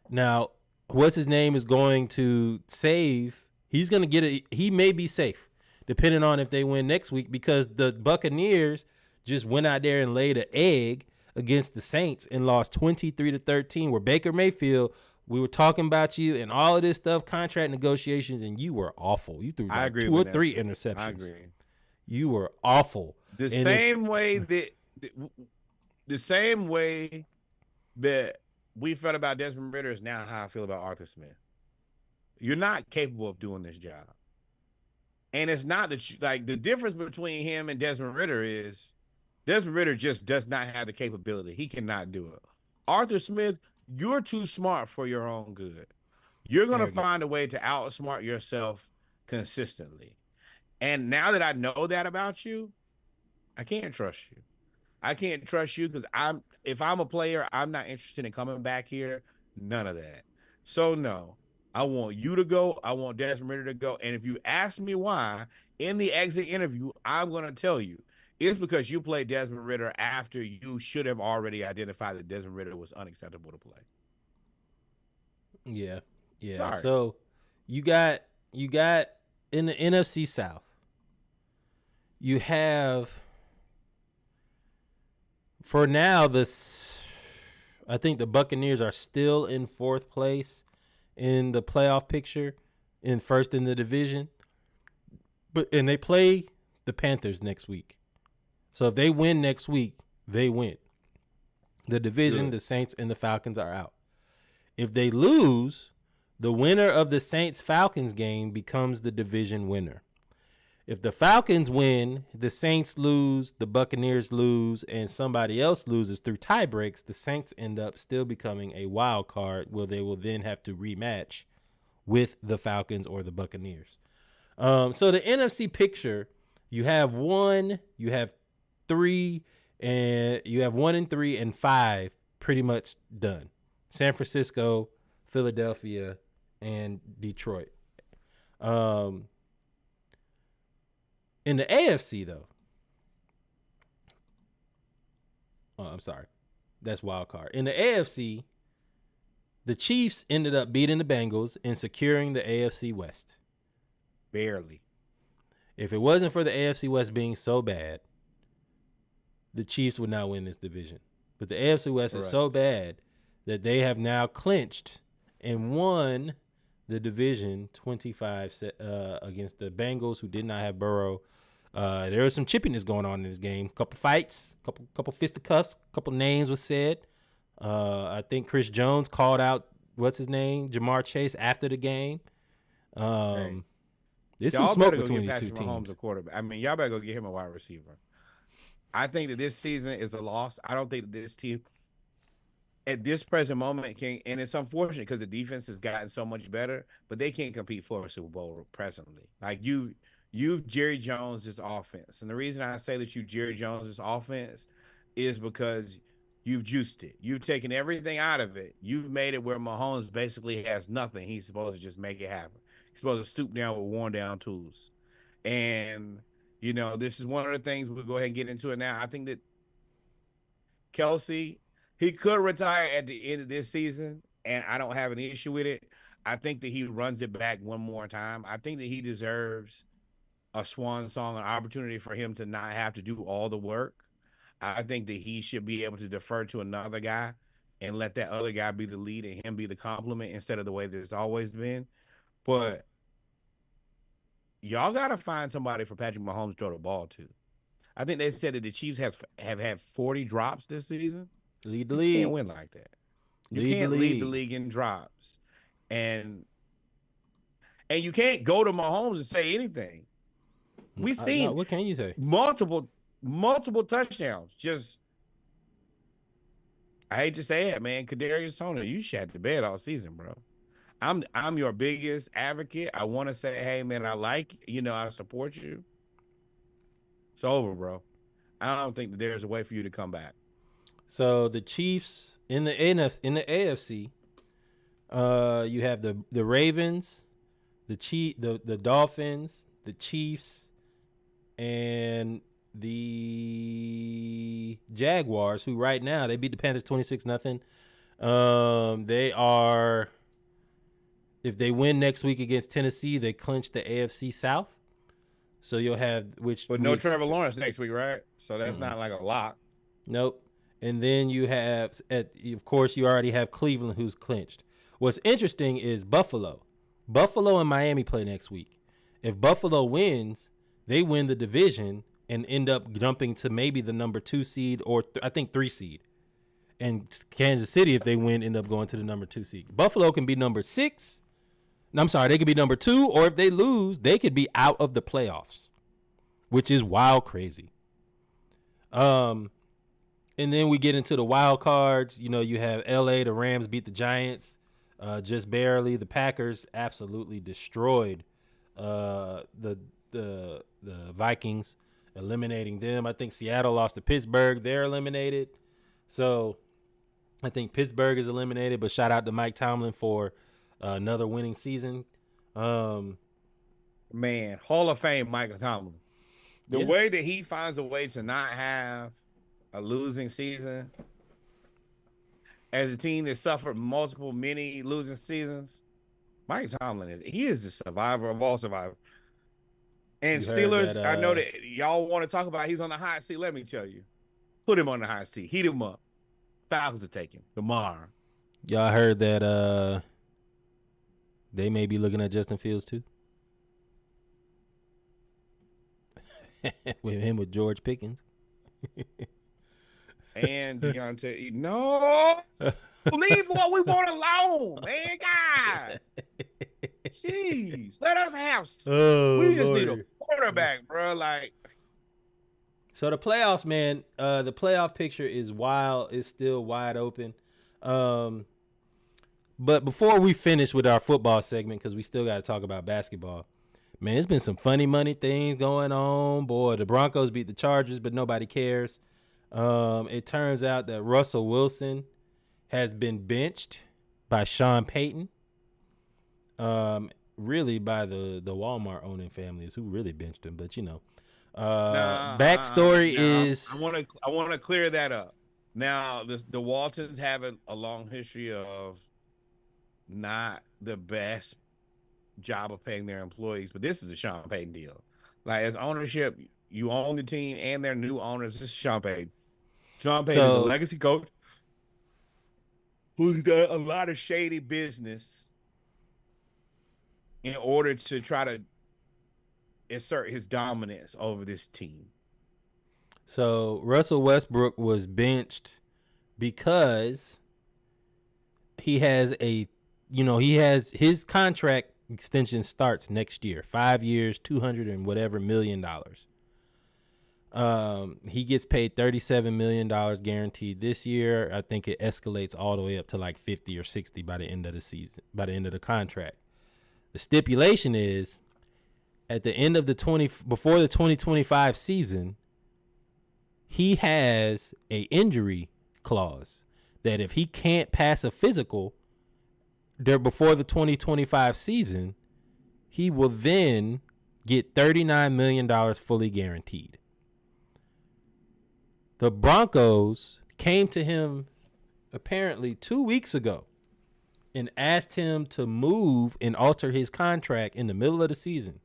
Now, what's his name is going to save. He's going to get it. He may be safe, depending on if they win next week, because the Buccaneers just went out there and laid an egg against the Saints and lost 23-13, where Baker Mayfield, we were talking about you and all of this stuff, contract negotiations, and you were awful. You threw like 2 or 3 interceptions. I agree. You were awful. The same way that we felt about Desmond Ridder is now how I feel about Arthur Smith. You're not capable of doing this job. And it's not that like the difference between him and Desmond Ridder is Desmond Ridder just does not have the capability. He cannot do it. Arthur Smith, you're too smart for your own good. You're going to find a way to outsmart yourself consistently. And now that I know that about you, I can't trust you. I can't trust you because if I'm a player, I'm not interested in coming back here. None of that. So no, I want you to go. I want Desmond Ridder to go. And if you ask me why, in the exit interview, I'm going to tell you. It's because you played Desmond Ridder after you should have already identified that Desmond Ridder was unacceptable to play. Yeah. Sorry. So you got in the NFC South, you have for now I think the Buccaneers are still in 4th place in the playoff picture, first in the division. And they play the Panthers next week. So if they win next week, they win. The division, Good. the Saints and the Falcons are out. If they lose, the winner of the Saints-Falcons game becomes the division winner. If the Falcons win, the Saints lose, the Buccaneers lose, and somebody else loses through tie breaks, the Saints end up still becoming a wild card where they will then have to rematch with the Falcons or the Buccaneers. So the NFC picture, you have 1, you have 3, and you have 1 and 3 and 5 pretty much done. San Francisco, Philadelphia, and Detroit. In the AFC, though, I'm sorry, that's wild card. In the AFC, the Chiefs ended up beating the Bengals and securing the AFC West. Barely. If it wasn't for the AFC West being so bad, the Chiefs would not win this division. But the AFC West is so bad that they have now clinched and won the division 25 against the Bengals, who did not have Burrow. There was some chippiness going on in this game. Couple fights, couple fisticuffs, couple names was said. I think Chris Jones called out what's his name, Jamar Chase, after the game. There's some smoke between these two teams. Mahomes a quarterback. I mean, y'all better go get him a wide receiver. I think that this season is a loss. I don't think that this team at this present moment can, and it's unfortunate because the defense has gotten so much better, but they can't compete for a Super Bowl presently. Like you've Jerry Jones' offense. And the reason I say that you Jerry Jones' offense is because you've juiced it. You've taken everything out of it. You've made it where Mahomes basically has nothing. He's supposed to just make it happen. He's supposed to stoop down with worn down tools. And, you know, this is one of the things we'll go ahead and get into it now. I think that Kelsey, he could retire at the end of this season, and I don't have an issue with it. I think that he runs it back one more time. I think that he deserves a swan song, an opportunity for him to not have to do all the work. I think that he should be able to defer to another guy and let that other guy be the lead and him be the complement instead of the way that it's always been. But y'all got to find somebody for Patrick Mahomes to throw the ball to. I think they said that the Chiefs have had 40 drops this season. Lead the You league. can't win like that. You can't lead the league in drops. And you can't go to Mahomes and say anything. We've seen what can you say? multiple touchdowns. Just, I hate to say it, man. Kadarius Toney, you shat the bed all season, bro. I'm your biggest advocate. I want to say, hey, man, I support you. It's over, bro. I don't think that there's a way for you to come back. So the Chiefs in the AFC, you have the Ravens, the Dolphins, the Chiefs, and the Jaguars, who right now they beat the Panthers 26-0. They are, if they win next week against Tennessee, they clinch the AFC South. So you'll have but no Trevor Lawrence next week, right? So that's not like a lock. Nope. And then you have, of course, you already have Cleveland, who's clinched. What's interesting is Buffalo. Buffalo and Miami play next week. If Buffalo wins, they win the division and end up jumping to maybe the number 2 seed or I think 3 seed. And Kansas City, if they win, end up going to the number 2 seed. Buffalo can be number 6. No, I'm sorry, they could be number 2, or if they lose, they could be out of the playoffs, which is wild crazy. And then we get into the wild cards. You know, you have LA, the Rams beat the Giants just barely. The Packers absolutely destroyed the Vikings, eliminating them. I think Seattle lost to Pittsburgh. They're eliminated. So I think Pittsburgh is eliminated, but shout out to Mike Tomlin for another winning season. Man, Hall of Fame Michael Tomlin. The way that he finds a way to not have a losing season as a team that suffered many losing seasons, Mike Tomlin is the survivor of all survivors. And Steelers, I know that y'all want to talk about he's on the hot seat. Let me tell you, put him on the hot seat, heat him up. Falcons are taking tomorrow. Y'all heard that they may be looking at Justin Fields too. With George Pickens. And Deontay, no, leave what we want alone, man. God, jeez, let us have. We just need a quarterback, bro. Like, so the playoffs, man. The playoff picture is wild. It's still wide open. But before we finish with our football segment, because we still got to talk about basketball, man, it's been some funny money things going on. Boy, the Broncos beat the Chargers, but nobody cares. It turns out that Russell Wilson has been benched by Sean Payton. Really by the Walmart owning families who really benched him, but backstory is I want to clear that up. Now, the Waltons have a long history of not the best job of paying their employees, but this is a Sean Payton deal. Like, as ownership, you own the team and their new owners. This is Sean Payton. Sean Payton is a legacy coach who's done a lot of shady business in order to try to assert his dominance over this team. So Russell Westbrook was benched because he has his contract extension starts next year, 5 years, $200 and whatever $million. He gets paid $37 million guaranteed this year. I think it escalates all the way up to like 50 or 60 by the end of the season, by the end of the contract. The stipulation is at the end of before the 2025 season, he has a injury clause that if he can't pass a physical there before the 2025 season, he will then get $39 million fully guaranteed. The Broncos came to him apparently 2 weeks ago and asked him to move and alter his contract in the middle of the season,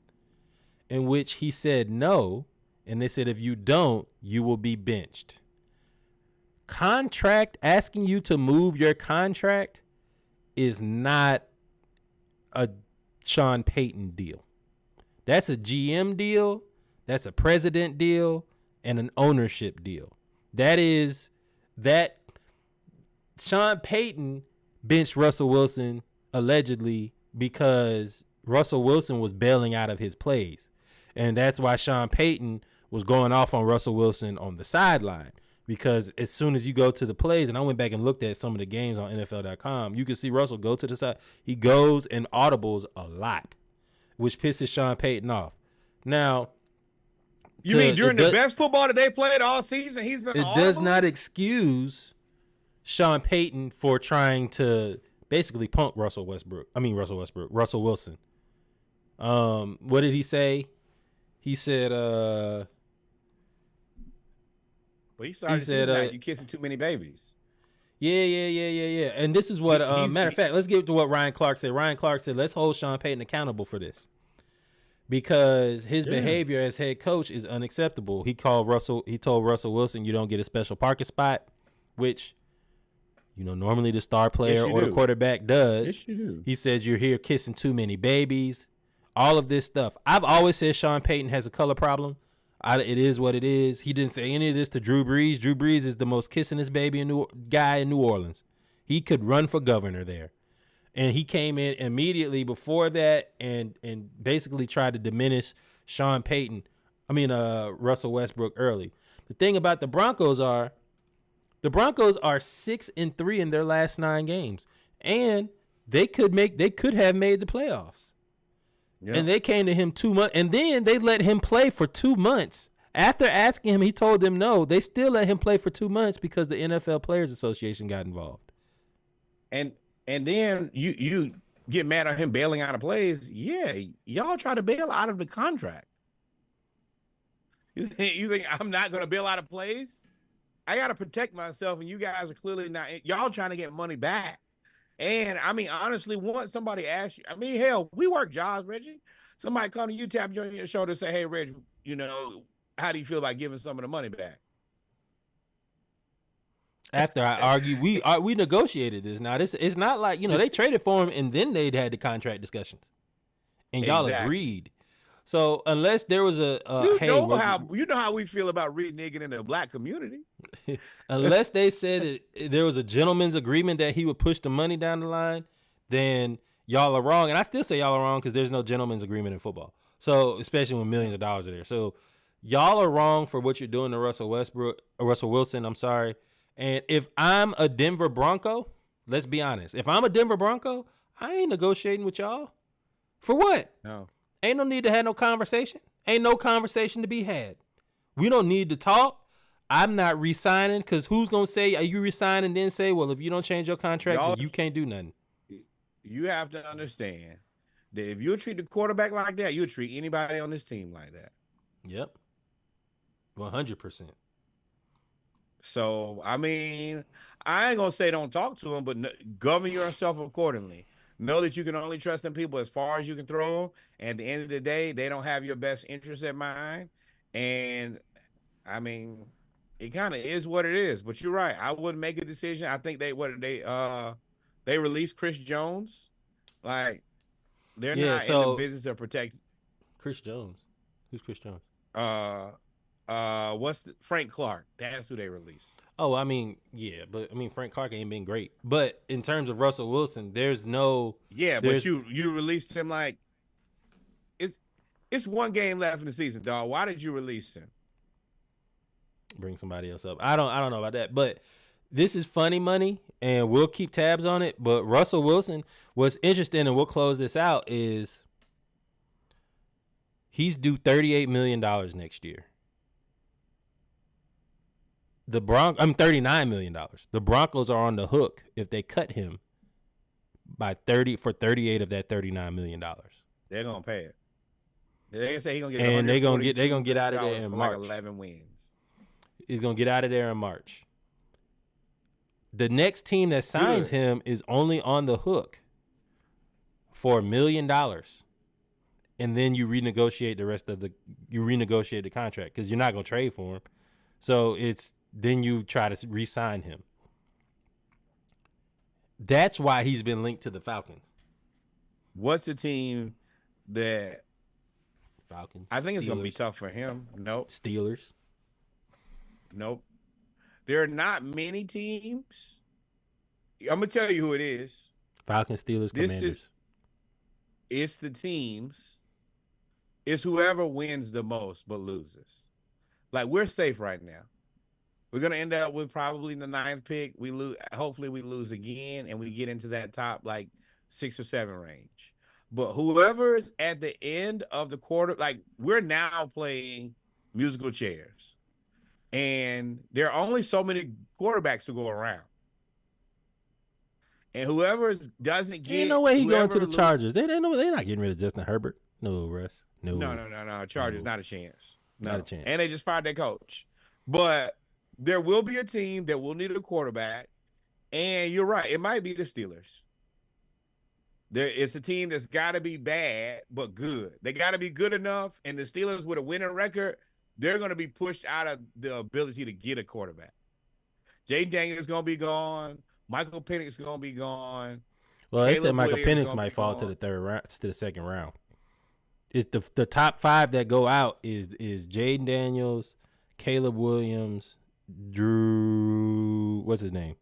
in which he said no. And they said, if you don't, you will be benched. Asking you to move your contract is not a Sean Payton deal. That's a GM deal. That's a president deal and an ownership deal. That Sean Payton benched Russell Wilson allegedly because Russell Wilson was bailing out of his plays. And that's why Sean Payton was going off on Russell Wilson on the sideline, because as soon as you go to the plays, and I went back and looked at some of the games on NFL.com, you can see Russell go to the side. He goes and audibles a lot, which pisses Sean Payton off. Now, you mean during the best football that they played all season, he's been audible? It does not excuse Sean Payton for trying to basically punk Russell Wilson. What did he say? He said, well, he said, you kissing too many babies. Yeah. And this is what, matter of fact, let's get to what Ryan Clark said. Ryan Clark said, let's hold Sean Payton accountable for this, because his behavior as head coach is unacceptable. He told Russell Wilson, you don't get a special parking spot, which, normally the star player or the quarterback does. Yes, you do. He said, you're here kissing too many babies, all of this stuff. I've always said Sean Payton has a color problem. It is what it is. He didn't say any of this to Drew Brees. Drew Brees is the most kissing his baby guy in New Orleans. He could run for governor there. And he came in immediately before that and basically tried to diminish Russell Westbrook early. The thing about the Broncos are 6-3 in their last 9 games. And they could have made the playoffs. Yep. And they came to him 2 months, and then they let him play for 2 months. After asking him, he told them no. They still let him play for 2 months because the NFL Players Association got involved. And then you get mad at him bailing out of plays. Yeah, y'all try to bail out of the contract. You think I'm not going to bail out of plays? I got to protect myself, and you guys are clearly not. Y'all trying to get money back. And, honestly, once somebody asks you, hell, we work jobs, Reggie. Somebody come to you, tap you on your shoulder, and say, hey, Reggie, how do you feel about giving some of the money back? After I argue, we negotiated this. Now, it's not like, they traded for him, and then they'd had the contract discussions. And y'all agreed. So unless there was a you know how we feel about reneging in the black community. unless they said that there was a gentleman's agreement that he would push the money down the line, then y'all are wrong. And I still say y'all are wrong because there's no gentleman's agreement in football. So especially when millions of dollars are there. So y'all are wrong for what you're doing to Russell Wilson. I'm sorry. And if I'm a Denver Bronco, let's be honest. If I'm a Denver Bronco, I ain't negotiating with y'all. For what? No. Ain't no need to have no conversation. Ain't no conversation to be had. We don't need to talk. I'm not re-signing because who's going to say, are you re-signing, then say, well, if you don't change your contract, then you can't do nothing. You have to understand that if you treat the quarterback like that, you'll treat anybody on this team like that. Yep. 100%. So, I mean, I ain't going to say don't talk to him, but govern yourself accordingly. Know that you can only trust them people as far as you can throw them. And at the end of the day, they don't have your best interest in mind. And, I mean, it kind of is what it is. But you're right. I wouldn't make a decision. I think they released Chris Jones. Like, they're not in the business of protecting. Chris Jones. Who's Chris Jones? Frank Clark. That's who they released. Oh, I mean, yeah, but I mean Frank Clark ain't been great. But in terms of Russell Wilson, there's no but you released him like it's one game left in the season, dog. Why did you release him? Bring somebody else up. I don't know about that, but this is funny money and we'll keep tabs on it. But Russell Wilson, what's interesting, and we'll close this out, is he's due $38 million next year. $39 million. The Broncos are on the hook if they cut him by 38 of that $39 million. They're gonna pay it. They say he's gonna get, and they're gonna get out of there in March. Like 11 wins. He's gonna get out of there in March. The next team that signs him is only on the hook for $1 million, and then you renegotiate the contract because you're not gonna trade for him. So then you try to re-sign him. That's why he's been linked to the Falcons. What's a team that Falcons? I think Steelers. It's going to be tough for him. Nope. Steelers. Nope. There are not many teams. I'm going to tell you who it is. Falcons, Steelers, Commanders. It's the teams. It's whoever wins the most but loses. Like, we're safe right now. We're going to end up with probably the 9th pick. We lose. Hopefully we lose again and we get into that top like 6 or 7 range. But whoever's at the end of the quarter, like we're now playing musical chairs. And there are only so many quarterbacks to go around. And whoever doesn't get, ain't no way he going to the Chargers. They're not getting rid of Justin Herbert. No, Russ. No. Chargers, not a chance. Not a chance. And they just fired their coach. But there will be a team that will need a quarterback. And you're right. It might be the Steelers. It's a team that's got to be bad, but good. They got to be good enough. And the Steelers with a winning record, they're going to be pushed out of the ability to get a quarterback. Jaden Daniels is going to be gone. Michael Penix is going to be gone. Well, they said Michael Williams Penix might fall to the second round. It's the top 5 that go out is Jaden Daniels, Caleb Williams, Drew. What's his name?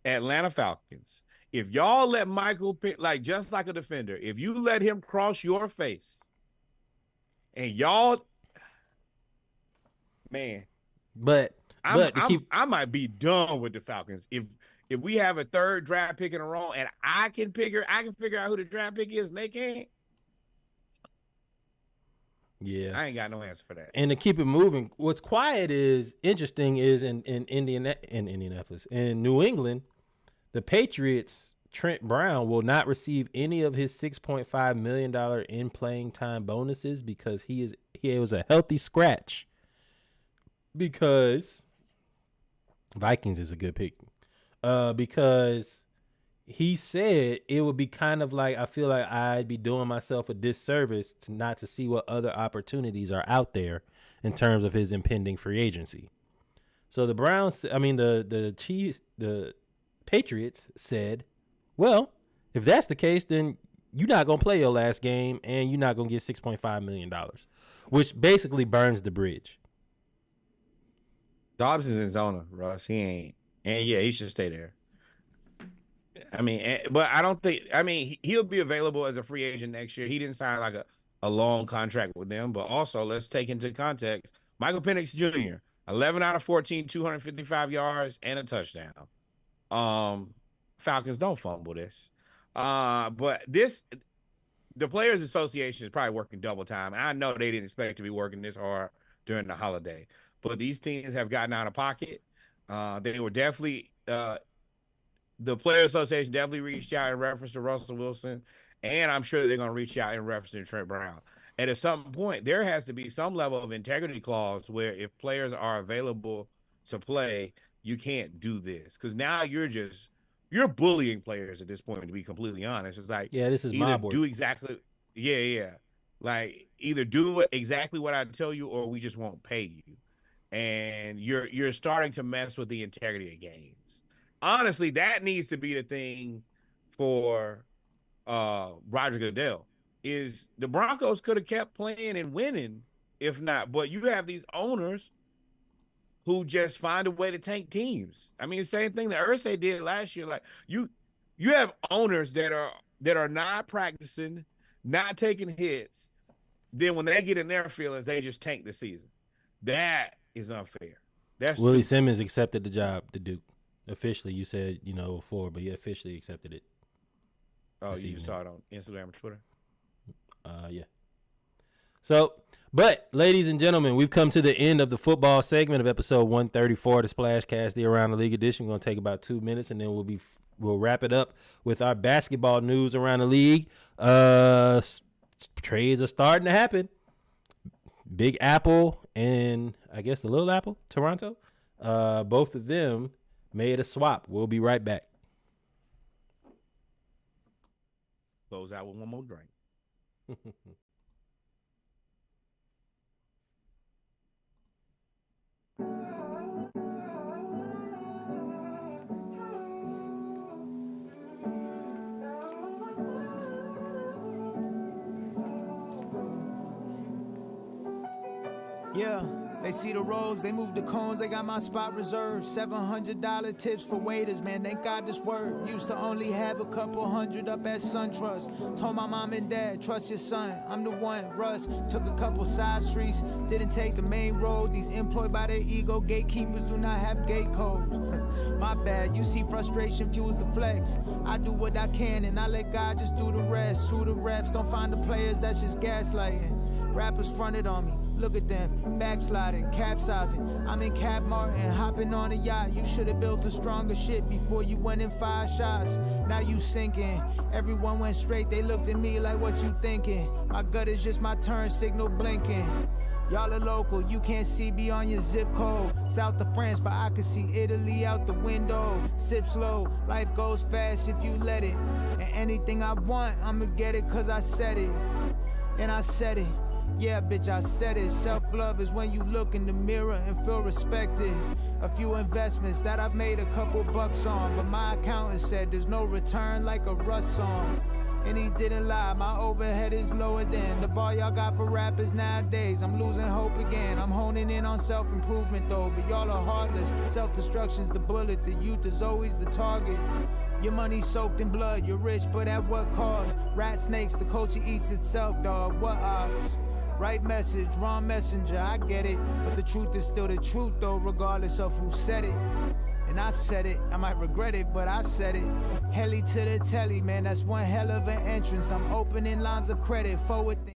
Atlanta Falcons. If y'all let Michael Penix, just like a defender, if you let him cross your face, and y'all, man, I might be done with the Falcons if we have a 3rd draft pick in a row and I can figure out who the draft pick is and they can't. Yeah, I ain't got no answer for that. And to keep it moving, what's interesting is in Indianapolis, in New England, the Patriots, Trent Brown will not receive any of his $6.5 million in playing time bonuses because he was a healthy scratch. Because Vikings is a good pick. Because he said it would be kind of like, I feel like I'd be doing myself a disservice not to see what other opportunities are out there in terms of his impending free agency. So the Patriots said, well, if that's the case, then you're not gonna play your last game, and you're not gonna get $6.5 million, which basically burns the bridge. Dobbs is his owner, Russ. He ain't, and yeah, he should stay there. I mean, but I don't think. I mean, he'll be available as a free agent next year. He didn't sign like a long contract with them, but also let's take into context Michael Penix Jr. 11 out of 14, 255 yards and a touchdown. Falcons don't fumble this. But the Players Association is probably working double time. And I know they didn't expect to be working this hard during the holiday, but these teams have gotten out of pocket. They were definitely the Players Association definitely reached out in reference to Russell Wilson, and I'm sure they're going to reach out in reference to Trent Brown. And at some point, there has to be some level of integrity clause where if players are available to play, you can't do this, because now you're bullying players at this point. To be completely honest, it's like, yeah, this is either mob work. do exactly, yeah, like either do exactly what I tell you, or we just won't pay you. And you're starting to mess with the integrity of games. Honestly, that needs to be the thing for Roger Goodell. Is the Broncos could have kept playing and winning if not, but you have these owners who just find a way to tank teams. I mean, the same thing that Irsay did last year. Like you have owners that are not practicing, not taking hits. Then when they get in their feelings, they just tank the season. That is unfair. That's Willie Simmons accepted the job to Duke. Officially, you said, before, but he officially accepted it. Oh, you saw it on Instagram or Twitter? Yeah. So, but ladies and gentlemen, we've come to the end of the football segment of episode 134 of the Splashcast, the Around the League edition. We're going to take about 2 minutes, and then we'll wrap it up with our basketball news around the league. Trades are starting to happen. Big Apple and I guess the Little Apple, Toronto, both of them made a swap. We'll be right back. Close out with one more drink. Yeah, they see the roads, they move the cones, they got my spot reserved. $700 tips for waiters, man, thank God this word. Used to only have a couple hundred up at SunTrust. Told my mom and dad, trust your son, I'm the one. Russ took a couple side streets, didn't take the main road. These employed by their ego, gatekeepers do not have gate codes. My bad, you see frustration fuels the flex. I do what I can and I let God just do the rest. Sue the refs, don't find the players, that's just gaslighting. Rappers fronted on me, look at them, backsliding, capsizing. I'm in Cap Martin, hopping on a yacht. You should've built a stronger shit before you went in 5 shots. Now you sinking, everyone went straight, they looked at me like, what you thinking? My gut is just my turn signal blinking. Y'all are local, you can't see beyond your zip code. South of France, but I can see Italy out the window. Sip slow, life goes fast if you let it. And anything I want, I'ma get it cause I said it. And I said it. Yeah, bitch, I said it. Self-love is when you look in the mirror and feel respected. A few investments that I've made a couple bucks on, but my accountant said there's no return like a Russ song. And he didn't lie, my overhead is lower than the bar y'all got for rappers nowadays. I'm losing hope again, I'm honing in on self-improvement though, but y'all are heartless. Self-destruction's the bullet, the youth is always the target. Your money soaked in blood, you're rich, but at what cost? Rat snakes, the culture eats itself, dog, what odds? Right message, wrong messenger, I get it. But the truth is still the truth though, regardless of who said it. And I said it, I might regret it, but I said it. Heli to the telly, man, that's one hell of an entrance. I'm opening lines of credit, forward things.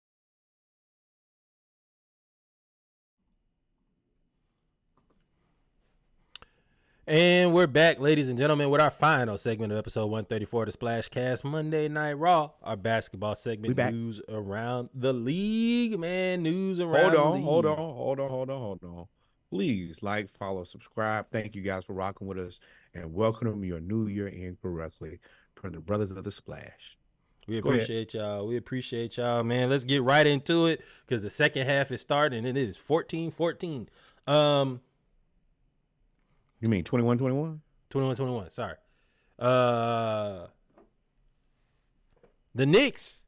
And we're back, ladies and gentlemen, with our final segment of episode 134 of the Splashcast, Monday Night Raw, our basketball segment, news around the league, man, news around the league. Hold on. Please like, follow, subscribe. Thank you guys for rocking with us, and welcome your new year in correctly from the Brothers of the Splash. We appreciate y'all. We appreciate y'all, man. Let's get right into it because the second half is starting, and it is 14-14. You mean 21-21? 21-21, sorry. The Knicks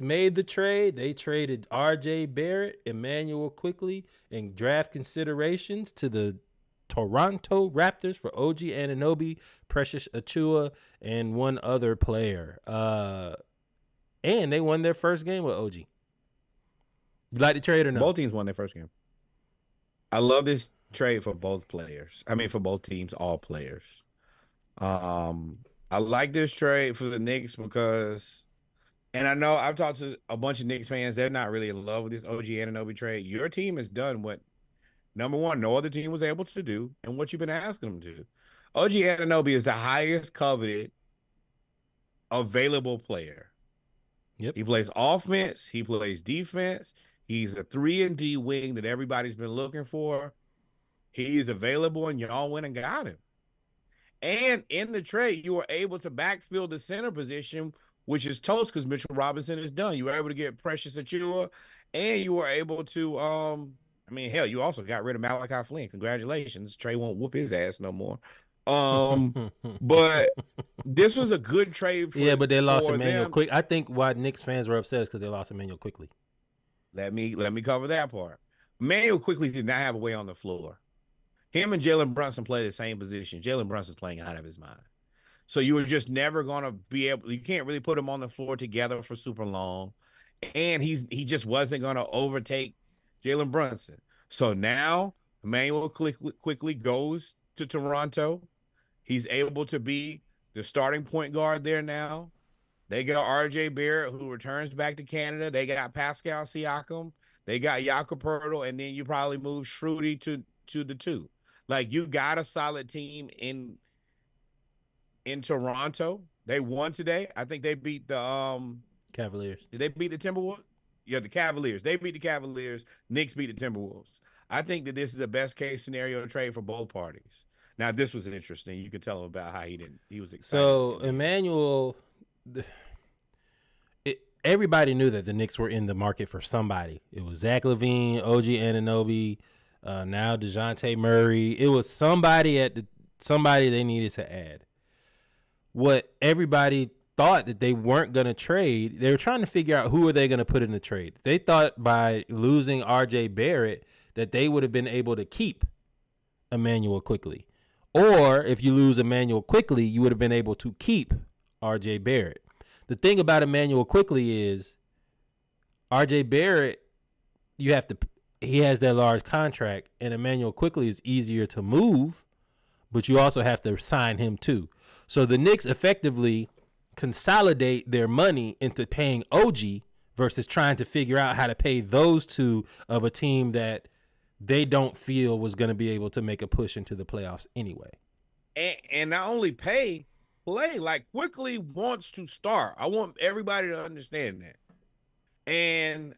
made the trade. They traded R.J. Barrett, Emmanuel Quickley, and draft considerations to the Toronto Raptors for OG Anunoby, Precious Achiuwa, and one other player. And they won their first game with OG. You like the trade or no? Both teams won their first game. I love this trade for both players. I mean, for both teams, all players. I like this trade for the Knicks because, and I know I've talked to a bunch of Knicks fans. They're not really in love with this OG Anunoby trade. Your team has done what, number one, no other team was able to do, and what you've been asking them to do. OG Anunoby is the highest coveted available player. Yep. He plays offense. He plays defense. He's a 3-and-D wing that everybody's been looking for. He's available, and y'all went and got him. And in the trade, you were able to backfill the center position, which is toast because Mitchell Robinson is done. You were able to get Precious Achiuwa, and you were able to, hell, you also got rid of Malachi Flynn. Congratulations. Trey won't whoop his ass no more. But this was a good trade for but they lost for Emmanuel them. Quick. I think why Knicks fans were upset is because they lost Emmanuel Quickly. Let me cover that part. Emmanuel Quickly did not have a way on the floor. Him and Jalen Brunson play the same position. Jalen Brunson's playing out of his mind. So you were just never going to be able – you can't really put them on the floor together for super long. And he just wasn't going to overtake Jalen Brunson. So now Emmanuel Quickly goes to Toronto. He's able to be the starting point guard there now. They got R.J. Barrett, who returns back to Canada. They got Pascal Siakam. They got Jakob Poeltl, and then you probably move Schroeder to the 2. Like, you got a solid team in Toronto. They won today. I think they beat the Cavaliers. Did they beat the Timberwolves? Yeah, the Cavaliers. They beat the Cavaliers. Knicks beat the Timberwolves. I think that this is a best case scenario trade for both parties. Now, this was interesting. You could tell him about how he was excited. So Emmanuel, everybody knew that the Knicks were in the market for somebody. It was Zach LaVine, OG Anunoby, now DeJounte Murray. It was somebody they needed to add. What everybody thought that they weren't going to trade, they were trying to figure out who are they going to put in the trade. They thought by losing R.J. Barrett that they would have been able to keep Emmanuel Quickly. Or if you lose Emmanuel Quickly, you would have been able to keep R.J. Barrett. The thing about Emmanuel Quickly is R.J. Barrett, he has that large contract, and Emmanuel Quickly is easier to move, but you also have to sign him too. So the Knicks effectively consolidate their money into paying OG versus trying to figure out how to pay those two of a team that they don't feel was going to be able to make a push into the playoffs anyway. And not only play, like Quickly wants to start. I want everybody to understand that. And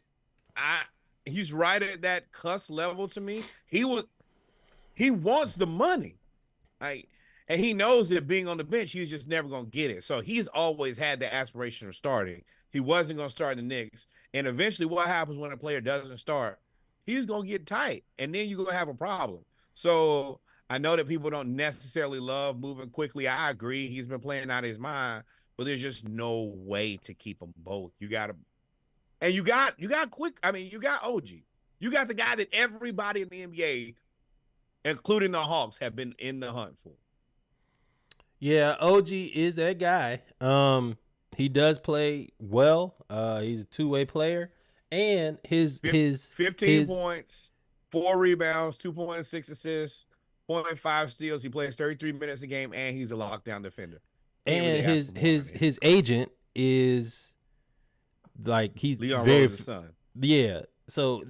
he's right at that cuss level to me. He wants the money. And he knows that being on the bench, he's just never going to get it. So he's always had the aspiration of starting. He wasn't going to start in the Knicks. And eventually what happens when a player doesn't start? He's going to get tight, and then you're going to have a problem. So I know that people don't necessarily love moving Quickly. I agree. He's been playing out of his mind, but there's just no way to keep them both. You got to – and you got Quick – I mean, you got OG. You got the guy that everybody in the NBA, including the Hawks, have been in the hunt for. Yeah, OG is that guy. He does play well. He's a two-way player. And his 15 points, 4 rebounds, 2.6 assists, 0.5 steals. He plays 33 minutes a game, and he's a lockdown defender. And his agent is like he's Leon very Rose's son. Yeah. So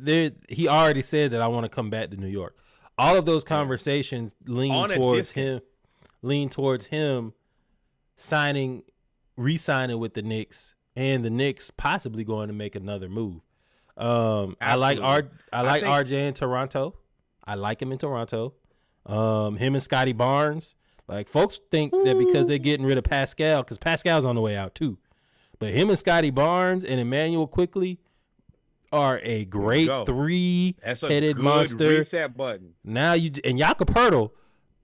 he already said that I want to come back to New York. All of those conversations lean towards him re-signing with the Knicks, and the Knicks possibly going to make another move. I like RJ in Toronto. I like him in Toronto. Him and Scotty Barnes. Like, folks think that because they're getting rid of Pascal, because Pascal's on the way out too. But him and Scotty Barnes and Emmanuel Quickly are a great three-headed monster. Reset button. Now and Jakob Poeltl,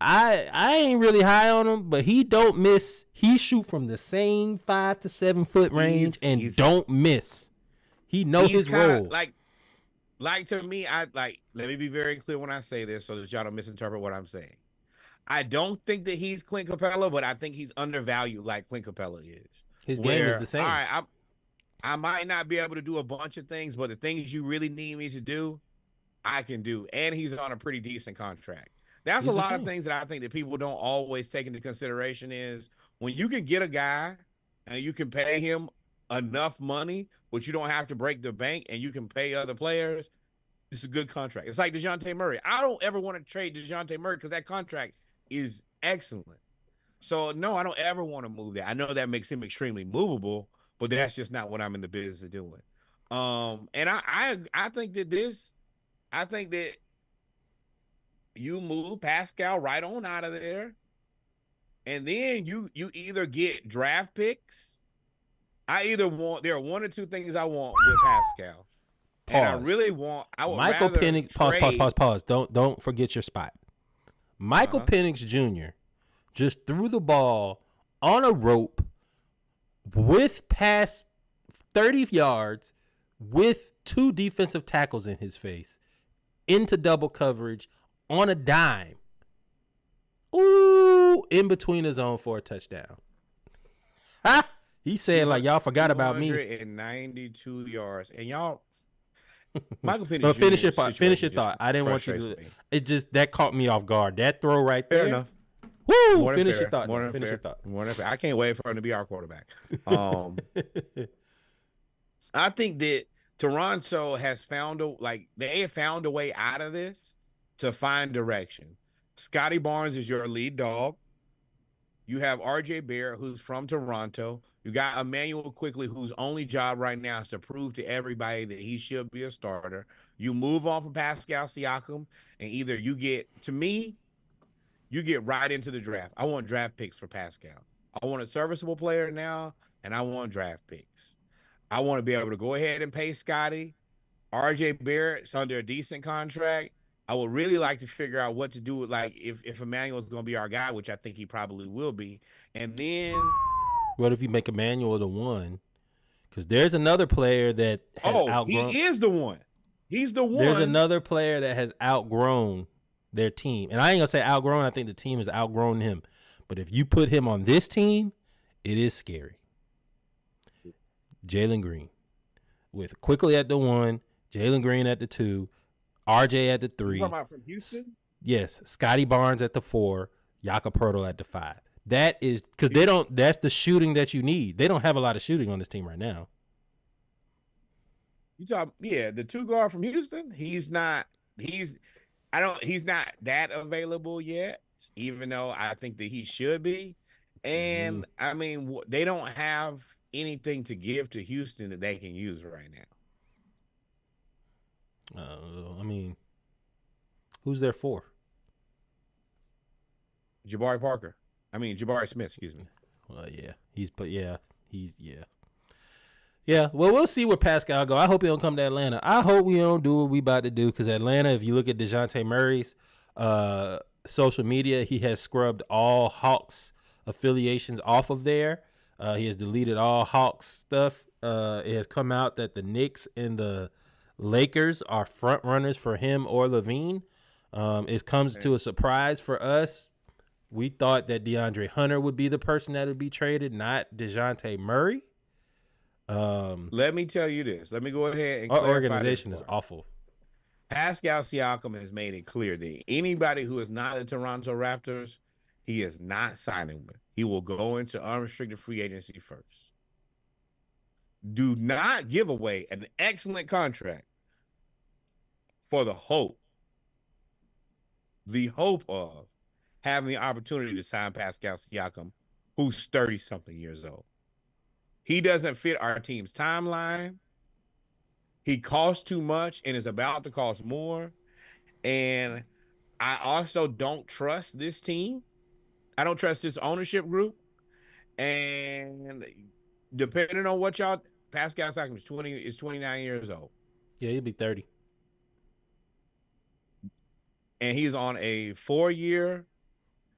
I ain't really high on him, but he don't miss. He shoot from the same 5 to 7 foot range and don't miss. He know his role. Like to me, let me be very clear when I say this so that y'all don't misinterpret what I'm saying. I don't think that he's Clint Capella, but I think he's undervalued like Clint Capella is. His game is the same. All right, I might not be able to do a bunch of things, but the things you really need me to do, I can do. And he's on a pretty decent contract. That's a lot of things that I think that people don't always take into consideration is when you can get a guy and you can pay him enough money, but you don't have to break the bank and you can pay other players, it's a good contract. It's like DeJounte Murray. I don't ever want to trade DeJounte Murray because that contract is excellent. So, no, I don't ever want to move that. I know that makes him extremely movable, but that's just not what I'm in the business of doing. And I think that you move Pascal right on out of there, and then you either get draft picks. There are one or two things I want with Pascal. Pause. And I really want Michael Penix. Pause. Don't forget your spot. Michael Penix Jr. just threw the ball on a rope with past 30 yards with 2 defensive tackles in his face into double coverage on a dime. Ooh, in between his own for a touchdown. Ha! He said like y'all forgot about me. 292 yards. And y'all Michael Penix. No, finish your thought. I didn't want you to do it. It just that caught me off guard. That throw right there. Fair enough. Woo! Finish your thought. Finish your thought. I can't wait for him to be our quarterback. I think that Toronto has found they have found a way out of this to find direction. Scotty Barnes is your lead dog. You have RJ Barrett, who's from Toronto. You got Emmanuel Quickly, whose only job right now is to prove to everybody that he should be a starter. You move on from Pascal Siakam, and either you get right into the draft. I want draft picks for Pascal. I want a serviceable player now, and I want draft picks. I want to be able to go ahead and pay Scotty. RJ Barrett's under a decent contract. I would really like to figure out what to do with if Emmanuel's going to be our guy, which I think he probably will be. And then what if you make Emmanuel the 1? Because there's another player that has outgrown. He is the one. He's the one. There's another player that has outgrown their team. And I ain't going to say outgrown. I think the team has outgrown him. But if you put him on this team, it is scary. Jalen Green. With Quickly at the 1, Jalen Green at the 2, RJ at the 3. You talking about from Houston? Yes. Scotty Barnes at the 4, Jakob Poeltl at the 5. That is because that's the shooting that you need. They don't have a lot of shooting on this team right now. The 2 guard from Houston, he's not that available yet, even though I think that he should be. And I mean, they don't have anything to give to Houston that they can use right now. I mean, who's there for? Jabari Smith, excuse me. Well, yeah. Well, we'll see where Pascal go. I hope he don't come to Atlanta. I hope we don't do what we about to do because Atlanta, if you look at DeJounte Murray's social media, he has scrubbed all Hawks affiliations off of there. He has deleted all Hawks stuff. It has come out that the Knicks and the Lakers are front runners for him or Levine. It comes to a surprise for us. We thought that DeAndre Hunter would be the person that would be traded, not DeJounte Murray. Let me tell you this. Let me go ahead and our organization is awful. Pascal Siakam has made it clear that anybody who is not the Toronto Raptors, he is not signing with. He will go into unrestricted free agency first. Do not give away an excellent contract for the hope of having the opportunity to sign Pascal Siakam, who's 30-something years old. He doesn't fit our team's timeline. He costs too much and is about to cost more. And I also don't trust this team. I don't trust this ownership group. And depending on what Pascal Siakam is 29 years old. Yeah, he'll be 30. And he's on a 4-year,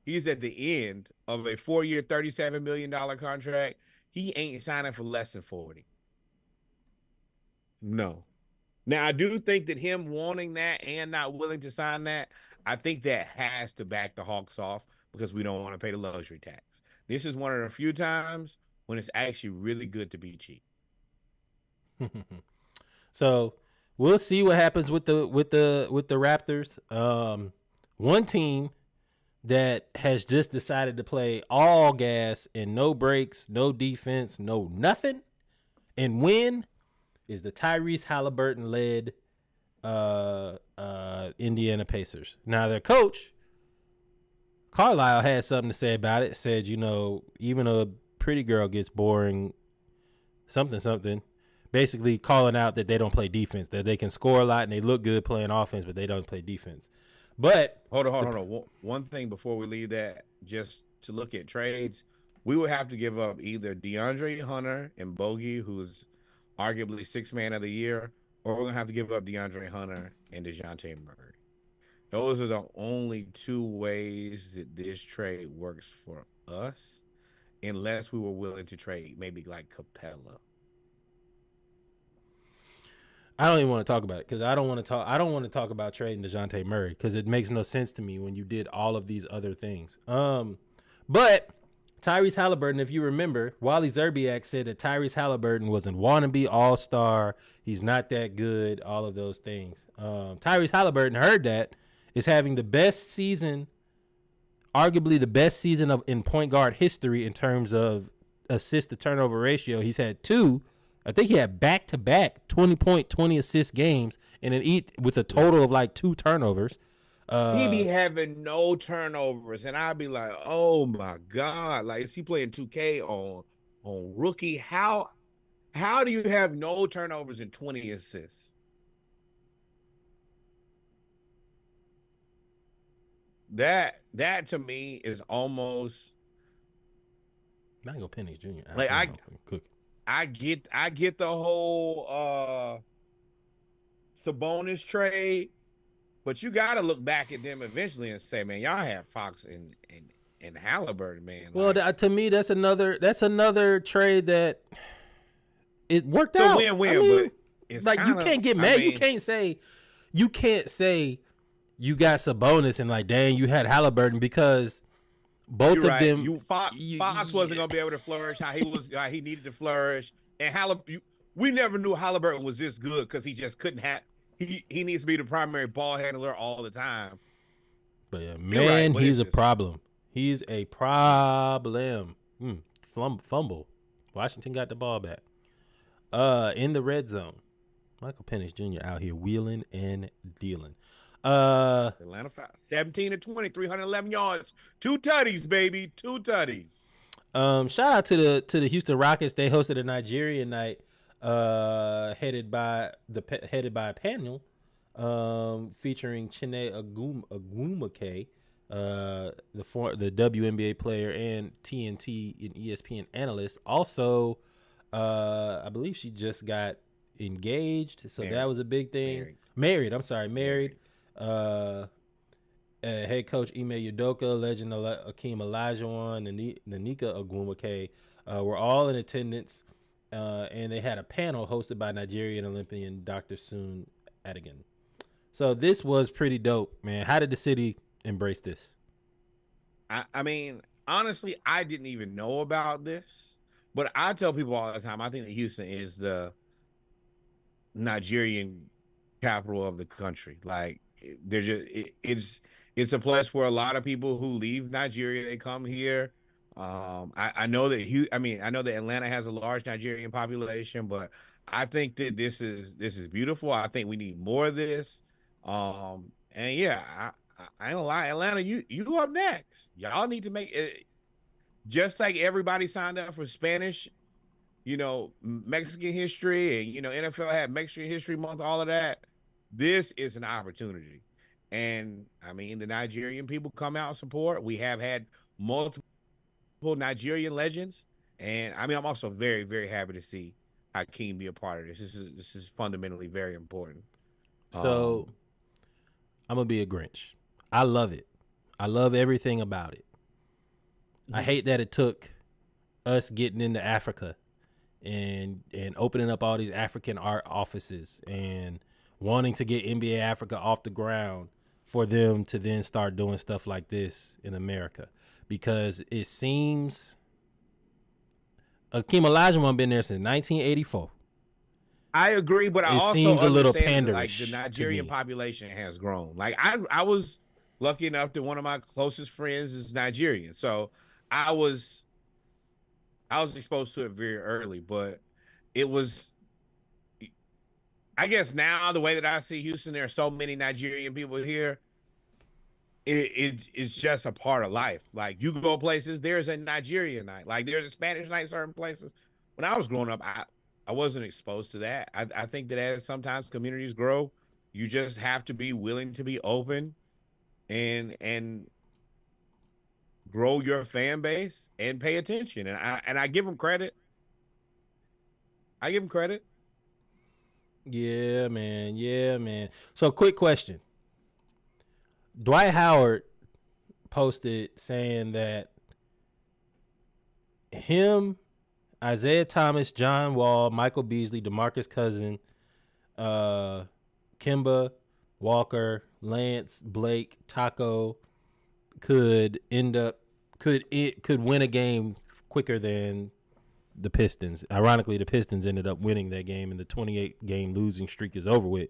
he's at the end of a 4-year, $37 million contract. He ain't signing for less than 40. No. Now, I do think that him wanting that and not willing to sign that, I think that has to back the Hawks off because we don't want to pay the luxury tax. This is one of the few times when it's actually really good to be cheap. So we'll see what happens with the Raptors. One team that has just decided to play all gas and no breaks, no defense, no nothing, and win is the Tyrese Halliburton led Indiana Pacers. Now their coach Carlisle had something to say about it. Said, even a pretty girl gets boring. Something. Basically calling out that they don't play defense, that they can score a lot and they look good playing offense, but they don't play defense. But hold on. One thing before we leave that, just to look at trades, we would have to give up either DeAndre Hunter and Bogey, who's arguably sixth man of the year, or we're gonna have to give up DeAndre Hunter and DeJounte Murray. Those are the only two ways that this trade works for us, unless we were willing to trade maybe like Capella. I don't even want to talk about it because I don't want to talk about trading DeJounte Murray because it makes no sense to me when you did all of these other things. But Tyrese Halliburton, if you remember, Wally Zerbiak said that Tyrese Halliburton was a wannabe all-star. He's not that good, all of those things. Tyrese Halliburton heard that, is having the best season, arguably the best season in point guard history in terms of assist to turnover ratio. He's had two. I think he had back-to-back 20-point, 20-assist games, and with a total of like 2 turnovers. He be having no turnovers, and I'd be like, "Oh my god!" Like, is he playing 2K on rookie? How do you have no turnovers and 20 assists? That to me is almost Mango Pennies Jr. Like I get the whole Sabonis trade, but you got to look back at them eventually and say, man, y'all have Fox and Halliburton, man. Well, to me, that's another trade that it worked out. Win-win, but it's like you can't get mad. You can't say you got Sabonis and like, dang, you had Halliburton because both of them. Fox wasn't gonna be able to flourish how he needed to flourish, and we never knew Halliburton was this good because he just couldn't have. He needs to be the primary ball handler all the time. But yeah, man, he's a problem. He's a problem. Fumble. Washington got the ball back. In the red zone, Michael Penix Jr. out here wheeling and dealing. Atlanta 17 and 20, 311 yards, 2 tutties, baby, 2 tutties. Shout out to the Houston Rockets. They hosted a Nigerian night, headed by a panel, featuring Chine Agumake, the WNBA player and TNT and ESPN analyst. Also, I believe she just got engaged, so that was a big thing. Married. Head coach Ime Udoka, legend Akeem Olajuwon, and Nanika Agumake were all in attendance, and they had a panel hosted by Nigerian Olympian Dr. Soon Adigan. So this was pretty dope, man. How did the city embrace this? I mean, honestly, I didn't even know about this, but I tell people all the time, I think that Houston is the Nigerian capital of the country. Like, they're just it's a place where a lot of people who leave Nigeria, they come here. I know that Atlanta has a large Nigerian population, but I think that this is beautiful. I think we need more of this. And yeah, I ain't gonna lie, Atlanta, you up next. Y'all need to make it just like everybody signed up for Spanish, Mexican history, and NFL had Mexican History Month, all of that. This is an opportunity. And I mean, the Nigerian people come out and support. We have had multiple Nigerian legends. And I mean, I'm also very, very happy to see Hakeem be a part of this. This is fundamentally very important. So I'm going to be a Grinch. I love it. I love everything about it. I hate that it took us getting into Africa and opening up all these African art offices and wanting to get NBA Africa off the ground for them to then start doing stuff like this in America, because it seems Akeem Olajuwon been there since 1984. I agree, but I It also seems a little understand that, like, panderish the to Nigerian me. population has grown. Like I was lucky enough that one of my closest friends is Nigerian, so I was exposed to it very early. But it was, I guess now the way that I see Houston, there are so many Nigerian people here. It's just a part of life. Like, you go places, there's a Nigerian night, like there's a Spanish night certain places. When I was growing up, I wasn't exposed to that. I think that as sometimes communities grow, you just have to be willing to be open and grow your fan base and pay attention. And I give them credit. I give them credit. Yeah, man. Yeah, man. So, quick question. Dwight Howard posted saying that him, Isaiah Thomas, John Wall, Michael Beasley, DeMarcus Cousins, Kemba Walker, Lance, Blake, Taco could win a game quicker than the Pistons. Ironically, the Pistons ended up winning that game, and the 28-game losing streak is over with.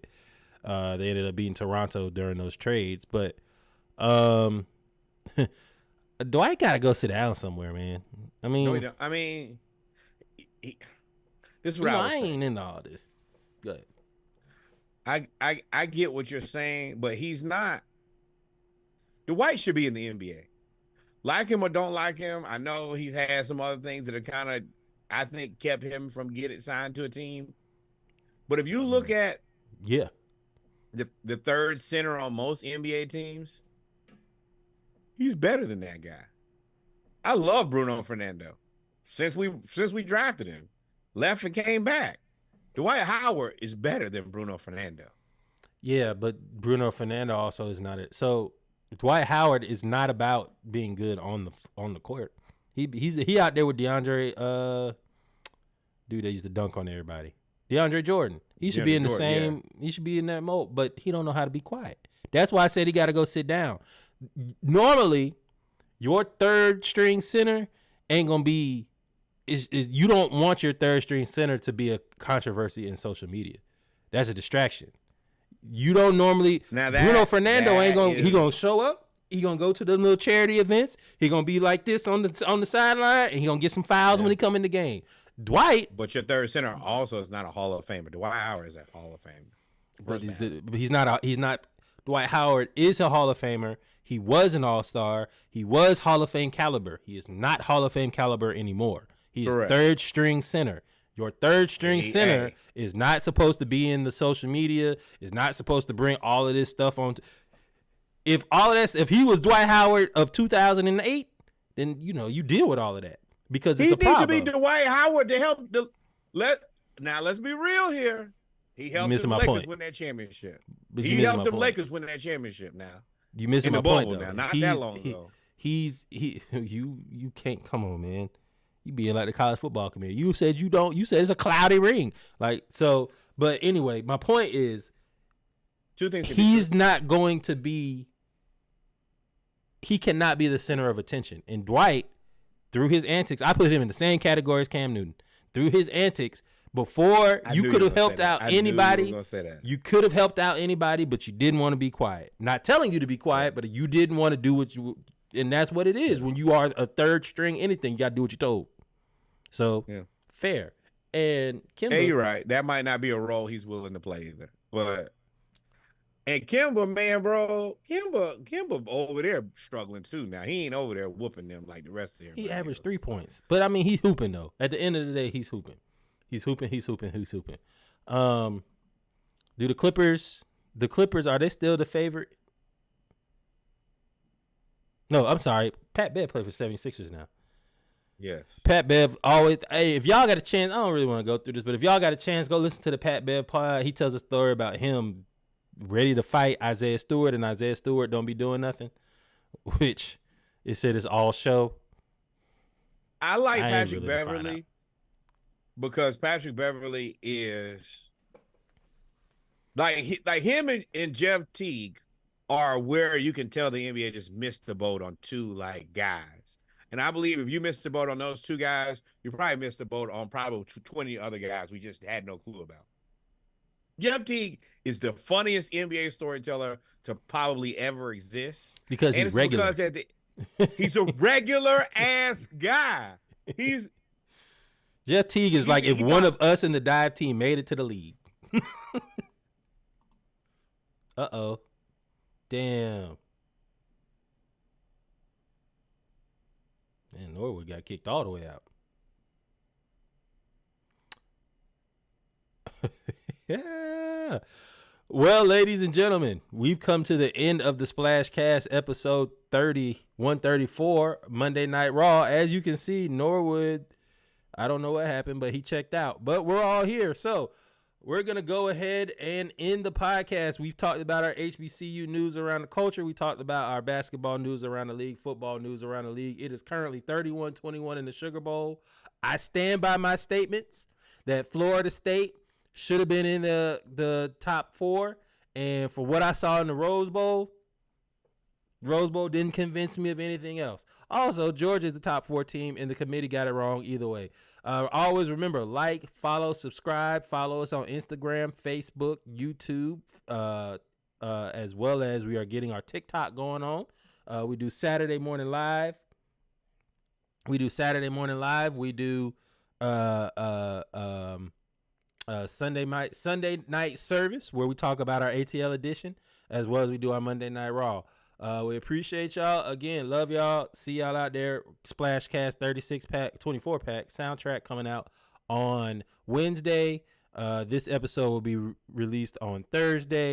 They ended up beating Toronto during those trades, but Dwight gotta go sit down somewhere, man. I mean, No, he don't. I mean, this is what I ain't into all this. Good. I get what you're saying, but he's not. Dwight should be in the NBA. Like him or don't like him, I know he's had some other things that are kind of, I think, kept him from getting signed to a team. But if you look at the third center on most NBA teams, he's better than that guy. I love Bruno Fernando. Since we drafted him, left and came back. Dwight Howard is better than Bruno Fernando. Yeah, but Bruno Fernando also is not it. So Dwight Howard is not about being good on the court. He out there with DeAndre, dude that used to dunk on everybody. DeAndre Jordan. He should be in the same. Yeah. He should be in that mode, but he don't know how to be quiet. That's why I said he got to go sit down. Normally, your third string center ain't gonna be. Is you don't want your third string center to be a controversy in social media. That's a distraction. You don't normally. Now Bruno Fernando ain't gonna. He gonna show up. He gonna go to the little charity events. He gonna be like this on the sideline, and he gonna get some fouls when he come in the game. Dwight, but your third center also is not a Hall of Famer. Dwight Howard is a Hall of Famer. But he's not. He's not. Dwight Howard is a Hall of Famer. He was an All-Star. He was Hall of Fame caliber. He is not Hall of Fame caliber anymore. He is third string center. Your third string center is not supposed to be in the social media. Is not supposed to bring all of this stuff on. If he was Dwight Howard of 2008, then you deal with all of that because it's a problem. He needs to be Dwight Howard to help Now let's be real here. He helped the Lakers win that championship. He helped the Lakers win that championship. Now you missing my point though. Now, not that long ago. You can't come on, man. You being like the college football committee. You said you don't. You said it's a cloudy ring. Like so. But anyway, my point is, two things. He's not going to be. He cannot be the center of attention. And Dwight, through his antics, I put him in the same category as Cam Newton. Through his antics, before you could have helped out anybody. You could have helped out anybody, but you didn't want to be quiet. Not telling you to be quiet, but you didn't want to do what you. And that's what it is. When you are a third string anything, you got to do what you're told. So, fair. And Kemba. Hey, you're right. That might not be a role he's willing to play either. But, and Kemba, man, bro, Kemba over there struggling too. Now, he ain't over there whooping them like the rest of them. He averaged 3 points. But, I mean, he's hooping, though. At the end of the day, he's hooping. He's hooping. Do the Clippers, are they still the favorite? No, I'm sorry. Pat Bev played for 76ers now. Yes. Pat Bev always. Hey, if y'all got a chance, I don't really want to go through this, but if y'all got a chance, go listen to the Pat Bev pod. He tells a story about him ready to fight Isaiah Stewart, and Isaiah Stewart don't be doing nothing, which it said it's all show. I like I ain't Patrick really to find Beverly out. because Patrick Beverly is like him and Jeff Teague are where you can tell the NBA just missed the boat on two like guys. And I believe if you missed the boat on those two guys, you probably missed the boat on probably 20 other guys we just had no clue about. Jeff Teague is the funniest NBA storyteller to probably ever exist. Because and he's regular. Because he's a regular ass guy. He's Jeff Teague is like if one of us in the dive team made it to the league. Uh-oh. Damn. And Norwood got kicked all the way out. Yeah. Well, ladies and gentlemen, we've come to the end of the Splash Cast episode 134, Monday Night Raw. As you can see, Norwood, I don't know what happened, but he checked out. But we're all here. So we're going to go ahead and end the podcast. We've talked about our HBCU news around the culture. We talked about our basketball news around the league, football news around the league. It is currently 31-21 in the Sugar Bowl. I stand by my statements that Florida State should have been in the top 4. And for what I saw in the Rose Bowl didn't convince me of anything else. Also, Georgia is the top 4 team, and the committee got it wrong either way. Always remember, like, follow, subscribe. Follow us on Instagram, Facebook, YouTube, as well as we are getting our TikTok going on. We do Saturday morning live. We do Sunday night service where we talk about our ATL edition, as well as we do our Monday Night Raw. We appreciate y'all. Again, love y'all. See y'all out there. Splashcast 36-pack, 24-pack soundtrack coming out on Wednesday. This episode will be released on Thursday.